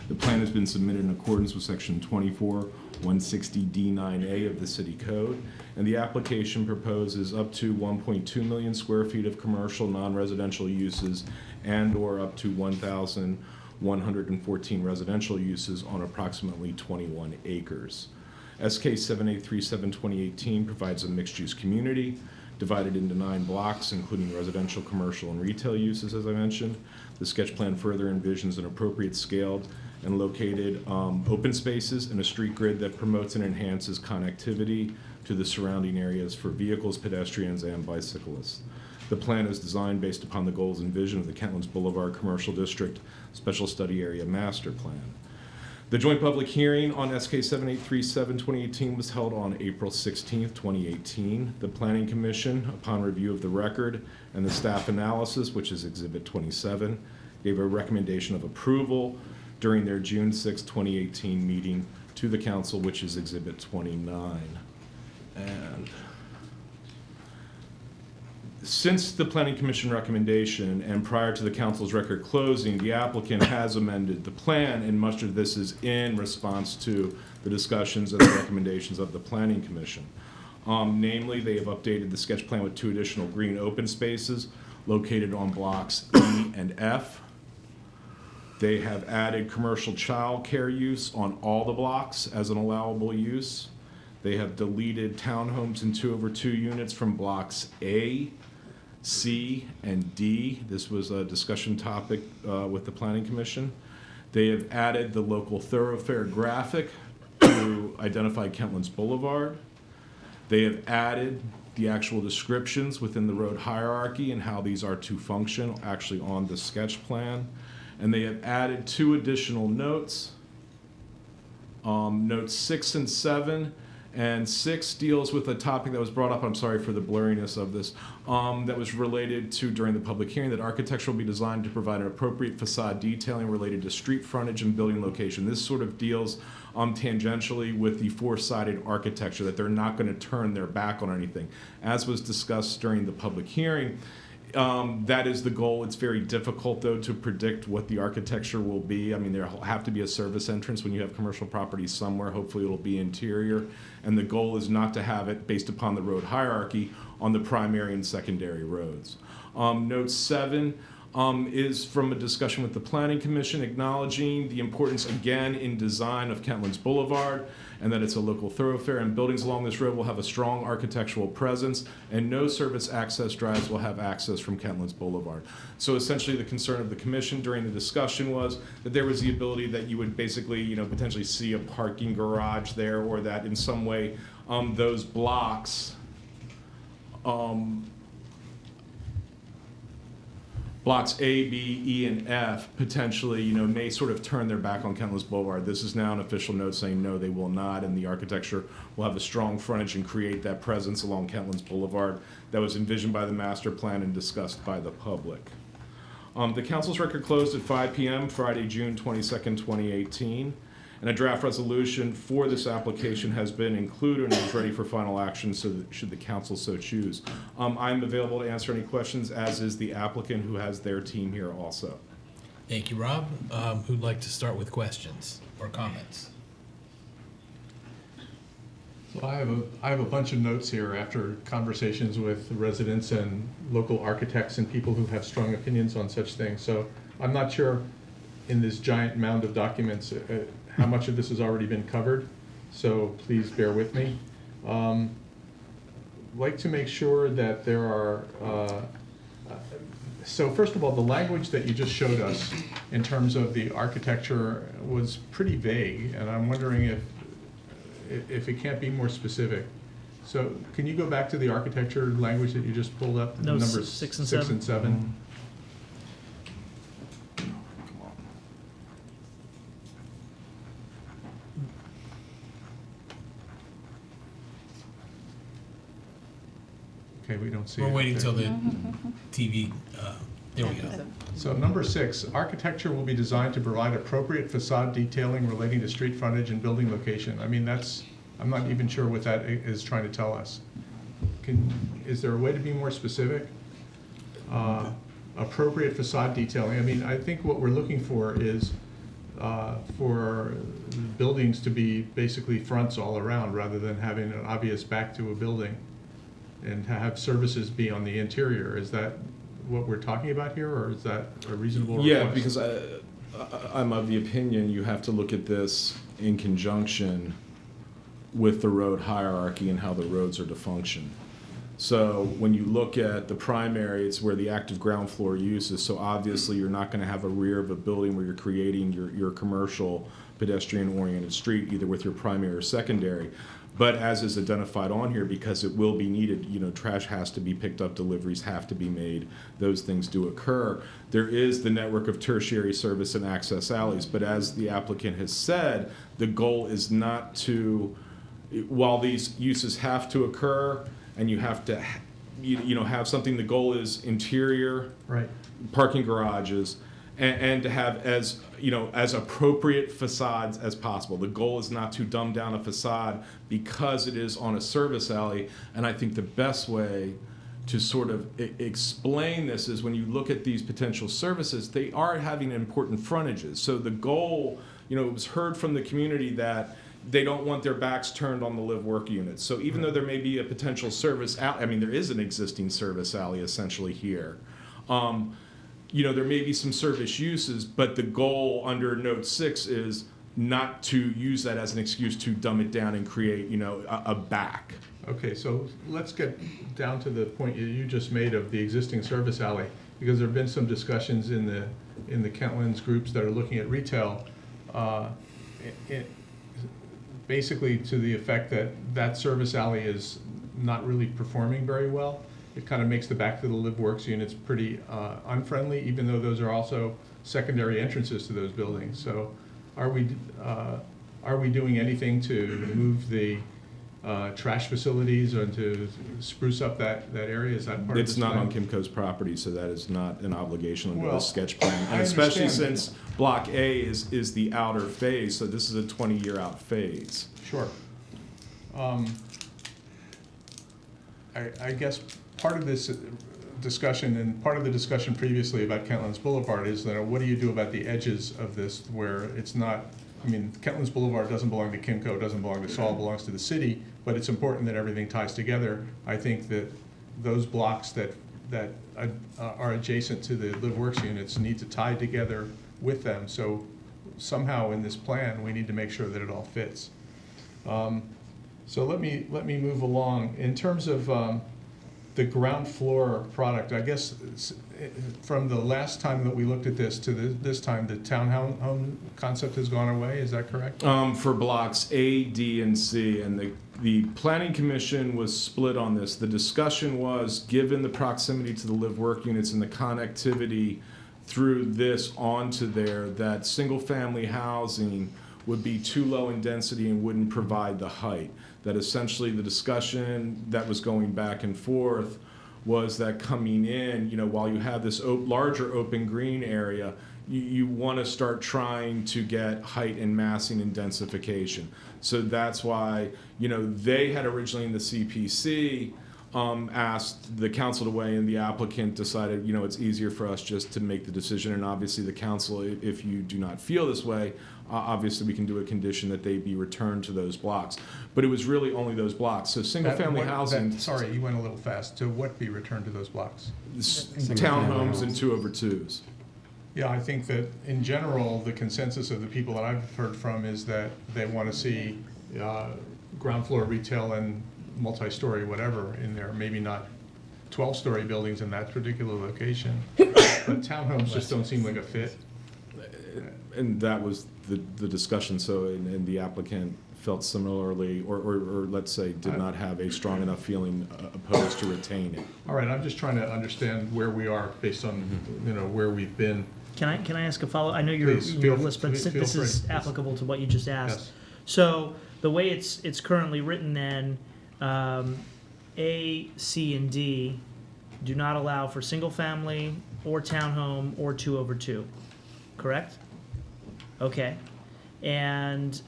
The plan has been submitted in accordance with Section 24-160D9A of the City Code, and the application proposes up to 1.2 million square feet of commercial non-residential uses and/or up to 1,114 residential uses on approximately 21 acres. SK 7837 2018 provides a mixed-use community divided into 9 blocks, including residential, commercial, and retail uses, as I mentioned. The sketch plan further envisions an appropriate scaled and located open spaces and a street grid that promotes and enhances connectivity to the surrounding areas for vehicles, pedestrians, and bicyclists. The plan is designed based upon the goals and vision of the Kentlands Boulevard Commercial District Special Study Area Master Plan. The joint public hearing on SK 7837 2018 was held on April 16, 2018. The Planning Commission, upon review of the record and the staff analysis, which is Exhibit 27, gave a recommendation of approval during their June 6, 2018 meeting to the Council, which is Exhibit 29. And since the Planning Commission recommendation and prior to the Council's record closing, the applicant has amended the plan, and much of this is in response to the discussions and the recommendations of the Planning Commission. Namely, they have updated the sketch plan with 2 additional green open spaces located on blocks E and F. They have added commercial child care use on all the blocks as an allowable use. They have deleted townhomes in 2/2 units from blocks A, C, and D. This was a discussion topic with the Planning Commission. They have added the local thoroughfare graphic to identify Kentlands Boulevard. They have added the actual descriptions within the road hierarchy and how these are to function actually on the sketch plan. And they have added 2 additional notes, notes 6 and 7. And 6 deals with a topic that was brought up, I'm sorry for the blurriness of this, that was related to during the public hearing, that architecture will be designed to provide an appropriate facade detailing related to street frontage and building location. This sort of deals tangentially with the 4-sided architecture, that they're not going to turn their back on anything. As was discussed during the public hearing, that is the goal. It's very difficult, though, to predict what the architecture will be. I mean, there will have to be a service entrance when you have commercial properties somewhere. Hopefully it'll be interior. And the goal is not to have it based upon the road hierarchy on the primary and secondary roads. Note 7 is from a discussion with the Planning Commission, acknowledging the importance, again, in design of Kentlands Boulevard, and that it's a local thoroughfare, and buildings along this road will have a strong architectural presence, and no service access drives will have access from Kentlands Boulevard. So essentially the concern of the Commission during the discussion was that there was the ability that you would basically, potentially see a parking garage there, or that in some way those blocks blocks A, B, E, and F potentially, may sort of turn their back on Kentlands Boulevard. This is now an official note saying no, they will not, and the architecture will have a strong frontage and create that presence along Kentlands Boulevard that was envisioned by the master plan and discussed by the public. The council's record closed at 5 p.m. Friday, June 22nd, 2018. And a draft resolution for this application has been included and is ready for final action, so that should the council so choose. I'm available to answer any questions, as is the applicant, who has their team here also. Thank you, Rob. Who'd like to start with questions or comments? So I have a bunch of notes here after conversations with residents and local architects and people who have strong opinions on such things. So I'm not sure in this giant mound of documents how much of this has already been covered, so please bear with me. Like to make sure that there are, so first of all, the language that you just showed us in terms of the architecture was pretty vague, and I'm wondering if it can't be more specific. So can you go back to the architecture language that you just pulled up? No, Numbers 6 and 6 7. and 7. Okay, we don't see it. We're waiting there. till the TV, there we go. So number 6, architecture will be designed to provide appropriate facade detailing relating to street frontage and building location. I mean, I'm not even sure what that is trying to tell us. Is there a way to be more specific? Appropriate facade detailing. I mean, I think what we're looking for is for buildings to be basically fronts all around, rather than having an obvious back to a building, and to have services be on the interior. Is that what we're talking about here, or is that a reasonable request? Yeah, because I'm of the opinion you have to look at this in conjunction with the road hierarchy and how the roads are to function. So when you look at the primary, it's where the active ground floor use is. So obviously you're not going to have a rear of a building where you're creating your commercial pedestrian-oriented street, either with your primary or secondary. But as is identified on here, because it will be needed, trash has to be picked up, deliveries have to be made, those things do occur. There is the network of tertiary service and access alleys, but as the applicant has said, the goal is not to, while these uses have to occur and you have to have something, the goal is interior parking garages, and to have as appropriate facades as possible. The goal is not to dumb down a facade because it is on a service alley. And I think the best way to sort of explain this is when you look at these potential services, they are having important frontages. So the goal, it was heard from the community that they don't want their backs turned on the live-work units. So even though there may be a potential service alley, there is an existing service alley essentially here. There may be some service uses, but the goal under Note 6 is not to use that as an excuse to dumb it down and create, a back. Okay, so let's get down to the point you just made of the existing service alley, because there have been some discussions in the Kentlands groups that are looking at retail, basically to the effect that service alley is not really performing very well. It kind of makes the back to the Live Works units pretty unfriendly, even though those are also secondary entrances to those buildings. So are we doing anything to move the trash facilities or to spruce up that area? Is that part of this It's not plan? on Kimco's property, so that is not an obligation under Well, the sketch plan. I And especially understand. since Block A is the outer phase, so this is a 20-year out phase. Sure. I guess part of this discussion and part of the discussion previously about Kentlands Boulevard is that what do you do about the edges of this where it's not, Kentlands Boulevard doesn't belong to Kimco, doesn't belong to Saul, belongs to the city, but it's important that everything ties together. I think that those blocks that are adjacent to the Live Works units need to tie together with them. So somehow in this plan, we need to make sure that it all fits. So let me move along. In terms of the ground floor product, I guess, from the last time that we looked at this to this time, the townhome concept has gone away, is that correct? For blocks A, D, and C, and the planning commission was split on this. The discussion was, given the proximity to the live-work units and the connectivity through this onto there, that single-family housing would be too low in density and wouldn't provide the height. That essentially the discussion that was going back and forth was that coming in, while you have this larger open green area, you want to start trying to get height and massing and densification. So that's why, they had originally in the CPC asked the council to weigh in. The applicant decided, it's easier for us just to make the decision. And obviously the council, if you do not feel this way, obviously we can do a condition that they be returned to those blocks. But it was really only those blocks. So single-family housing. Sorry, you went a little fast. To what be returned to those blocks? Townhomes and 2/2s. Yeah, I think that in general, the consensus of the people that I've heard from is that they want to see ground floor retail and multi-story whatever in there. Maybe not 12-story buildings in that particular location, but townhomes just don't seem like a fit. And that was the discussion. So, and the applicant felt similarly, or let's say did not have a strong enough feeling opposed to retain it. All right, I'm just trying to understand where we are based on, where we've been. Can I ask a follow? I know you're Please, in your feel- list, but feel this free. is applicable to what you just asked. Yes. So the way it's currently written, then A, C, and D do not allow for single family or townhome or 2/2. Correct? Okay. And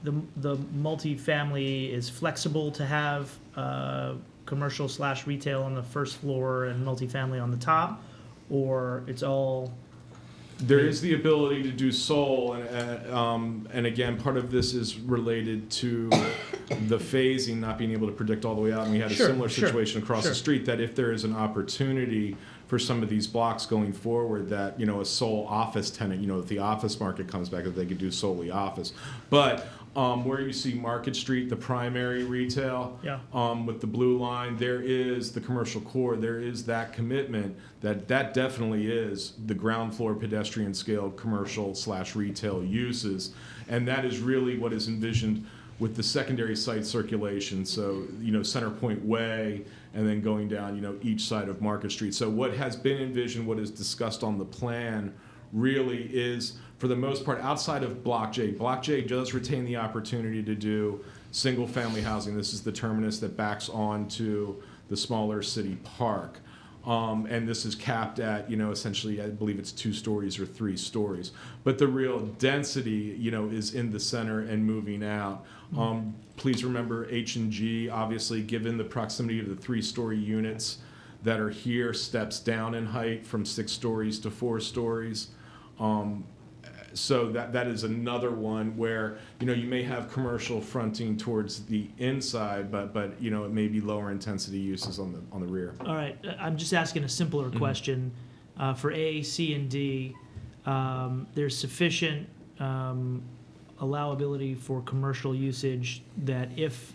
the multifamily is flexible to have commercial/retail on the first floor and multifamily on the top, or it's all. There is the ability to do sole, and again, part of this is related to the phasing, not being able to predict all the way out. And we had a similar situation across the street, that if there is an opportunity for some of these blocks going forward, that a sole office tenant, if the office market comes back, that they could do solely office. But where you see Market Street, the primary retail, with the blue line, there is the commercial core. There is that commitment that definitely is the ground floor pedestrian scale commercial/retail uses, and that is really what is envisioned with the secondary site circulation. So Center Point Way, and then going down each side of Market Street. So what has been envisioned, what is discussed on the plan, really is, for the most part, outside of Block J. Block J does retain the opportunity to do single-family housing. This is the terminus that backs onto the smaller city park. And this is capped at, essentially, I believe it's 2 stories or 3 stories. But the real density, is in the center and moving out. Please remember H and G, obviously, given the proximity of the 3-story units that are here, steps down in height from 6 stories to 4 stories. So that is another one where, you may have commercial fronting towards the inside, but it may be lower intensity uses on the rear. All right, I'm just asking a simpler question. For A, C, and D, there's sufficient allowability for commercial usage that if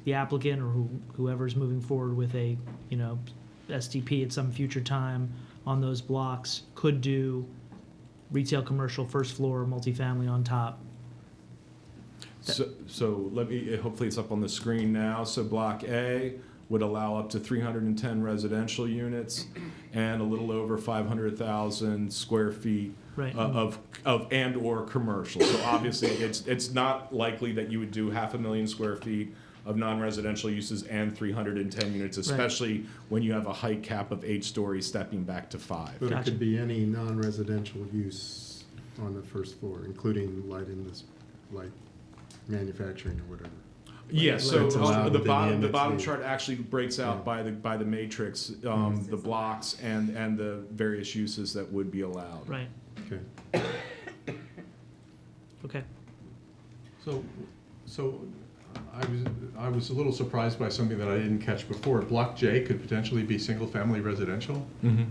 the applicant or whoever's moving forward with a, STP at some future time on those blocks could do retail, commercial, first floor, multifamily on top. So let me, hopefully it's up on the screen now. So Block A would allow up to 310 residential units and a little over 500,000 square feet of and or commercial. So obviously it's not likely that you would do 500,000 square feet of non-residential uses and 310 units, especially when you have a height cap of 8 stories stepping back to 5. But it could be any non-residential use on the first floor, including light manufacturing or whatever. Yeah, so the bottom chart actually breaks out by the matrix, the blocks and the various uses that would be allowed. Right. Okay. Okay. So I was a little surprised by something that I didn't catch before. Block J could potentially be single-family residential. Mm-hmm.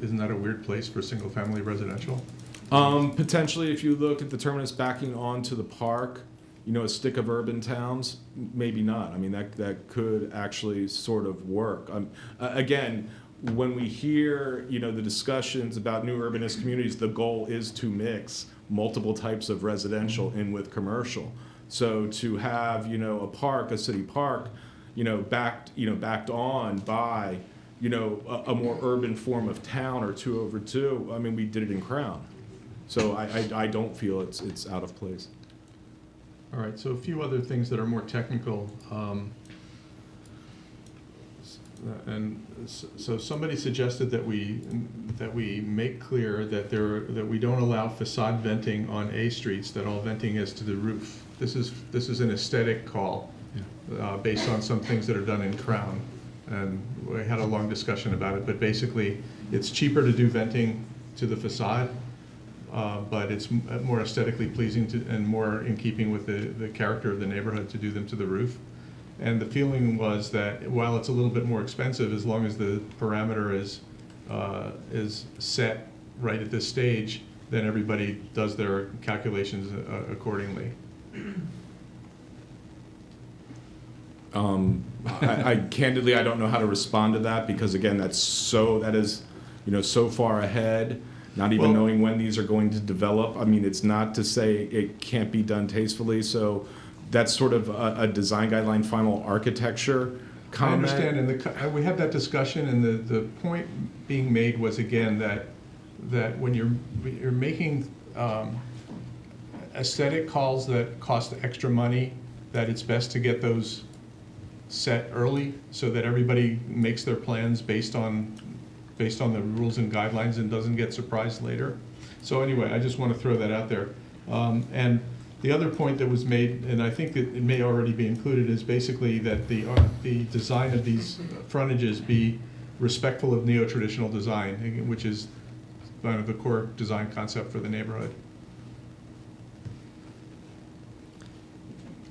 Isn't that a weird place for single-family residential? Potentially, if you look at the terminus backing onto the park, a stick of urban towns, maybe not. I mean, that could actually sort of work. Again, when we hear, the discussions about new urbanist communities, the goal is to mix multiple types of residential in with commercial. So to have, a park, a city park, backed on by, a more urban form of town or 2/2. I mean, we did it in Crown. So I don't feel it's out of place. All right, so a few other things that are more technical. So somebody suggested that we make clear that we don't allow facade venting on A streets, that all venting is to the roof. This is an aesthetic call based on some things that are done in Crown. And we had a long discussion about it, but basically it's cheaper to do venting to the facade, but it's more aesthetically pleasing and more in keeping with the character of the neighborhood to do them to the roof. And the feeling was that while it's a little bit more expensive, as long as the parameter is set right at this stage, then everybody does their calculations accordingly. I candidly, I don't know how to respond to that, because again, that is, so far ahead, not even knowing when these are going to develop. I mean, it's not to say it can't be done tastefully. So that's sort of a design guideline, final architecture comment. I understand, and we had that discussion, and the point being made was, again, that when you're making aesthetic calls that cost extra money, that it's best to get those set early so that everybody makes their plans based on the rules and guidelines and doesn't get surprised later. So anyway, I just want to throw that out there. And the other point that was made, and I think that it may already be included, is basically that the design of these frontages be respectful of neo-traditional design, which is kind of the core design concept for the neighborhood.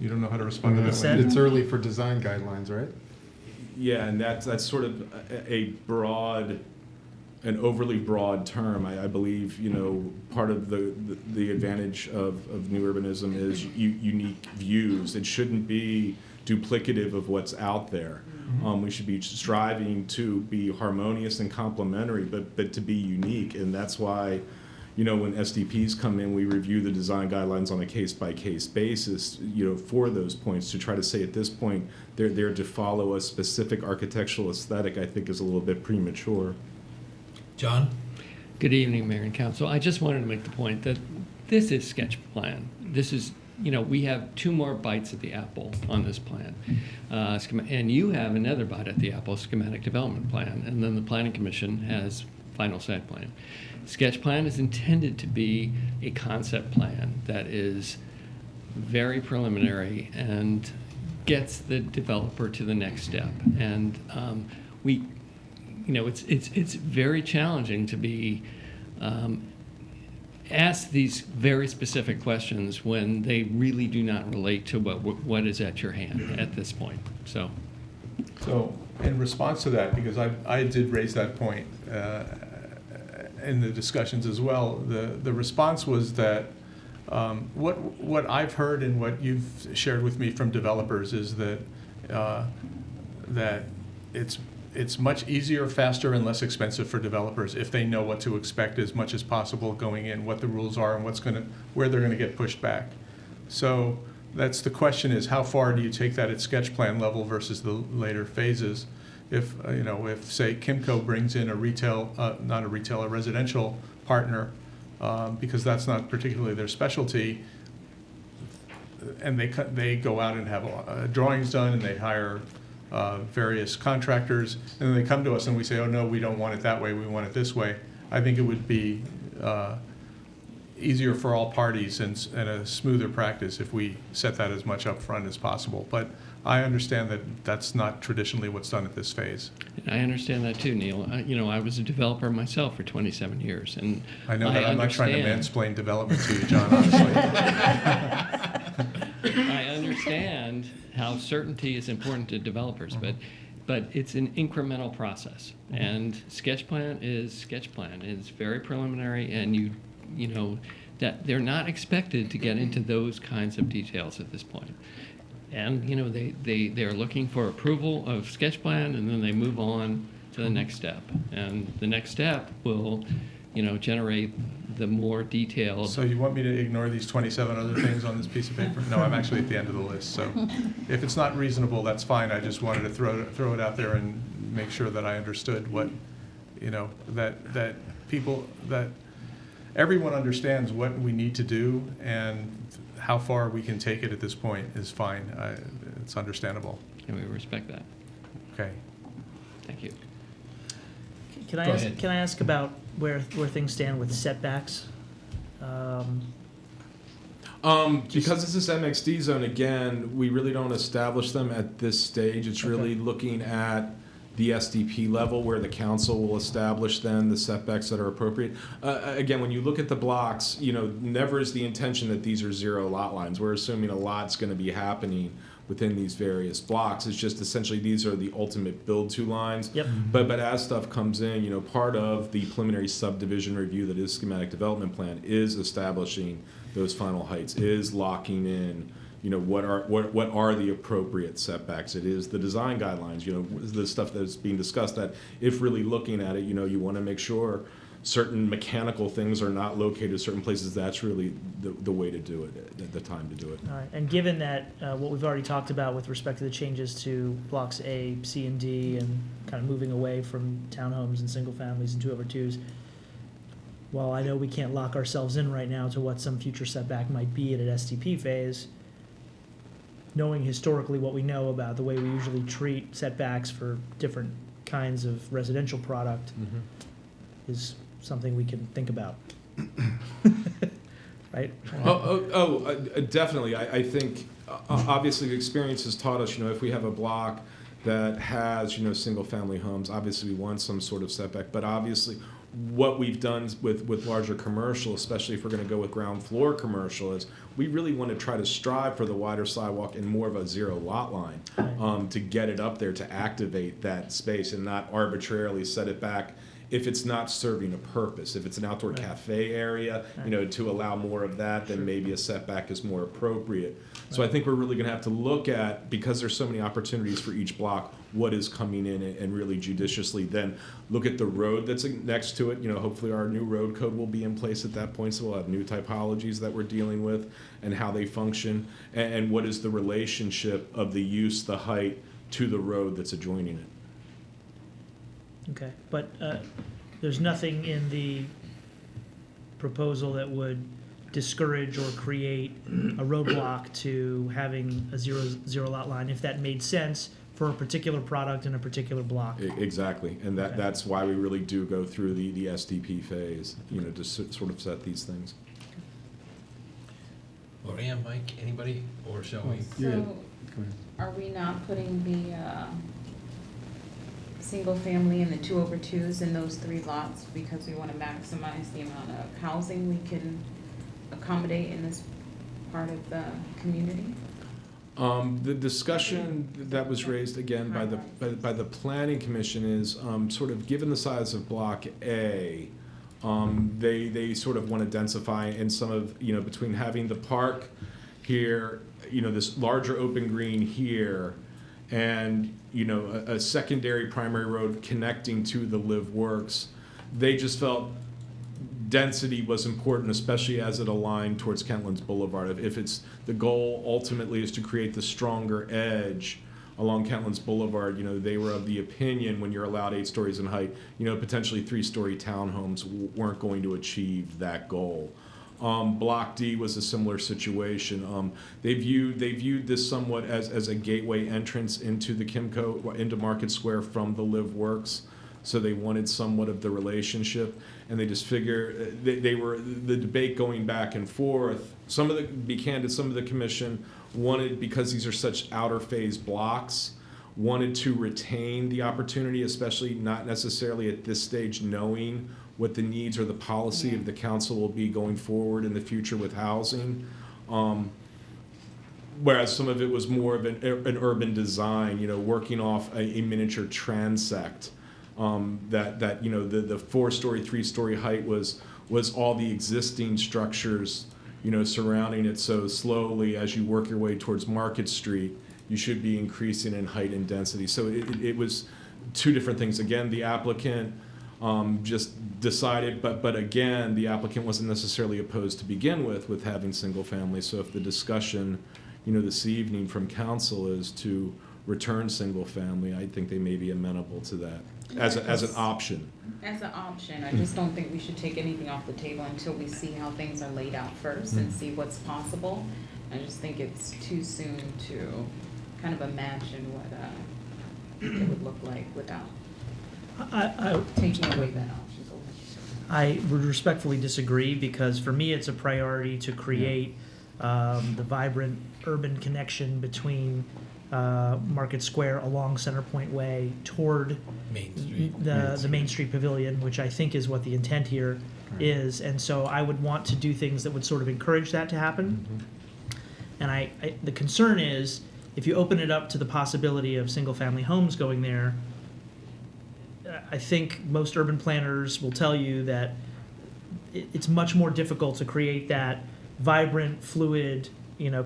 You don't know how to respond to that one? It's early for design guidelines, right? Yeah, and that's sort of an overly broad term. I believe, part of the advantage of new urbanism is unique views. It shouldn't be duplicative of what's out there. We should be striving to be harmonious and complementary, but to be unique. And that's why, when SDPs come in, we review the design guidelines on a case-by-case basis, for those points, to try to say at this point they're there to follow a specific architectural aesthetic, I think is a little bit premature. John? Good evening, Mayor and Council. I just wanted to make the point that this is sketch plan. This is, we have 2 more bites at the apple on this plan. And you have another bite at the apple, schematic development plan. And then the Planning Commission has final site plan. Sketch plan is intended to be a concept plan that is very preliminary and gets the developer to the next step. And it's very challenging to be asked these very specific questions when they really do not relate to what is at your hand at this point. So in response to that, because I did raise that point in the discussions as well, the response was that what I've heard and what you've shared with me from developers is that it's much easier, faster, and less expensive for developers if they know what to expect as much as possible going in, what the rules are, and where they're going to get pushed back. So that's the question: is how far do you take that at sketch plan level versus the later phases? If say Kimco brings in a residential partner, because that's not particularly their specialty, and they go out and have drawings done, and they hire various contractors, and then they come to us and we say, oh no, we don't want it that way, we want it this way. I think it would be easier for all parties and a smoother practice if we set that as much up front as possible. But I understand that that's not traditionally what's done at this phase. I understand that too, Neil. I was a developer myself for 27 years, and I know that I'm not trying to mansplain development to you, John, honestly. I understand how certainty is important to developers, but it's an incremental process, and sketch plan is sketch plan. It's very preliminary, and that they're not expected to get into those kinds of details at this point. And, you know, they're looking for approval of sketch plan, and then they move on to the next step. And the next step will, you know, generate the more detailed. So you want me to ignore these 27 other things on this piece of paper? No, I'm actually at the end of the list, so if it's not reasonable, that's fine. I just wanted to throw it out there and make sure that I understood what, you know, that everyone understands what we need to do, and how far we can take it at this point is fine. It's understandable. And we respect that. Okay. Thank you. Can Go I ahead. ask about where things stand with setbacks? Because this is MXD zone, again, we really don't establish them at this stage. It's really looking at the SDP level where the council will establish then the setbacks that are appropriate. Again, when you look at the blocks, you know, never is the intention that these are 0 lot lines. We're assuming a lot's going to be happening within these various blocks. It's just essentially these are the ultimate build-to lines. Yep. But as stuff comes in, you know, part of the preliminary subdivision review that is schematic development plan is establishing those final heights, is locking in, you know, what are the appropriate setbacks. It is the design guidelines, you know, the stuff that's being discussed, that if really looking at it, you know, you want to make sure certain mechanical things are not located at certain places. That's really the way to do it, the time to do it. All right, and given that what we've already talked about with respect to the changes to blocks A, C, and D, and kind of moving away from townhomes and single families and 2/2s, while I know we can't lock ourselves in right now to what some future setback might be at an SDP phase, knowing historically what we know about the way we usually treat setbacks for different kinds of residential product is something we can think about. Right? Definitely. I think obviously the experience has taught us, you know, if we have a block that has, you know, single family homes, obviously we want some sort of setback, but obviously what we've done with larger commercial, especially if we're going to go with ground floor commercial, is we really want to try to strive for the wider sidewalk and more of a 0 lot line to get it up there, to activate that space and not arbitrarily set it back if it's not serving a purpose. If it's an outdoor cafe area, you know, to allow more of that, then maybe a setback is more appropriate. So I think we're really going to have to look at, because there's so many opportunities for each block, what is coming in, and really judiciously then look at the road that's next to it. You know, hopefully our new road code will be in place at that point, so we'll have new typologies that we're dealing with and how they function, and what is the relationship of the use, the height, to the road that's adjoining it. Okay, but there's nothing in the proposal that would discourage or create a roadblock to having a zero lot line, if that made sense for a particular product in a particular block. Exactly, and that's why we really do go through the SDP phase, you know, to sort of set these things. Lorianne, Mike, anybody, or shall we? So, are we not putting the single family and the 2/2s in those 3 lots because we want to maximize the amount of housing we can accommodate in this part of the community? The discussion that was raised again by the Planning Commission is sort of, given the size of Block A, they sort of want to densify in some of, you know, between having the park here, you know, this larger open green here, and, you know, a secondary primary road connecting to the Live Works. They just felt density was important, especially as it aligned towards Kentlands Boulevard. If it's the goal ultimately is to create the stronger edge along Kentlands Boulevard, you know, they were of the opinion when you're allowed 8 stories in height, you know, potentially 3-story townhomes weren't going to achieve that goal. Block D was a similar situation. They viewed this somewhat as a gateway entrance into the Kimco, into Market Square from the Live Works. So they wanted somewhat of the relationship, and they just figure they were the debate going back and forth. Some of the commission wanted, because these are such outer phase blocks, wanted to retain the opportunity, especially not necessarily at this stage knowing what the needs or the policy of the council will be going forward in the future with housing. Whereas some of it was more of an urban design, you know, working off a miniature transect. That you know, the 4-story, 3-story height was was all the existing structures, surrounding it. So slowly, as you work your way towards Market Street, you should be increasing in height and density. So it was two different things. Again, the applicant just decided, but again, the applicant wasn't necessarily opposed to begin with having single family. So if the discussion, this evening from council is to return single family, I think they may be amenable to that as an option. As an option, I just don't think we should take anything off the table until we see how things are laid out first and see what's possible. I just think it's too soon to kind of imagine what it would look like without taking away that option. I would respectfully disagree, because for me it's a priority to create the vibrant urban connection between Market Square along Centerpoint Way toward Main Street. the Main Street Pavilion, which I think is what the intent here is. And so I would want to do things that would sort of encourage that to happen. And the concern is, if you open it up to the possibility of single-family homes going there, I think most urban planners will tell you that it's much more difficult to create that vibrant, fluid,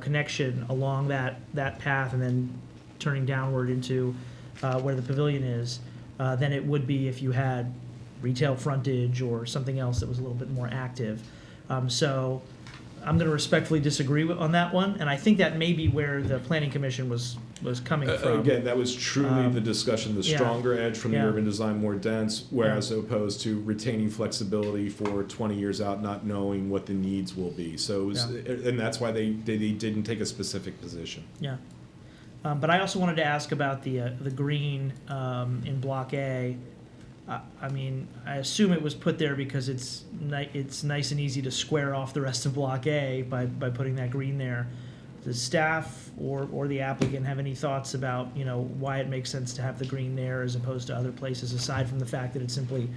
connection along that path and then turning downward into where the pavilion is than it would be if you had retail frontage or something else that was a little bit more active. So I'm going to respectfully disagree on that one, and I think that may be where the Planning Commission was coming from. Again, that was truly the discussion, the stronger edge from the urban design, more dense, whereas opposed to retaining flexibility for 20 years out, not knowing what the needs will be. So it was, and that's why they didn't take a specific position. Yeah. But I also wanted to ask about the green in Block A. I mean, I assume it was put there because it's nice and easy to square off the rest of Block A by putting that green there. Does staff or the applicant have any thoughts about why it makes sense to have the green there as opposed to other places, aside from the fact that it simply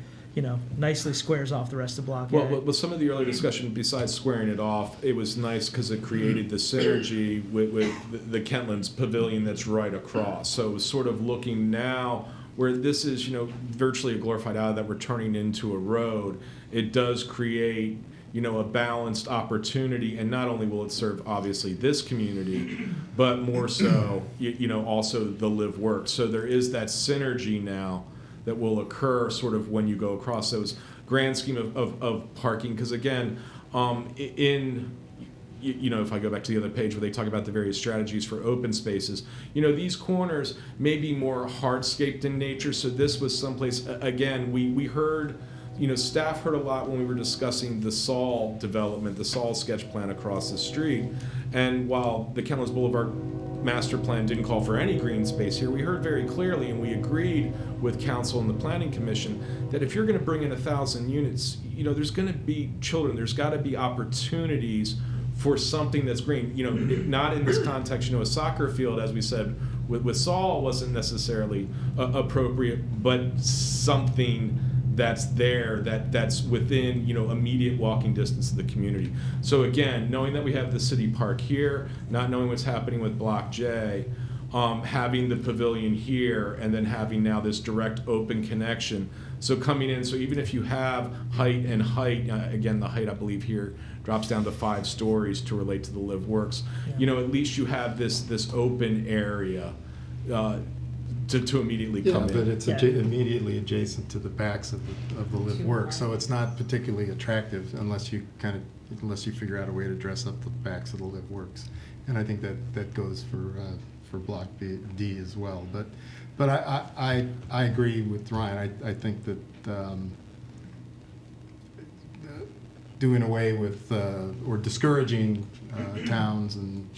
nicely squares off the rest of Block A? Well, with some of the earlier discussion, besides squaring it off, it was nice because it created the synergy with the Kentlands Pavilion that's right across. So it was sort of looking now where this is, virtually a glorified alley that we're turning into a road. It does create, a balanced opportunity, and not only will it serve obviously this community, but more so, also the live work. So there is that synergy now that will occur sort of when you go across those grand scheme of parking. Because again, if I go back to the other page where they talk about the various strategies for open spaces, these corners may be more hardscaped in nature. So this was someplace, again, we heard, staff heard a lot when we were discussing the Saul development, the Saul sketch plan across the street. And while the Kentlands Boulevard master plan didn't call for any green space here, we heard very clearly, and we agreed with council and the planning commission, that if you're going to bring in 1,000 units, there's going to be children, there's got to be opportunities for something that's green. Not in this context, a soccer field, as we said, with Saul wasn't necessarily appropriate, but something that's there, that's within, immediate walking distance of the community. So again, knowing that we have the city park here, not knowing what's happening with Block J, having the pavilion here, and then having now this direct open connection. So coming in, so even if you have height, again, the height I believe here drops down to 5 stories to relate to the live works, at least you have this open area to immediately come in. But it's immediately adjacent to the backs of the live work, so it's not particularly attractive unless you figure out a way to dress up the backs of the live works. And I think that goes for Block D as well. But I agree with Ryan. I think that doing away with or discouraging towns and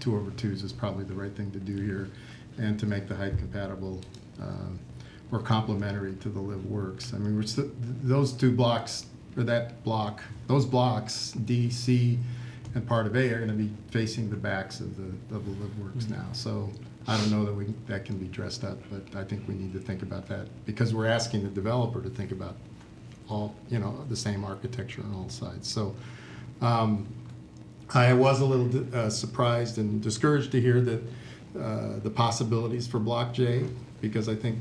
2/2s is probably the right thing to do here, and to make the height compatible or complementary to the live works. I mean, those two blocks, or those blocks, D, C, and part of A, are going to be facing the backs of the live works now. So I don't know that can be dressed up, but I think we need to think about that, because we're asking the developer to think about all, the same architecture on all sides. So I was a little surprised and discouraged to hear that the possibilities for Block J, because I think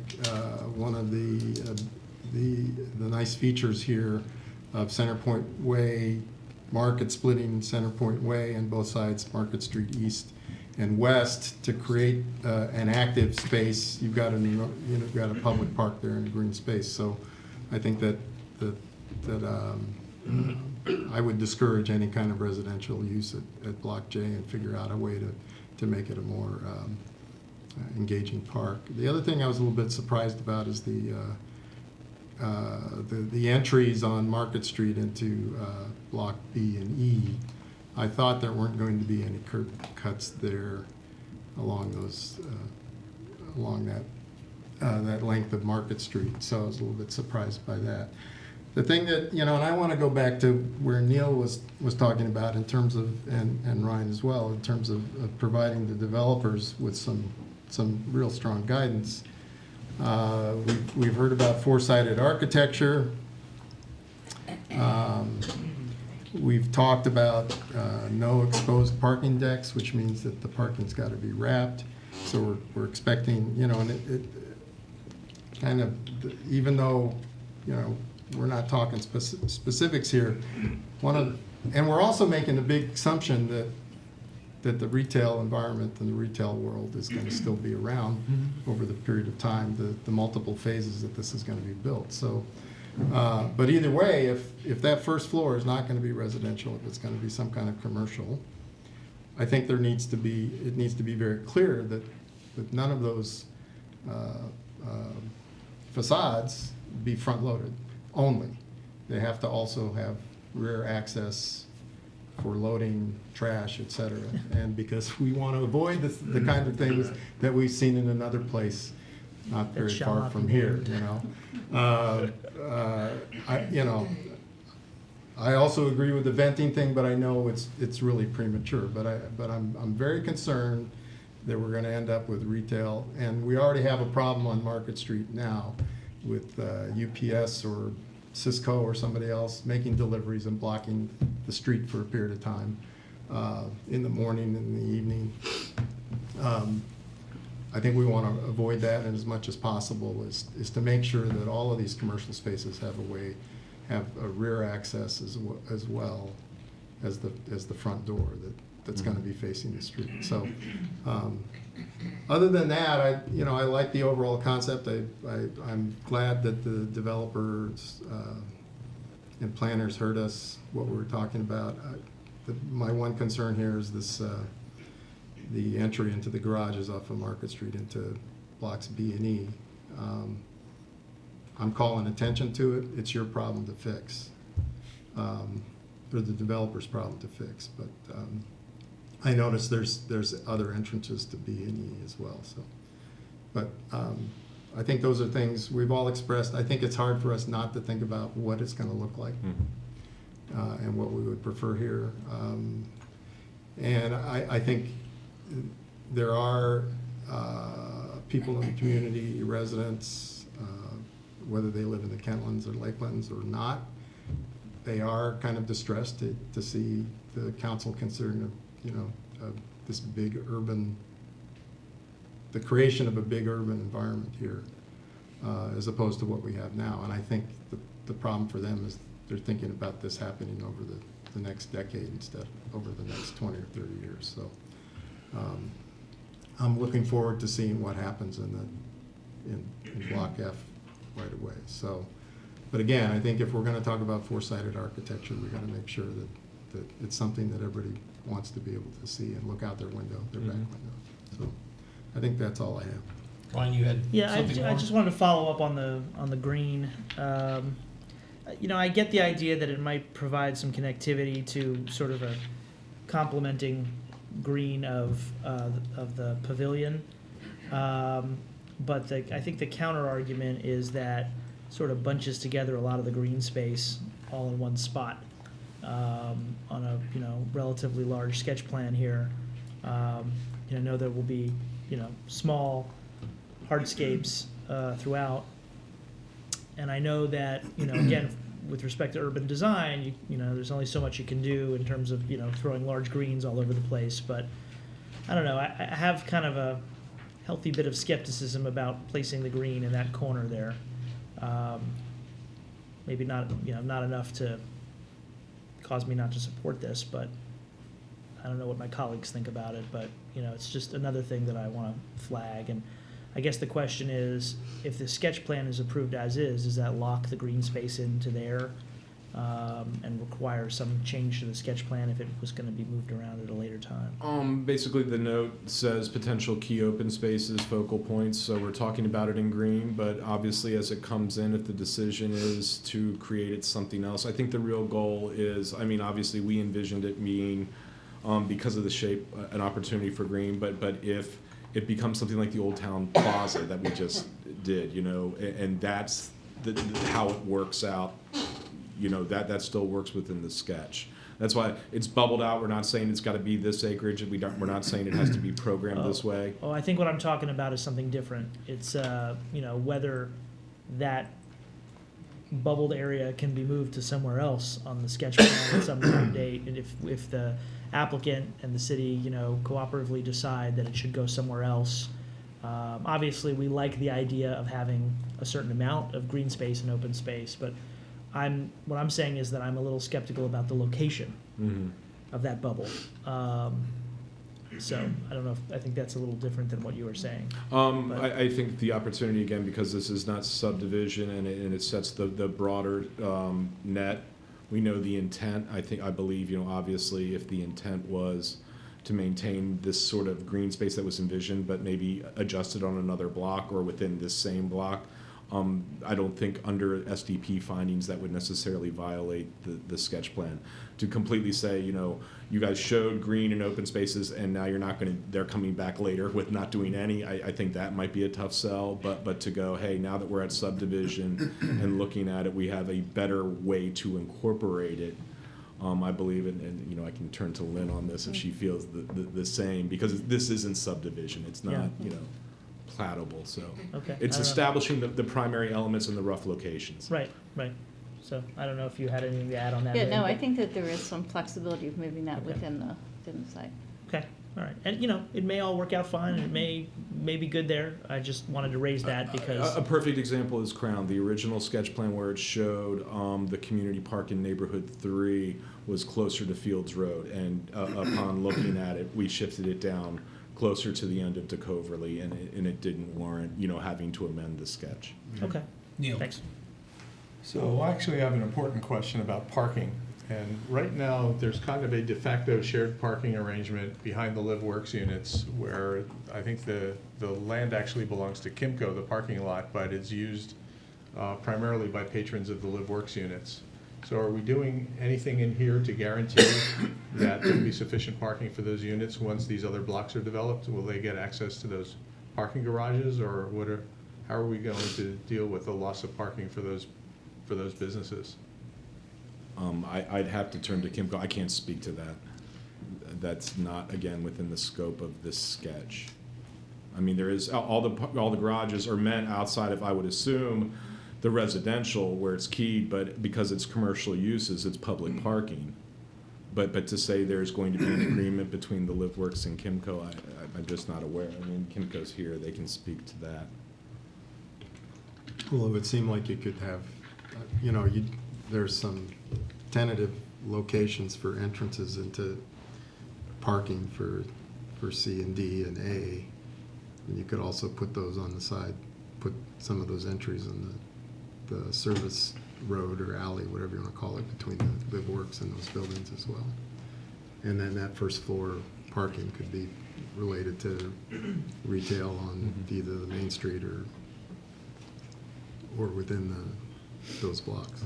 one of the nice features here of Centerpoint Way, Market splitting Centerpoint Way and both sides, Market Street East and West, to create an active space. You've got a public park there and a green space. So I think that I would discourage any kind of residential use at Block J and figure out a way to make it a more engaging park. The other thing I was a little bit surprised about is the entries on Market Street into Block B and E. I thought there weren't going to be any curb cuts there along those along that length of Market Street. So I was a little bit surprised by that. The thing that, and I want to go back to where Neil was talking about in terms of, and Ryan as well, in terms of providing the developers with some real strong guidance. We've heard about four-sided architecture. We've talked about no exposed parking decks, which means that the parking's got to be wrapped. So we're expecting, and it kind of, even though, we're not talking specifics here, and we're also making a big assumption that the retail environment and the retail world is going to still be around over the period of time, the multiple phases that this is going to be built. So, but either way, if that first floor is not going to be residential, if it's going to be some kind of commercial, I think it needs to be very clear that none of those facades be front-loaded only. They have to also have rear access for loading trash, et cetera. And because we want to avoid the kind of things that we've seen in another place not very far from here, I also agree with the venting thing, but I know it's really premature. But I'm very concerned that we're going to end up with retail, and we already have a problem on Market Street now with UPS or Cisco or somebody else making deliveries and blocking the street for a period of time in the morning and in the evening. I think we want to avoid that, and as much as possible is to make sure that all of these commercial spaces have a rear access as well as the front door that's going to be facing the street. So other than that, I like the overall concept. I'm glad that the developers and planners heard us, what we were talking about. My one concern here is this, the entry into the garages off of Market Street into blocks B and E. I'm calling attention to it. It's your problem to fix, or the developer's problem to fix. But I noticed there's other entrances to B and E as well. So, but I think those are things we've all expressed. I think it's hard for us not to think about what it's going to look like and what we would prefer here. And I think there are people in the community, residents, whether they live in the Kentlands or Lakelands or not, they are kind of distressed to see the council considering this big urban, the creation of a big urban environment here, as opposed to what we have now. And I think the problem for them is they're thinking about this happening over the next decade instead of over the next 20 or 30 years. So I'm looking forward to seeing what happens in Block F right away. So, but again, I think if we're going to talk about four-sided architecture, we've got to make sure that it's something that everybody wants to be able to see and look out their window, their back window. So I think that's all I have. Ryan, you had something more? I just wanted to follow up on the green. I get the idea that it might provide some connectivity to sort of a complementing green of the pavilion. But I think the counter argument is that sort of bunches together a lot of the green space all in one spot on a relatively large sketch plan here. I know there will be small hardscapes throughout, and I know that again with respect to urban design, there's only so much you can do in terms of throwing large greens all over the place. But I don't know. I have kind of a healthy bit of skepticism about placing the green in that corner there. maybe not, not enough to cause me not to support this, but I don't know what my colleagues think about it, but, it's just another thing that I want to flag. And I guess the question is, if the sketch plan is approved as is, does that lock the green space into there and require some change to the sketch plan if it was going to be moved around at a later time? Basically, the note says potential key open spaces, focal points, so we're talking about it in green, but obviously as it comes in, if the decision is to create it something else, I think the real goal is, obviously we envisioned it being, because of the shape, an opportunity for green, but if it becomes something like the Old Town Plaza that we just did, and that's how it works out, that still works within the sketch. That's why it's bubbled out. We're not saying it's got to be this acreage. We're not saying it has to be programmed this way. Oh, I think what I'm talking about is something different. It's, whether that bubbled area can be moved to somewhere else on the sketch plan at some time date, and if the applicant and the city, cooperatively decide that it should go somewhere else. Obviously, we like the idea of having a certain amount of green space and open space, but what I'm saying is that I'm a little skeptical about the location of that bubble. So I don't know I think that's a little different than what you were saying. I think the opportunity, again, because this is not subdivision and it sets the broader net. We know the intent. I believe, obviously if the intent was to maintain this sort of green space that was envisioned, but maybe adjusted on another block or within this same block, I don't think under SDP findings that would necessarily violate the sketch plan. To completely say, you guys showed green and open spaces and now they're coming back later with not doing any, I think that might be a tough sell, but to go, hey, now that we're at subdivision and looking at it, we have a better way to incorporate it. I believe, and I can turn to Lynn on this if she feels the same, because this isn't subdivision. It's not, platable, so Okay. it's establishing the primary elements in the rough locations. Right. So I don't know if you had anything to add on that. Yeah, Lynn, no, but- I think that there is some flexibility of moving that within the site. Okay, all right. And, it may all work out fine, and it may be good there. I just wanted to raise that because... A perfect example is Crown. The original sketch plan where it showed the community park in Neighborhood 3 was closer to Fields Road, and upon looking at it, we shifted it down closer to the end of DeCoverly, and it didn't warrant, having to amend the sketch. Okay, Neil. thanks. So I actually have an important question about parking. And right now, there's kind of a de facto shared parking arrangement behind the LiveWorks units where I think the land actually belongs to Kimco, the parking lot, but it's used primarily by patrons of the LiveWorks units. So are we doing anything in here to guarantee that there'll be sufficient parking for those units once these other blocks are developed? Will they get access to those parking garages, or how are we going to deal with the loss of parking for those businesses? I'd have to turn to Kimco. I can't speak to that. That's not, again, within the scope of this sketch. There is all the garages are meant outside of, I would assume, the residential where it's keyed, but because it's commercial uses, it's public parking. But to say there's going to be an agreement between the LiveWorks and Kimco, I'm just not aware. Kimco's here; they can speak to that. Well, it would seem like you could have, there's some tentative locations for entrances into parking for C and D and A. And you could also put those on the side, put some of those entries on the service road or alley, whatever you want to call it, between the LiveWorks and those buildings as well. And then that first floor parking could be related to retail on either the main street or within those blocks.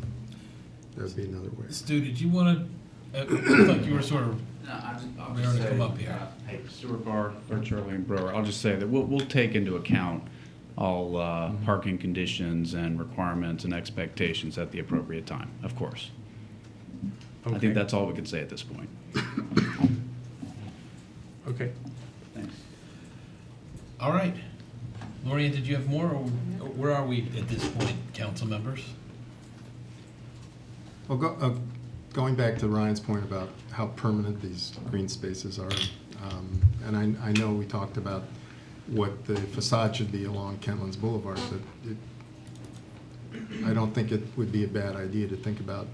That would be another way. Stu, did you want to? Looked like you were sort of I'll raring just to say, come up here. Hey, Stuart Barr, or Charlie and Brewer. I'll just say that we'll take into account all parking conditions and requirements and expectations at the appropriate time, of course. Okay. I think that's all we can say at this point. Okay. Thanks. All right. Lorian, did you have more, or where are we at this point, council members? Well, going back to Ryan's point about how permanent these green spaces are, and I know we talked about what the facade should be along Kentlands Boulevard, but I don't think it would be a bad idea to think about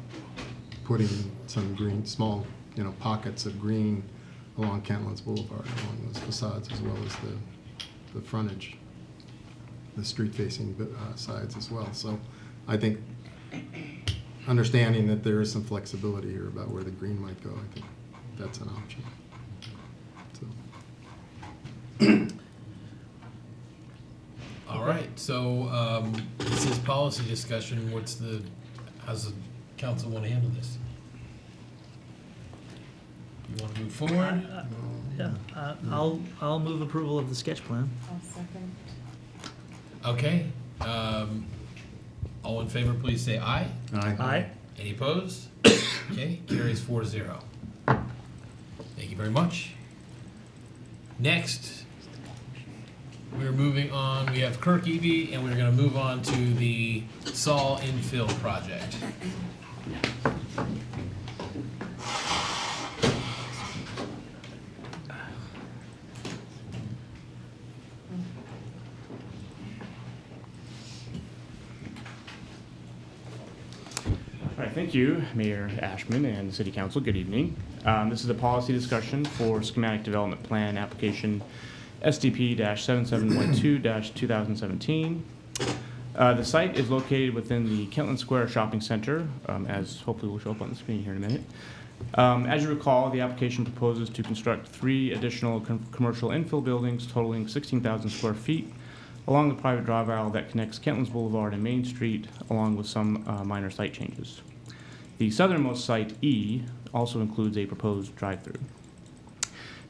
putting some green, small, pockets of green along Kentlands Boulevard, along those facades, as well as the frontage, the street-facing sides as well. So I think, understanding that there is some flexibility here about where the green might go, I think that's an option. So. All right, so this is policy discussion. How's the council want to handle this? You want to move forward? Yeah, I'll move approval of the sketch plan. I'll second. Okay. All in favor, please say aye. Aye. Aye. Any opposed? Okay, carries 4-0. Thank you very much. Next, we're moving on. We have Kirk Eby, and we're going to move on to the Saul infill project. All right, thank you, Mayor Ashman and the City Council. Good evening. This is a policy discussion for schematic development plan application SDP-7712-2017. The site is located within the Kentland Square Shopping Center, as hopefully will show up on the screen here in a minute. As you recall, the application proposes to construct 3 additional commercial infill buildings totaling 16,000 square feet along the private drive aisle that connects Kentlands Boulevard and Main Street, along with some minor site changes. The southernmost site, E, also includes a proposed drive-through.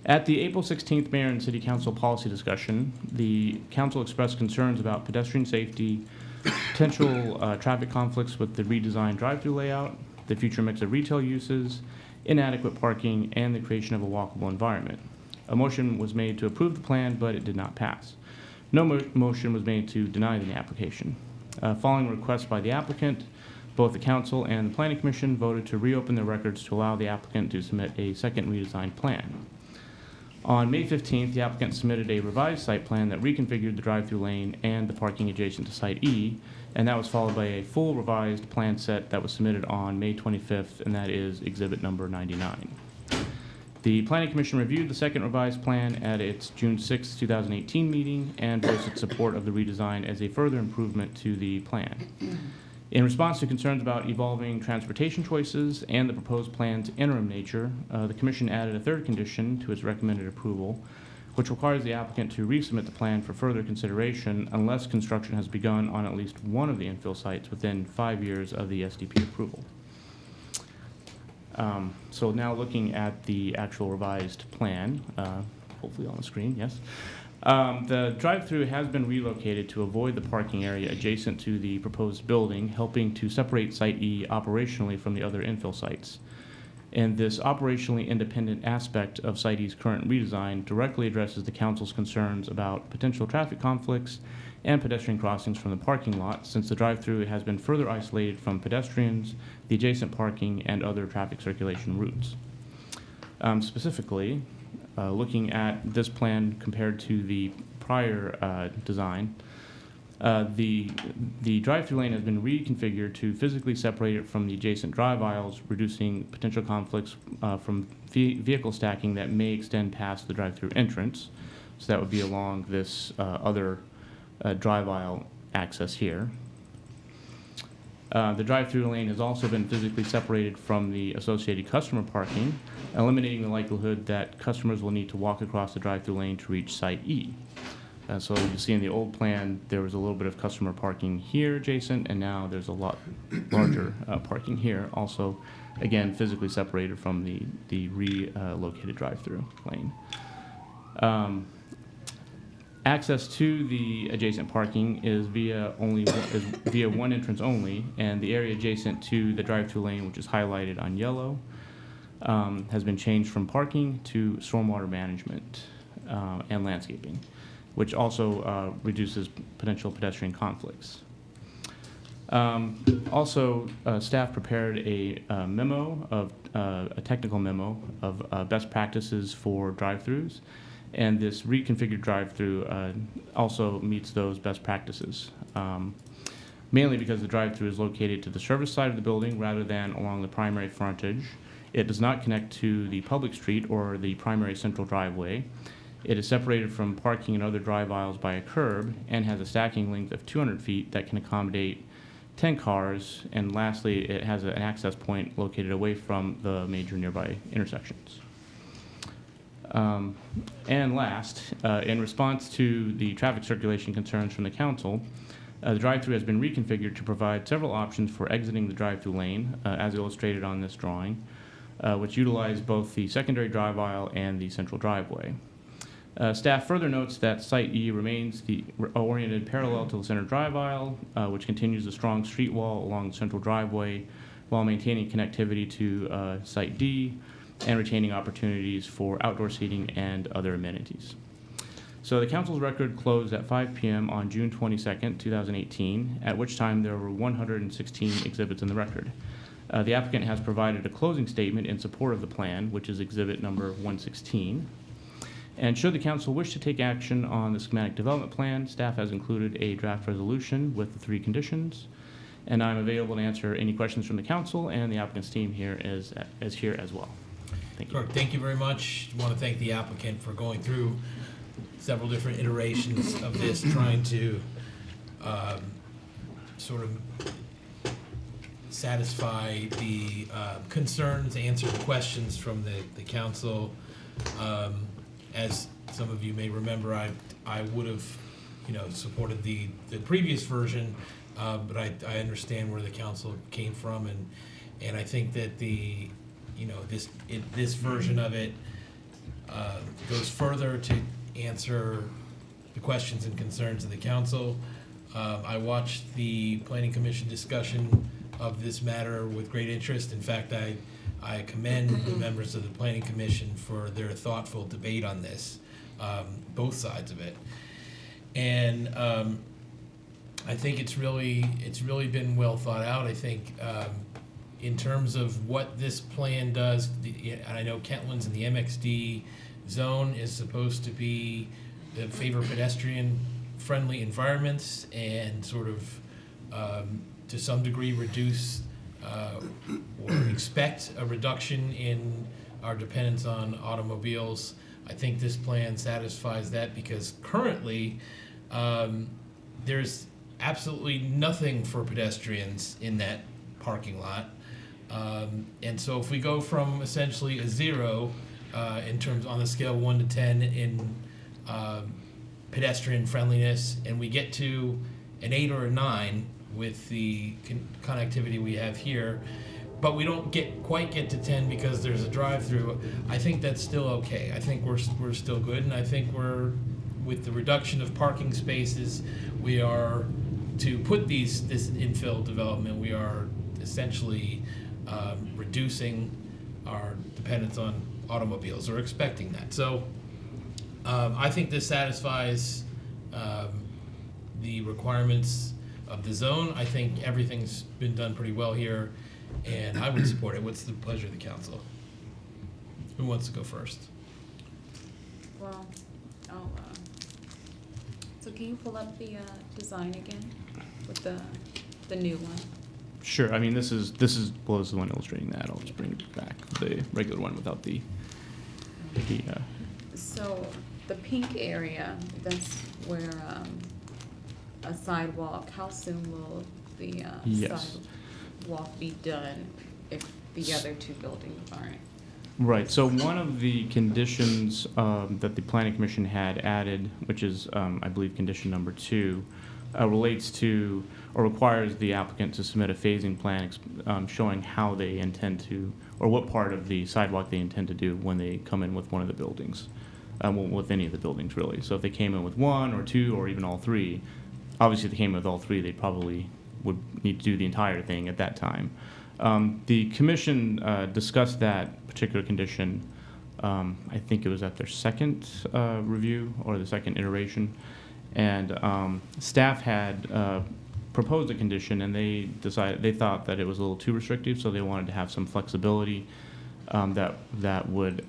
At the April 16th Mayor and City Council policy discussion, the Council expressed concerns about pedestrian safety, potential traffic conflicts with the redesigned drive-through layout, the future mix of retail uses, inadequate parking, and the creation of a walkable environment. A motion was made to approve the plan, but it did not pass. No motion was made to deny the application. Following a request by the applicant, both the Council and the Planning Commission voted to reopen their records to allow the applicant to submit a second redesigned plan. On May 15th, the applicant submitted a revised site plan that reconfigured the drive-through lane and the parking adjacent to Site E, and that was followed by a full revised plan set that was submitted on May 25th, and that is Exhibit number 99. The Planning Commission reviewed the second revised plan at its June 6, 2018 meeting and voiced its support of the redesign as a further improvement to the plan. In response to concerns about evolving transportation choices and the proposed plan's interim nature, the Commission added a third condition to its recommended approval, which requires the applicant to resubmit the plan for further consideration unless construction has begun on at least one of the infill sites within 5 years of the SDP approval. So now looking at the actual revised plan, hopefully on the screen, yes. The drive-through has been relocated to avoid the parking area adjacent to the proposed building, helping to separate Site E operationally from the other infill sites. And this operationally independent aspect of Site E's current redesign directly addresses the Council's concerns about potential traffic conflicts and pedestrian crossings from the parking lot, since the drive-through has been further isolated from pedestrians, the adjacent parking, and other traffic circulation routes. Specifically, looking at this plan compared to the prior design, the drive-through lane has been reconfigured to physically separate it from the adjacent drive aisles, reducing potential conflicts from vehicle stacking that may extend past the drive-through entrance. So that would be along this other drive aisle access here. The drive-through lane has also been physically separated from the associated customer parking, eliminating the likelihood that customers will need to walk across the drive-through lane to reach Site E. So you see in the old plan, there was a little bit of customer parking here adjacent, and now there's a lot larger parking here, also, again, physically separated from the relocated drive-through lane. Access to the adjacent parking is via one entrance only, and the area adjacent to the drive-through lane, which is highlighted on yellow, has been changed from parking to stormwater management and landscaping, which also reduces potential pedestrian conflicts. Also, staff prepared a technical memo of best practices for drive-throughs, and this reconfigured drive-through also meets those best practices. mainly because the drive-through is located to the service side of the building rather than along the primary frontage. It does not connect to the public street or the primary central driveway. It is separated from parking and other drive aisles by a curb and has a stacking length of 200 feet that can accommodate 10 cars. And lastly, it has an access point located away from the major nearby intersections. And last, in response to the traffic circulation concerns from the council, the drive-through has been reconfigured to provide several options for exiting the drive-through lane, as illustrated on this drawing, which utilize both the secondary drive aisle and the central driveway. Staff further notes that Site E remains oriented parallel to the center drive aisle, which continues a strong street wall along the central driveway while maintaining connectivity to Site D and retaining opportunities for outdoor seating and other amenities. So the council's record closed at 5 p.m. on June 22nd, 2018, at which time there were 116 exhibits in the record. The applicant has provided a closing statement in support of the plan, which is exhibit number 116. And should the council wish to take action on the schematic development plan, staff has included a draft resolution with the 3 conditions. And I'm available to answer any questions from the council, and the applicant's team here is here as well. Thank you. Sure, thank you very much. I want to thank the applicant for going through several different iterations of this, trying to sort of satisfy the concerns, answer the questions from the council. As some of you may remember, I would have, supported the previous version, but I understand where the council came from, and I think that this version of it goes further to answer the questions and concerns of the council. I watched the Planning Commission discussion of this matter with great interest. In fact, I commend the members of the Planning Commission for their thoughtful debate on this, both sides of it. And I think it's really been well thought out. I think in terms of what this plan does, and I know Kentland's in the MXD zone is supposed to be favor pedestrian-friendly environments and sort of to some degree reduce or expect a reduction in our dependence on automobiles. I think this plan satisfies that because currently there's absolutely nothing for pedestrians in that parking lot. And so if we go from essentially a 0 in terms on the scale of 1 to 10 in pedestrian friendliness, and we get to an 8 or a 9 with the connectivity we have here, but we don't quite get to 10 because there's a drive-through, I think that's still okay. I think we're still good, and I think with the reduction of parking spaces, we are to put this infill development, we are essentially reducing our dependence on automobiles, or expecting that. So I think this satisfies the requirements of the zone. I think everything's been done pretty well here, and I would support it. What's the pleasure of the council? Who wants to go first? Well, so can you pull up the design again with the new one? Sure. I mean, this is well, this is the one illustrating that. I'll just bring it back, the regular one without the. So the pink area, that's where a sidewalk. How soon will the Yes. sidewalk be done if the other 2 buildings aren't? Right. So one of the conditions that the Planning Commission had added, which is, I believe, condition number 2, relates to or requires the applicant to submit a phasing plan showing how they intend to, or what part of the sidewalk they intend to do when they come in with one of the buildings, with any of the buildings, really. So if they came in with 1 or 2 or even all 3, obviously if they came in with all 3, they probably would need to do the entire thing at that time. The commission discussed that particular condition, I think it was at their second review or the second iteration, and staff had proposed a condition, and they thought that it was a little too restrictive, so they wanted to have some flexibility that would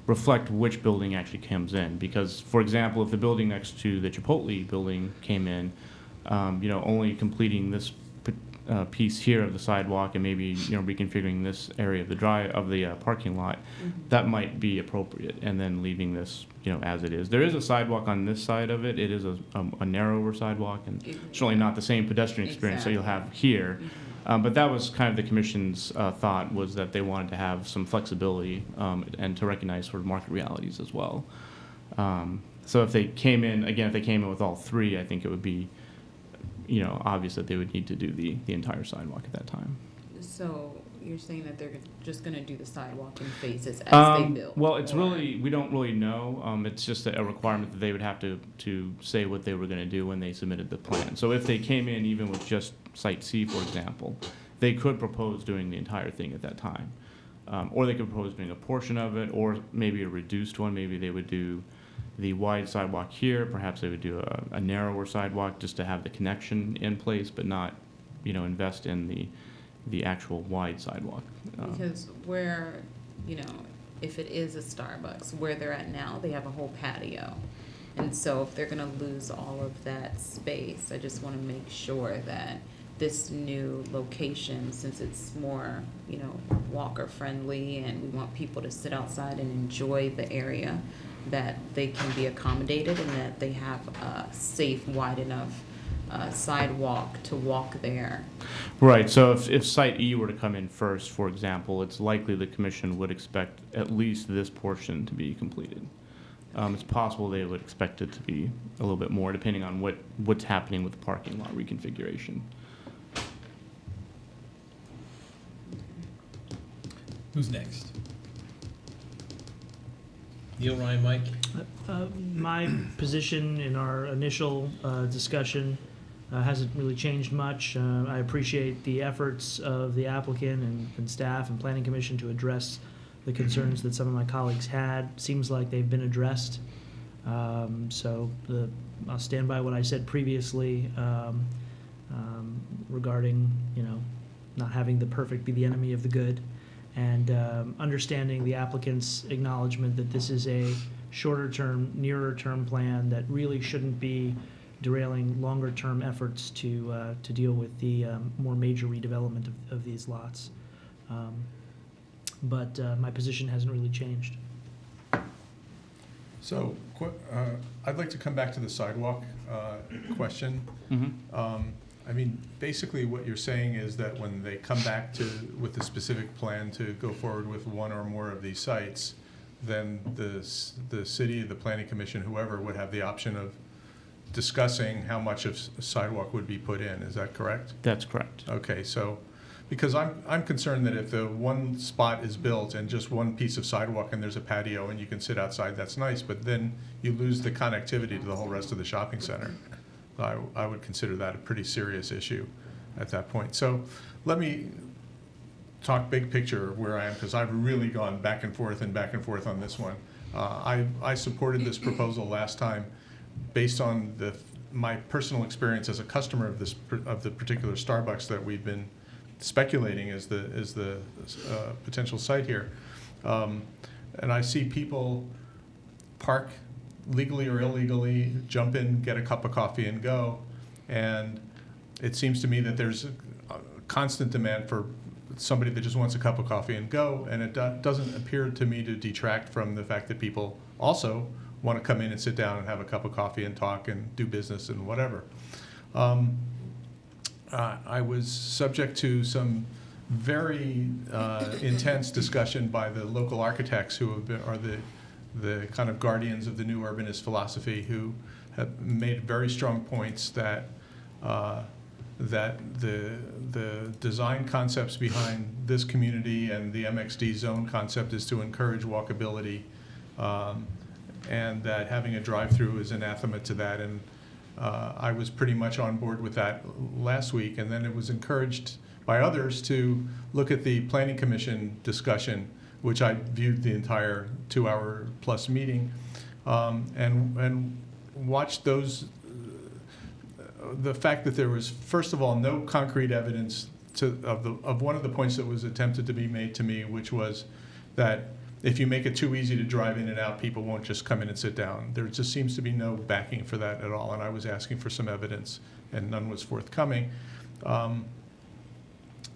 reflect which building actually comes in. Because, for example, if the building next to the Chipotle building came in, only completing this piece here of the sidewalk and maybe reconfiguring this area of the parking lot, that might be appropriate, and then leaving this as it is. There is a sidewalk on this side of it. It is a narrower sidewalk, and certainly not the same pedestrian experience that you'll have here. But that was kind of the commission's thought, was that they wanted to have some flexibility and to recognize sort of market realities as well. So if they came in with all three, I think it would be obvious that they would need to do the entire sidewalk at that time. So you're saying that they're just going to do the sidewalk in phases as they build? Well, we don't really know. It's just a requirement that they would have to say what they were going to do when they submitted the plan. So if they came in even with just Site C, for example, they could propose doing the entire thing at that time. Or they could propose doing a portion of it, or maybe a reduced one. Maybe they would do the wide sidewalk here. Perhaps they would do a narrower sidewalk just to have the connection in place, but not, invest in the actual wide sidewalk. Because where, if it is a Starbucks, where they're at now, they have a whole patio. And so if they're going to lose all of that space, I just want to make sure that this new location, since it's more, walker friendly, and we want people to sit outside and enjoy the area, that they can be accommodated and that they have a safe, wide enough sidewalk to walk there. Right, so if Site E were to come in first, for example, it's likely the commission would expect at least this portion to be completed. It's possible they would expect it to be a little bit more, depending on what's happening with the parking lot reconfiguration. Who's next? Neil, Ryan, Mike? My position in our initial discussion hasn't really changed much. I appreciate the efforts of the applicant and staff and planning commission to address the concerns that some of my colleagues had. Seems like they've been addressed. So I'll stand by what I said previously regarding, not having the perfect be the enemy of the good, and understanding the applicant's acknowledgement that this is a shorter term, nearer term plan that really shouldn't be derailing longer term efforts to deal with the more major redevelopment of these lots. But my position hasn't really changed. So I'd like to come back to the sidewalk question. I mean, basically what you're saying is that when they come back with the specific plan to go forward with one or more of these sites, then the city, the planning commission, whoever would have the option of discussing how much of sidewalk would be put in. Is that correct? That's correct. Okay, so because I'm concerned that if the one spot is built and just one piece of sidewalk and there's a patio and you can sit outside, that's nice, but then you lose the connectivity to the whole rest of the shopping center. I would consider that a pretty serious issue at that point. So let me talk big picture of where I am, because I've really gone back and forth on this one. I supported this proposal last time based on my personal experience as a customer of the particular Starbucks that we've been speculating is the potential site here. And I see people park legally or illegally, jump in, get a cup of coffee and go. And it seems to me that there's a constant demand for somebody that just wants a cup of coffee and go. And it doesn't appear to me to detract from the fact that people also want to come in and sit down and have a cup of coffee and talk and do business and whatever. I was subject to some very intense discussion by the local architects who are the kind of guardians of the new urbanist philosophy, who have made very strong points that the design concepts behind this community and the MXD zone concept is to encourage walkability, and that having a drive-through is anathema to that. And I was pretty much on board with that last week, and then it was encouraged by others to look at the Planning Commission discussion, which I viewed the entire 2-hour plus meeting, and watched those. The fact that there was, first of all, no concrete evidence of one of the points that was attempted to be made to me, which was that if you make it too easy to drive in and out, people won't just come in and sit down. There just seems to be no backing for that at all, and I was asking for some evidence and none was forthcoming.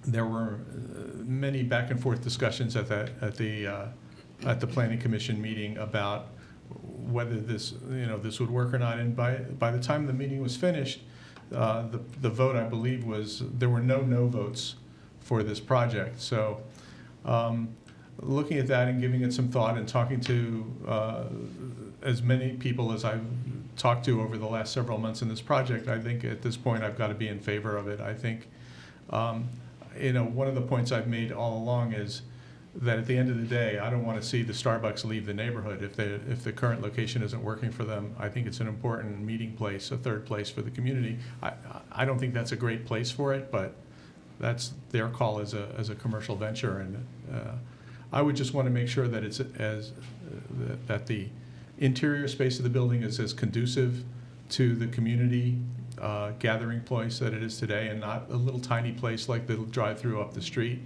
There were many back and forth discussions at the Planning Commission meeting about whether this would work or not. And by the time the meeting was finished, the vote, I believe, was there were no votes for this project. So looking at that and giving it some thought and talking to as many people as I've talked to over the last several months in this project, I think at this point I've got to be in favor of it. I think one of the points I've made all along is that at the end of the day, I don't want to see the Starbucks leave the neighborhood if the current location isn't working for them. I think it's an important meeting place, a third place for the community. I don't think that's a great place for it, but that's their call as a commercial venture. And I would just want to make sure that it's that the interior space of the building is as conducive to the community gathering place that it is today, and not a little tiny place like the drive-through up the street.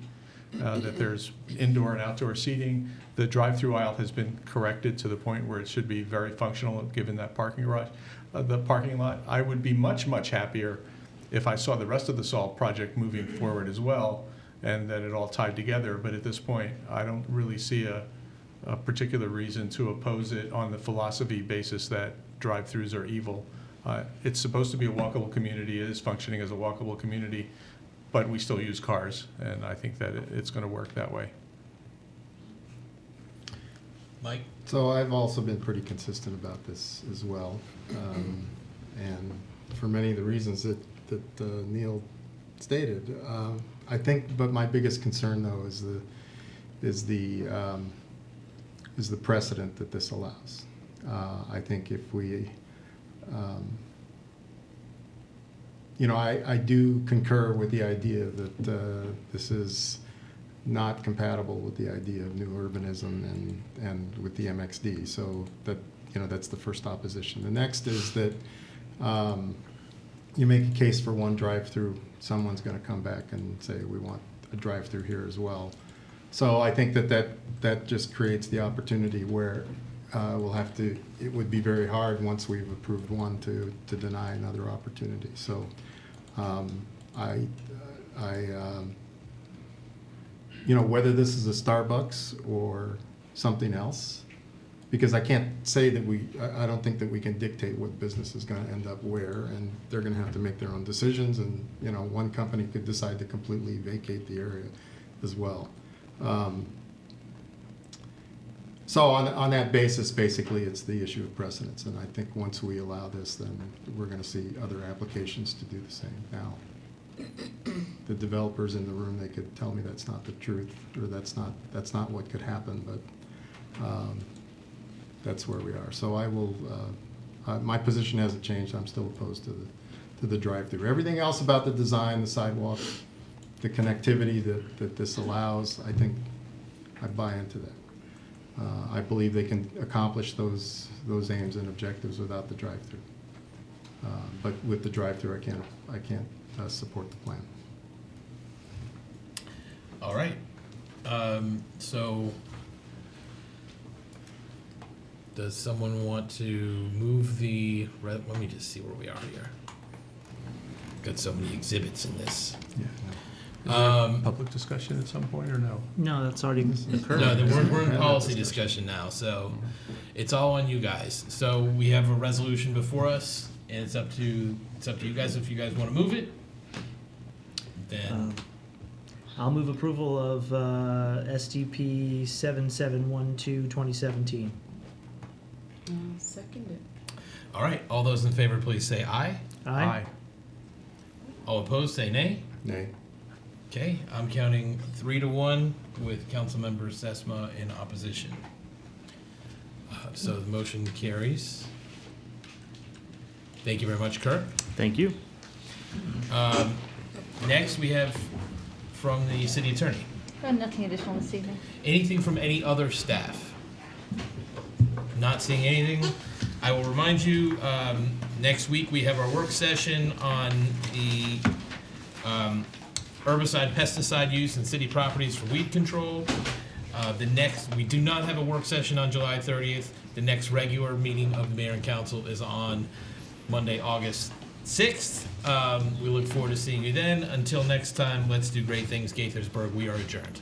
That there's indoor and outdoor seating. The drive-through aisle has been corrected to the point where it should be very functional given that parking garage. The parking lot, I would be much, much happier if I saw the rest of the SOLVE project moving forward as well, and that it all tied together. But at this point, I don't really see a particular reason to oppose it on the philosophy basis that drive-throughs are evil. It's supposed to be a walkable community. It is functioning as a walkable community, but we still use cars, and I think that it's going to work that way. Mike? So I've also been pretty consistent about this as well, and for many of the reasons that Neil stated. I think, but my biggest concern though is the precedent that this allows. I think if we I do concur with the idea that this is not compatible with the idea of new urbanism and with the MXD. So that's the first opposition. The next is that you make a case for one drive-through, someone's going to come back and say we want a drive-through here as well. So I think that just creates the opportunity where it would be very hard once we've approved one to deny another opportunity. So whether this is a Starbucks or something else, because I can't say that I don't think that we can dictate what business is going to end up where, and they're going to have to make their own decisions, and one company could decide to completely vacate the area as well. So on that basis, basically, it's the issue of precedence, and I think once we allow this, then we're going to see other applications to do the same. Now, the developers in the room, they could tell me that's not the truth, or that's not what could happen, but that's where we are. So I will. My position hasn't changed. I'm still opposed to the drive-through. Everything else about the design, the sidewalk, the connectivity that this allows, I think I buy into that. I believe they can accomplish those aims and objectives without the drive-through. But with the drive-through, I can't support the plan. All right. So does someone want to move let me just see where we are here. Got so many exhibits in this. Yeah. Is there public discussion at some point or no? No, that's already occurred. No, we're in policy discussion now, so it's all on you guys. So we have a resolution before us, and it's up to you guys. If you guys want to move it, then I'll move approval of SDP 7712 2017. Second it. all right. All those in favor, please say aye. Aye. All opposed, say nay. Nay. Okay, I'm counting 3-1 with Councilmember Sesma in opposition. So the motion carries. Thank you very much, Kirk. Thank you. Next, we have from the city attorney. Nothing additional this evening. Anything from any other staff? Not seeing anything. I will remind you, next week we have our work session on the herbicide, pesticide use in city properties for weed control. We do not have a work session on July 30th. The next regular meeting of the mayor and council is on Monday, August 6th. We look forward to seeing you then. Until next time, let's do great things, Gaithersburg. We are adjourned.